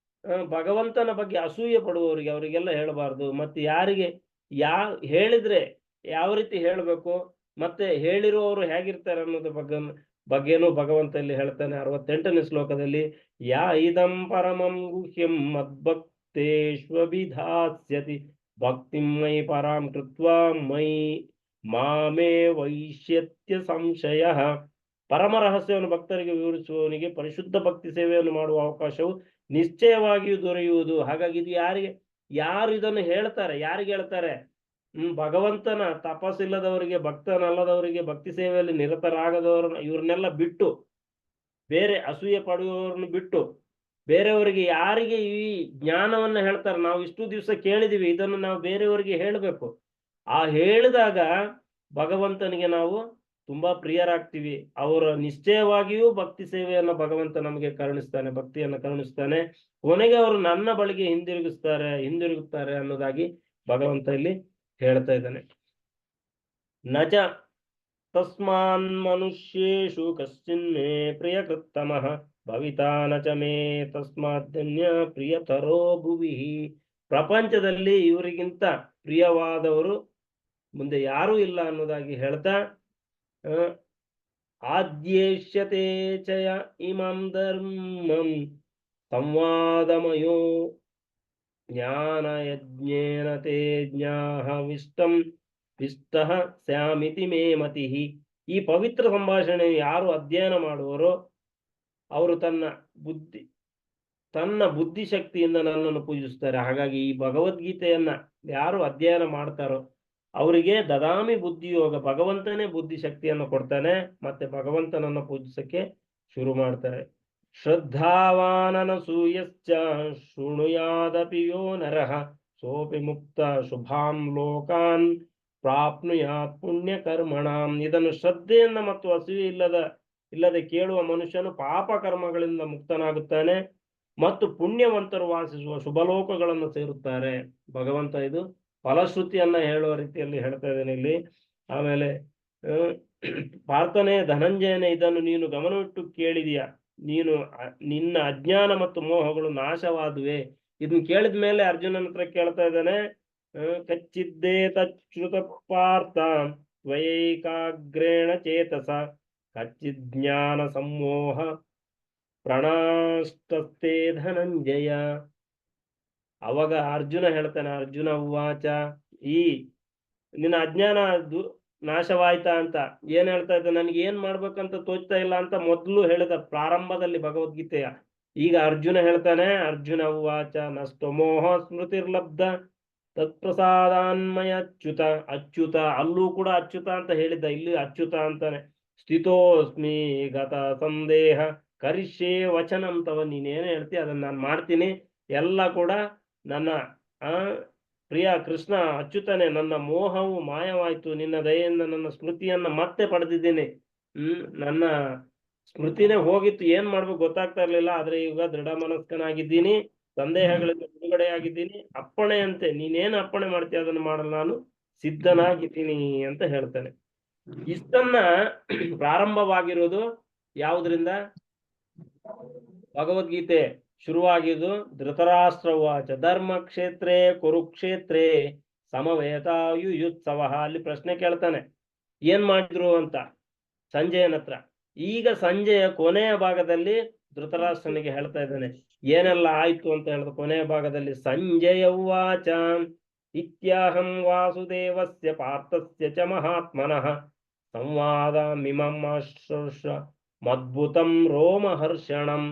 ಭಗವಂತನ ಬಗ್ಗೆ ಅಸೂಯೆ ಪಡುವವರಿಗೆ ಅವರಿಗೆಲ್ಲ ಹೇಳಬಾರ್ದು. ಮತ್ತೆ ಯಾರಿಗೆ ಹೇಳಿದ್ರೆ ಯಾವ ರೀತಿ ಹೇಳಬೇಕು, ಮತ್ತೆ ಹೇಳಿರುವವರು ಹೇಗಿರ್ತಾರೆ ಅನ್ನೋದ್ರ ಬಗ್ಗೆನೂ ಭಗವಂತ ಇಲ್ಲಿ ಹೇಳ್ತಾನೆ 68ನೇ ಶ್ಲೋಕದಲ್ಲಿ. ಯಾ ಇದಂ ಪರಮಂ ಗುಹ್ಯಂ ಮದ್ಭಕ್ತೇಷ್ವಭಿಧಾಸ್ಯತಿ ಭಕ್ತಿಂ ಮೈ ಪರಾಂ ಕೃತ್ವಾ ಮೈ ಮಾಮೇ ವೈಶ್ಯತ್ಯ ಸಂಶಯ. ಪರಮ ರಹಸ್ಯವನ್ನು ಭಕ್ತರಿಗೆ ವಿವರಿಸುವವನಿಗೆ ಪರಿಶುದ್ಧ ಭಕ್ತಿ ಸೇವೆಯನ್ನು ಮಾಡುವ ಅವಕಾಶವು ನಿಶ್ಚಯವಾಗಿಯೂ ದೊರೆಯುವುದು. ಹಾಗಾಗಿ ಇದು ಯಾರು ಇದನ್ನು ಹೇಳ್ತಾರೆ, ಯಾರಿಗೆ ಹೇಳ್ತಾರೆ? ಭಗವಂತನ ತಪಸ್ಸಿಲ್ಲದವರಿಗೆ, ಭಕ್ತನಲ್ಲದವರಿಗೆ, ಭಕ್ತಿ ಸೇವೆಯಲ್ಲಿ ನಿರತರಾಗದವ್ರನ್ನ ಇವ್ರನ್ನೆಲ್ಲ ಬಿಟ್ಟು, ಬೇರೆ ಅಸೂಯೆ ಪಡುವವರನ್ನು ಬಿಟ್ಟು ಬೇರೆಯವರಿಗೆ ಯಾರಿಗೆ ಈ ಜ್ಞಾನವನ್ನ ಹೇಳ್ತಾರೆ, ನಾವು ಇಷ್ಟು ದಿವಸ ಕೇಳಿದೀವಿ, ಇದನ್ನು ನಾವು ಬೇರೆಯವರಿಗೆ ಹೇಳಬೇಕು. ಆ ಹೇಳಿದಾಗ ಭಗವಂತನಿಗೆ ನಾವು ತುಂಬಾ ಪ್ರಿಯರಾಗ್ತೀವಿ. ಅವರ ನಿಶ್ಚಯವಾಗಿಯೂ ಭಕ್ತಿ ಸೇವೆಯನ್ನ ಭಗವಂತ ನಮಗೆ ಕರುಣಿಸ್ತಾನೆ, ಭಕ್ತಿಯನ್ನು ಕರುಣಿಸ್ತಾನೆ. ಕೊನೆಗೆ ಅವರು ನನ್ನ ಬಳಿಗೆ ಹಿಂದಿರುಗುತ್ತಾರೆ ಅನ್ನೋದಾಗಿ ಭಗವಂತ ಇಲ್ಲಿ ಹೇಳ್ತಾ ಇದ್ದಾನೆ. ನಚ ತಸ್ಮಾನ್ ಮನುಷ್ಯೇಷು ಕಶ್ಚಿನ್ಮೇ ಪ್ರಿಯಕೃತ್ತಮಃ ಭವಿತಾ ನಚ ಮೇ ತಸ್ಮಾದ್ಧನ್ಯ ಪ್ರಿಯತರೋ ಭುವಿ. ಪ್ರಪಂಚದಲ್ಲಿ ಇವರಿಗಿಂತ ಪ್ರಿಯವಾದವರು ಮುಂದೆ ಯಾರೂ ಇಲ್ಲ ಅನ್ನೋದಾಗಿ ಹೇಳ್ತಾ, ಆದ್ಯೇಷ್ಯತೆ ಚಯ ಇಮಂ ಧರ್ಮಂ ಸಂವಾದಮಯೋ ಜ್ಞಾನ ಯಜ್ಞೇನ ತೇ ಜ್ಞಾಹ ವಿಷ್ಟಃ ಸ್ಯಾಮಿತಿ ಮೇ ಮತಿಃ. ಈ ಪವಿತ್ರ ಸಂಭಾಷಣೆ ಯಾರು ಅಧ್ಯಯನ ಮಾಡುವರೋ ಅವರು ತನ್ನ ಬುದ್ಧಿಶಕ್ತಿಯಿಂದ ನನ್ನನ್ನು ಪೂಜಿಸುತ್ತಾರೆ. ಹಾಗಾಗಿ ಈ ಭಗವದ್ಗೀತೆಯನ್ನ ಯಾರು ಅಧ್ಯಯನ ಮಾಡ್ತಾರೋ ಅವರಿಗೆ ದದಾಮಿ ಬುದ್ಧಿಯೋಗ, ಭಗವಂತನೇ ಬುದ್ಧಿಶಕ್ತಿಯನ್ನು ಕೊಡ್ತಾನೆ, ಮತ್ತೆ ಭಗವಂತನನ್ನು ಪೂಜಿಸಕ್ಕೆ ಶುರು ಮಾಡ್ತಾರೆ. ಶ್ರದ್ಧಾವಾನನಸೂಯಶ್ಚ ಶೃಣುಯಾದಪಿ ಯೋ ನರಃ ಸೋಪಿ ಮುಕ್ತ ಶುಭಾಂ ಲೋಕಾನ್ ಪ್ರಾಪ್ನುಯಾತ್ ಪುಣ್ಯ ಕರ್ಮಣಾಂ. ಇದನ್ನು ಶ್ರದ್ಧೆಯನ್ನ ಮತ್ತು ಅಸೂಯೆ ಇಲ್ಲದೆ ಕೇಳುವ ಮನುಷ್ಯನು ಪಾಪ ಕರ್ಮಗಳಿಂದ ಮುಕ್ತನಾಗುತ್ತಾನೆ ಮತ್ತು ಪುಣ್ಯವಂತರು ವಾಸಿಸುವ ಶುಭಲೋಕಗಳನ್ನು ಸೇರುತ್ತಾರೆ. ಭಗವಂತ ಇದು ಫಲಶ್ರುತಿಯನ್ನ ಹೇಳುವ ರೀತಿಯಲ್ಲಿ ಹೇಳ್ತಾ ಇದ್ದೇನೆ ಇಲ್ಲಿ. ಆಮೇಲೆ ಪಾರ್ಥನೆ, ಧನಂಜಯನೇ, ಇದನ್ನು ನೀನು ಗಮನವಿಟ್ಟು ಕೇಳಿದೀಯ. ನಿನ್ನ ಅಜ್ಞಾನ ಮತ್ತು ಮೋಹಗಳು ನಾಶವಾದುವೆ. ಇದನ್ನ ಕೇಳಿದ ಮೇಲೆ ಅರ್ಜುನನ ಹತ್ರ ಕೇಳ್ತಾ ಇದ್ದಾನೆ, ಕಚ್ಚಿದ್ದೇ ತಚ್ಯುತ ಪಾರ್ಥ ತ್ವಯೈಕಾಗ್ರೇಣ ಚೇತಸ ಕಚ್ಚಿಜ್ಞಾನ ಸಮೋಹ ಪ್ರಣಾಷ್ಟಸ್ತೆ ಧನಂಜಯ. ಅವಾಗ ಅರ್ಜುನ ಹೇಳ್ತಾನೆ, ಅರ್ಜುನ ಉವಾಚ, ಈ ನಿನ್ನ ಅಜ್ಞಾನ ನಾಶವಾಯ್ತಾ ಅಂತ ಏನ್ ಹೇಳ್ತಾ ಇದ್ದ, ನನಗೆ ಏನ್ ಮಾಡ್ಬೇಕಂತ ತೋಚ್ತಾ ಇಲ್ಲ ಅಂತ ಮೊದಲು ಹೇಳಿದ ಪ್ರಾರಂಭದಲ್ಲಿ ಭಗವದ್ಗೀತೆಯ. ಈಗ ಅರ್ಜುನ ಹೇಳ್ತಾನೆ, ಅರ್ಜುನ ಉವಾಚ ನಷ್ಟೋ ಮೋಹ ಸ್ಮೃತಿರ್ಲಬ್ಧ ತತ್ಪ್ರಸಾದಾನ್ಮಯ ಅಚ್ಯುತ. ಅಲ್ಲೂ ಕೂಡ ಅಚ್ಯುತ ಅಂತ ಹೇಳಿದ್ದ, ಇಲ್ಲಿ ಅಚ್ಯುತ ಅಂತಾನೆ. ಸ್ಥಿತೋಸ್ಮಿ ಗತ ಸಂದೇಹ ಕರಿಷ್ಯೆ ವಚನಂ ತವ. ನೀನೇನು ಹೇಳ್ತೀಯ ಅದನ್ನ ನಾನು ಮಾಡ್ತೀನಿ. ಎಲ್ಲ ಕೂಡ ನನ್ನ ಪ್ರಿಯ ಕೃಷ್ಣ ಅಚ್ಯುತನೇ, ನನ್ನ ಮೋಹವು ಮಾಯವಾಯ್ತು, ನಿನ್ನ ದಯೆಯಿಂದ ನನ್ನ ಸ್ಮೃತಿಯನ್ನ ಮತ್ತೆ ಪಡೆದಿದ್ದೀನಿ. ನನ್ನ ಸ್ಮೃತಿನೇ ಹೋಗಿತ್ತು, ಏನ್ ಮಾಡ್ಬೇಕು ಗೊತ್ತಾಗ್ತಾ ಇರ್ಲಿಲ್ಲ. ಆದ್ರೆ ಈಗ ದೃಢ ಮನಸ್ಕನಾಗಿದ್ದೀನಿ, ಸಂದೇಹಗಳಿಂದ ಬಿಡುಗಡೆಯಾಗಿದ್ದೀನಿ. ಅಪ್ಪಣೆಯಂತೆ ನೀನೇನು ಅಪ್ಪಣೆ ಮಾಡ್ತೀಯ ಅದನ್ನು ಮಾಡಲು ನಾನು ಸಿದ್ಧನಾಗಿದ್ದೀನಿ ಅಂತ ಹೇಳ್ತಾನೆ. ಇಷ್ಟನ್ನ ಪ್ರಾರಂಭವಾಗಿರೋದು ಯಾವುದರಿಂದ? ಭಗವದ್ಗೀತೆ ಶುರುವಾಗಿದ್ದು ಧೃತರಾಷ್ಟ್ರ ಉವಾಚ ಧರ್ಮ ಕ್ಷೇತ್ರೇ ಕುರುಕ್ಷೇತ್ರೇ ಸಮವೇತಾಯುಯುತ್ಸವ. ಅಲ್ಲಿ ಪ್ರಶ್ನೆ ಕೇಳ್ತಾನೆ, ಏನ್ ಮಾಡಿದ್ರು ಅಂತ ಸಂಜಯನ ಹತ್ರ. ಈಗ ಸಂಜೆಯ ಕೊನೆಯ ಭಾಗದಲ್ಲಿ ಧೃತರಾಷ್ಟ್ರನಿಗೆ ಹೇಳ್ತಾ ಇದ್ದಾನೆ ಏನೆಲ್ಲ ಆಯ್ತು ಅಂತ ಹೇಳಿದ ಕೊನೆಯ ಭಾಗದಲ್ಲಿ. ಸಂಜಯ ಉವಾಚ ಇತ್ಯಾಹಂ ವಾಸುದೇವಸ್ಯ ಪಾರ್ಥಸ್ಯ ಚ ಮಹಾತ್ಮನಃ ಸಂವಾದಮಿಮಂ ಮದ್ಭುತಂ ರೋಮಹರ್ಷಣಂ.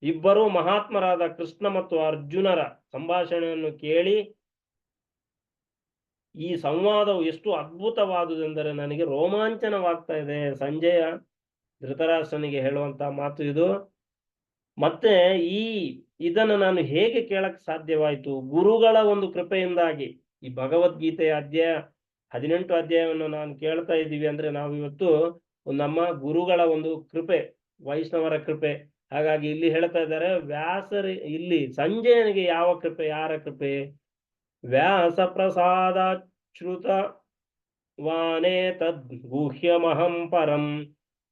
ಇಬ್ಬರು ಮಹಾತ್ಮರಾದ ಕೃಷ್ಣ ಮತ್ತು ಅರ್ಜುನರ ಸಂಭಾಷಣೆಯನ್ನು ಕೇಳಿ ಈ ಸಂವಾದವು ಎಷ್ಟು ಅದ್ಭುತವಾದುದೆಂದರೆ ನನಗೆ ರೋಮಾಂಚನವಾಗ್ತಾ ಇದೆ. ಸಂಜಯ ಧೃತರಾಷ್ಟ್ರನಿಗೆ ಹೇಳುವಂತ ಮಾತು ಇದು. ಮತ್ತೆ ಇದನ್ನು ನಾನು ಹೇಗೆ ಕೇಳಕ್ ಸಾಧ್ಯವಾಯಿತು? ಗುರುಗಳ ಒಂದು ಕೃಪೆಯಿಂದಾಗಿ. ಈ ಭಗವದ್ಗೀತೆಯ 18 ಅಧ್ಯಾಯವನ್ನು ನಾನು ಕೇಳ್ತಾ ಇದ್ದೀವಿ ಅಂದ್ರೆ ನಾವು ಇವತ್ತು ನಮ್ಮ ಗುರುಗಳ ಒಂದು ಕೃಪೆ, ವೈಷ್ಣವರ ಕೃಪೆ. ಹಾಗಾಗಿ ಇಲ್ಲಿ ಹೇಳ್ತಾ ಇದ್ದಾರೆ, ಇಲ್ಲಿ ಸಂಜಯನಿಗೆ ಯಾವ ಕೃಪೆ, ಯಾರ ಕೃಪೆ? ವ್ಯಾಸ ಪ್ರಸಾದಾಚ್ಯುತ ವಾನೇ ತದ್ ಗುಹ್ಯಮಹಂ ಪರಂ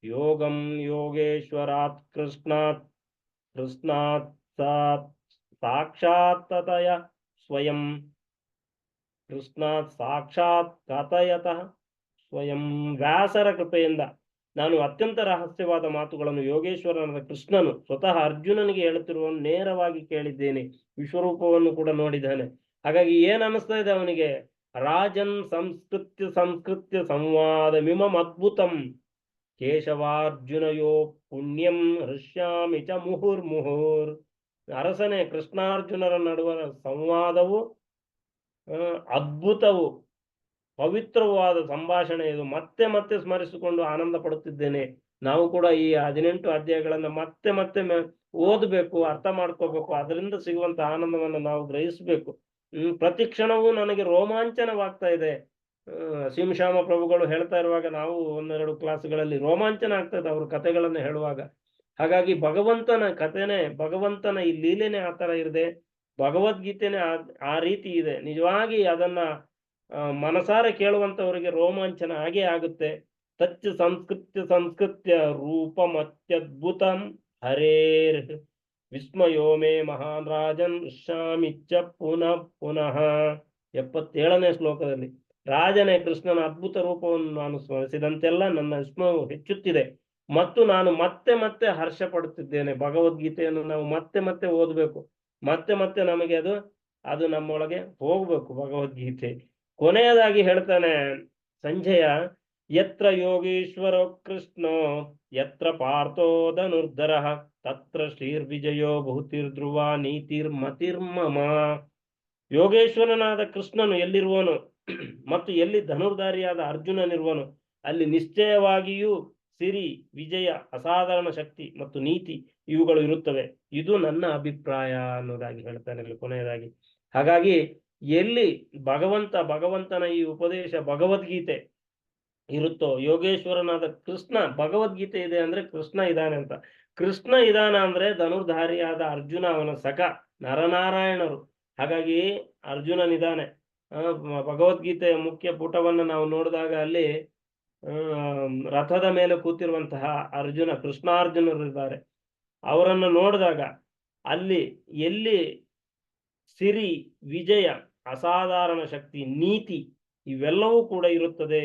ಯೋಗಂ ಯೋಗೇಶ್ವರಾತ್ ಕೃಷ್ಣಾತ್ ಸಾಕ್ಷಾತ್ತತಯ ಸ್ವಯಂ ಕೃಷ್ಣಾತ್ ಸಾಕ್ಷಾತ್ ಕಥಯತಃ ಸ್ವಯಂ. ವ್ಯಾಸರ ಕೃಪೆಯಿಂದ ನಾನು ಅತ್ಯಂತ ರಹಸ್ಯವಾದ ಮಾತುಗಳನ್ನು ಯೋಗೇಶ್ವರನಾದ ಕೃಷ್ಣನು ಸ್ವತಃ ಅರ್ಜುನನಿಗೆ ಹೇಳುತ್ತಿರುವ ನೇರವಾಗಿ ಕೇಳಿದ್ದೇನೆ. ವಿಶ್ವರೂಪವನ್ನು ಕೂಡ ನೋಡಿದ್ದಾನೆ. ಹಾಗಾಗಿ ಏನ್ ಅನಿಸ್ತಾ ಇದೆ ಅವನಿಗೆ? ರಾಜನ್ ಸಂಸ್ಕೃತ್ಯ ಸಂವಾದ ಮಿಮಂ ಅದ್ಭುತಂ ಕೇಶವಾರ್ಜುನಯೋ ಪುಣ್ಯಂ ಹೃಷ್ಯಾಮಿ ಚ ಮುಹುರ್ಮುಹುರ್. ಅರಸನೇ, ಕೃಷ್ಣಾರ್ಜುನರ ನಡುವಣ ಸಂವಾದವು ಅದ್ಭುತವು, ಪವಿತ್ರವಾದ ಸಂಭಾಷಣೆ ಇದು. ಮತ್ತೆ ಮತ್ತೆ ಸ್ಮರಿಸಿಕೊಂಡು ಆನಂದ ಪಡುತ್ತಿದ್ದೇನೆ. ನಾವು ಕೂಡ ಈ 18 ಅಧ್ಯಾಯಗಳನ್ನ ಮತ್ತೆ ಮತ್ತೆ ಓದಬೇಕು, ಅರ್ಥ ಮಾಡ್ಕೋಬೇಕು. ಅದರಿಂದ ಸಿಗುವಂತ ಆನಂದವನ್ನು ನಾವು ಗ್ರಹಿಸಬೇಕು. ಪ್ರತಿ ಕ್ಷಣವೂ ನನಗೆ ರೋಮಾಂಚನವಾಗ್ತಾ ಇದೆ. ಶಿವಶ್ಯಾಮ ಪ್ರಭುಗಳು ಹೇಳ್ತಾ ಇರುವಾಗ ನಾವು ಒಂದೆರಡು ಕ್ಲಾಸ್ಗಳಲ್ಲಿ ರೋಮಾಂಚನ ಆಗ್ತದೆ ಅವ್ರ ಕಥೆಗಳನ್ನು ಹೇಳುವಾಗ. ಹಾಗಾಗಿ ಭಗವಂತನ ಕಥೆನೆ, ಭಗವಂತನ ಈ ಲೀಲೆನೆ ಆ ತರ ಇದೆ. ಭಗವದ್ಗೀತೆನೆ ಆ ರೀತಿ ಇದೆ. ನಿಜವಾಗಿ ಅದನ್ನ ಮನಸಾರೆ ಕೇಳುವಂತವರಿಗೆ ರೋಮಾಂಚನ ಹಾಗೆ ಆಗುತ್ತೆ. ತಚ್ಚ ಸಂಸ್ಕೃತ್ಯ ರೂಪಮತ್ಯದ್ಭುತಂ ಹರೇರ್ ವಿಸ್ಮಯೋ ಮೇ ಮಹಾನ್ ರಾಜನ್ ಋಷಾಮಿಚ್ಚ ಪುನಃ ಪುನಃ. 77ನೇ ಶ್ಲೋಕದಲ್ಲಿ, ರಾಜನೇ, ಕೃಷ್ಣನ ಅದ್ಭುತ ರೂಪವನ್ನು ನಾನು ಸ್ಮರಿಸಿದಂತೆಲ್ಲ ನನ್ನ ವಿಸ್ಮಯವು ಹೆಚ್ಚುತ್ತಿದೆ ಮತ್ತು ನಾನು ಮತ್ತೆ ಮತ್ತೆ ಹರ್ಷ ಪಡುತ್ತಿದ್ದೇನೆ. ಭಗವದ್ಗೀತೆಯನ್ನು ನಾವು ಮತ್ತೆ ಮತ್ತೆ ಓದಬೇಕು. ಮತ್ತೆ ಮತ್ತೆ ನಮಗೆ ಅದು ನಮ್ಮೊಳಗೆ ಹೋಗ್ಬೇಕು ಭಗವದ್ಗೀತೆ. ಕೊನೆಯದಾಗಿ ಹೇಳ್ತಾನೆ ಸಂಜಯ, ಯತ್ರ ಯೋಗೀಶ್ವರ ಕೃಷ್ಣೋ ಯತ್ರ ಪಾರ್ಥೋ ಧನುರ್ಧರಃ ತತ್ರ ಶ್ರೀರ್ವಿಜಯೋ ಭೂತಿರ್ಧ್ರುವ ನೀತಿರ್ಮತಿರ್ಮಮ. ಯೋಗೇಶ್ವರನಾದ ಕೃಷ್ಣನು ಎಲ್ಲಿರುವನು ಮತ್ತು ಎಲ್ಲಿ ಧನುರ್ಧಾರಿಯಾದ ಅರ್ಜುನನಿರುವನು ಅಲ್ಲಿ ನಿಶ್ಚಯವಾಗಿಯೂ ಸಿರಿ, ವಿಜಯ, ಅಸಾಧಾರಣ ಶಕ್ತಿ ಮತ್ತು ನೀತಿ ಇವುಗಳು ಇರುತ್ತವೆ. ಇದು ನನ್ನ ಅಭಿಪ್ರಾಯ ಅನ್ನೋದಾಗಿ ಹೇಳ್ತಾನೆ ಕೊನೆಯದಾಗಿ. ಹಾಗಾಗಿ ಎಲ್ಲಿ ಭಗವಂತನ ಈ ಉಪದೇಶ ಭಗವದ್ಗೀತೆ ಇರುತ್ತೋ, ಯೋಗೇಶ್ವರನಾದ ಕೃಷ್ಣ, ಭಗವದ್ಗೀತೆ ಇದೆ ಅಂದ್ರೆ ಕೃಷ್ಣ ಇದ್ದಾನೆ ಅಂತ. ಕೃಷ್ಣ ಇದಾನ ಅಂದ್ರೆ ಧನುರ್ಧಾರಿಯಾದ ಅರ್ಜುನ, ಅವನ ಸಖ ನರನಾರಾಯಣರು. ಹಾಗಾಗಿ ಅರ್ಜುನನಿದ್ದಾನೆ. ಭಗವದ್ಗೀತೆಯ ಮುಖ್ಯ ಪುಟವನ್ನು ನಾವು ನೋಡಿದಾಗ ಅಲ್ಲಿ ರಥದ ಮೇಲೆ ಕೂತಿರುವಂತಹ ಅರ್ಜುನ, ಕೃಷ್ಣಾರ್ಜುನರು ಇದ್ದಾರೆ. ಅವರನ್ನು ನೋಡಿದಾಗ ಅಲ್ಲಿ ಎಲ್ಲಿ ಸಿರಿ, ವಿಜಯ, ಅಸಾಧಾರಣ ಶಕ್ತಿ, ನೀತಿ ಇವೆಲ್ಲವೂ ಕೂಡ ಇರುತ್ತದೆ.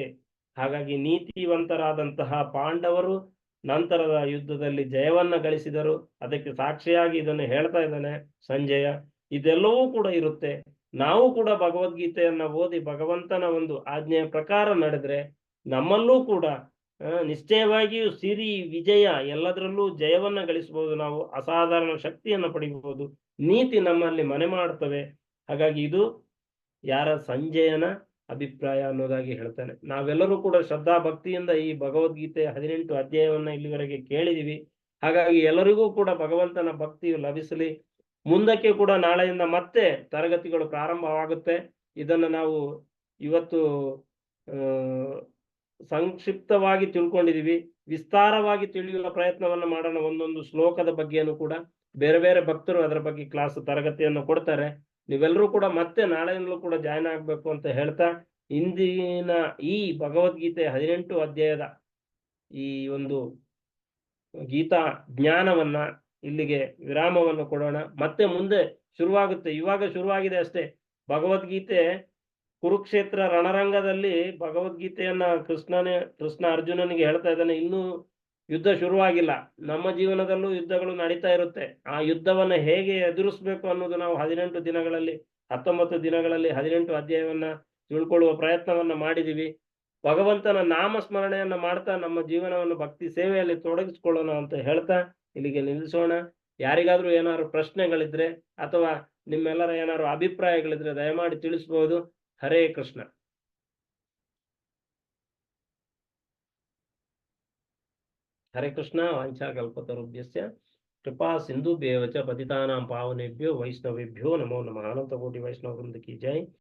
ಹಾಗಾಗಿ ನೀತಿವಂತರಾದಂತಹ ಪಾಂಡವರು ನಂತರದ ಯುದ್ಧದಲ್ಲಿ ಜಯವನ್ನ ಗಳಿಸಿದರು. ಅದಕ್ಕೆ ಸಾಕ್ಷಿಯಾಗಿ ಇದನ್ನು ಹೇಳ್ತಾ ಇದ್ದಾನೆ ಸಂಜಯ. ಇದೆಲ್ಲವೂ ಕೂಡ ಇರುತ್ತೆ. ನಾವು ಕೂಡ ಭಗವದ್ಗೀತೆಯನ್ನ ಓದಿ ಭಗವಂತನ ಒಂದು ಆಜ್ಞೆಯ ಪ್ರಕಾರ ನಡೆದ್ರೆ ನಮ್ಮಲ್ಲೂ ಕೂಡ ನಿಶ್ಚಯವಾಗಿಯೂ ಸಿರಿ, ವಿಜಯ, ಎಲ್ಲದರಲ್ಲೂ ಜಯವನ್ನ ಗಳಿಸಬಹುದು. ನಾವು ಅಸಾಧಾರಣ ಶಕ್ತಿಯನ್ನು ಪಡಿಬಹುದು. ನೀತಿ ನಮ್ಮಲ್ಲಿ ಮನೆ ಮಾಡ್ತವೆ. ಹಾಗಾಗಿ ಇದು ಯಾರ? ಸಂಜಯನ ಅಭಿಪ್ರಾಯ ಅನ್ನೋದಾಗಿ ಹೇಳ್ತಾನೆ. ನಾವೆಲ್ಲರೂ ಕೂಡ ಶ್ರದ್ಧಾ ಭಕ್ತಿಯಿಂದ ಈ ಭಗವದ್ಗೀತೆಯ 18 ಅಧ್ಯಾಯವನ್ನ ಇಲ್ಲಿವರೆಗೆ ಕೇಳಿದೀವಿ. ಹಾಗಾಗಿ ಎಲ್ಲರಿಗೂ ಕೂಡ ಭಗವಂತನ ಭಕ್ತಿಯು ಲಭಿಸಲಿ. ಮುಂದಕ್ಕೆ ಕೂಡ ನಾಳೆಯಿಂದ ಮತ್ತೆ ತರಗತಿಗಳು ಪ್ರಾರಂಭವಾಗುತ್ತೆ. ಇದನ್ನು ನಾವು ಇವತ್ತು ಸಂಕ್ಷಿಪ್ತವಾಗಿ ತಿಳ್ಕೊಂಡಿದೀವಿ. ವಿಸ್ತಾರವಾಗಿ ತಿಳಿಯುವ ಪ್ರಯತ್ನವನ್ನ ಮಾಡೋಣ. ಒಂದೊಂದು ಶ್ಲೋಕದ ಬಗ್ಗೆನೂ ಕೂಡ ಬೇರೆ ಬೇರೆ ಭಕ್ತರು ಅದರ ಬಗ್ಗೆ ಕ್ಲಾಸ್ ತರಗತಿಯನ್ನು ಕೊಡ್ತಾರೆ. ನೀವೆಲ್ಲರೂ ಕೂಡ ಮತ್ತೆ ನಾಳೆಯಿಂದಲೂ ಕೂಡ ಜಾಯ್ನ್ ಆಗ್ಬೇಕು ಅಂತ ಹೇಳ್ತಾ, ಇಂದಿನ ಈ ಭಗವದ್ಗೀತೆ 18 ಅಧ್ಯಾಯದ ಈ ಒಂದು ಗೀತಾ ಜ್ಞಾನವನ್ನ ಇಲ್ಲಿಗೆ ವಿರಾಮವನ್ನು ಕೊಡೋಣ. ಮತ್ತೆ ಮುಂದೆ ಶುರುವಾಗುತ್ತೆ. ಇವಾಗ ಶುರುವಾಗಿದೆ ಅಷ್ಟೇ. ಭಗವದ್ಗೀತೆ ಕುರುಕ್ಷೇತ್ರ ರಣರಂಗದಲ್ಲಿ ಭಗವದ್ಗೀತೆಯನ್ನ ಕೃಷ್ಣ ಅರ್ಜುನನಿಗೆ ಹೇಳ್ತಾ ಇದ್ದಾನೆ. ಇನ್ನೂ ಯುದ್ಧ ಶುರುವಾಗಿಲ್ಲ. ನಮ್ಮ ಜೀವನದಲ್ಲೂ ಯುದ್ಧಗಳು ನಡೀತಾ ಇರುತ್ತೆ. ಆ ಯುದ್ಧವನ್ನ ಹೇಗೆ ಎದುರಿಸ್ಬೇಕು ಅನ್ನೋದು ನಾವು 19 ದಿನಗಳಲ್ಲಿ 18 ಅಧ್ಯಾಯವನ್ನ ತಿಳ್ಕೊಳ್ಳುವ ಪ್ರಯತ್ನವನ್ನ ಮಾಡಿದೀವಿ. ಭಗವಂತನ ನಾಮಸ್ಮರಣೆಯನ್ನ ಮಾಡ್ತಾ ನಮ್ಮ ಜೀವನವನ್ನು ಭಕ್ತಿ ಸೇವೆಯಲ್ಲಿ ತೊಡಗಿಸ್ಕೊಳ್ಳೋಣ ಅಂತ ಹೇಳ್ತಾ ಇಲ್ಲಿಗೆ ನಿಲ್ಲಿಸೋಣ. ಯಾರಿಗಾದ್ರೂ ಏನಾದ್ರು ಪ್ರಶ್ನೆಗಳಿದ್ರೆ ಅಥವಾ ನಿಮ್ಮೆಲ್ಲರ ಏನಾದ್ರು ಅಭಿಪ್ರಾಯಗಳಿದ್ರೆ ದಯಮಾಡಿ ತಿಳಿಸಬಹುದು. ಹರೇ ಕೃಷ್ಣ. ಹರೇ ಕೃಷ್ಣ. ವಾಂಛಾ ಕಲ್ಪತರುಭ್ಯಸ್ಯ कृपा सिंधु बेवच पतितानां पावनेभ्यो वैष्णवेभ्यो नमो नमः। अनंत कोटि वैष्णव वृंद की जय।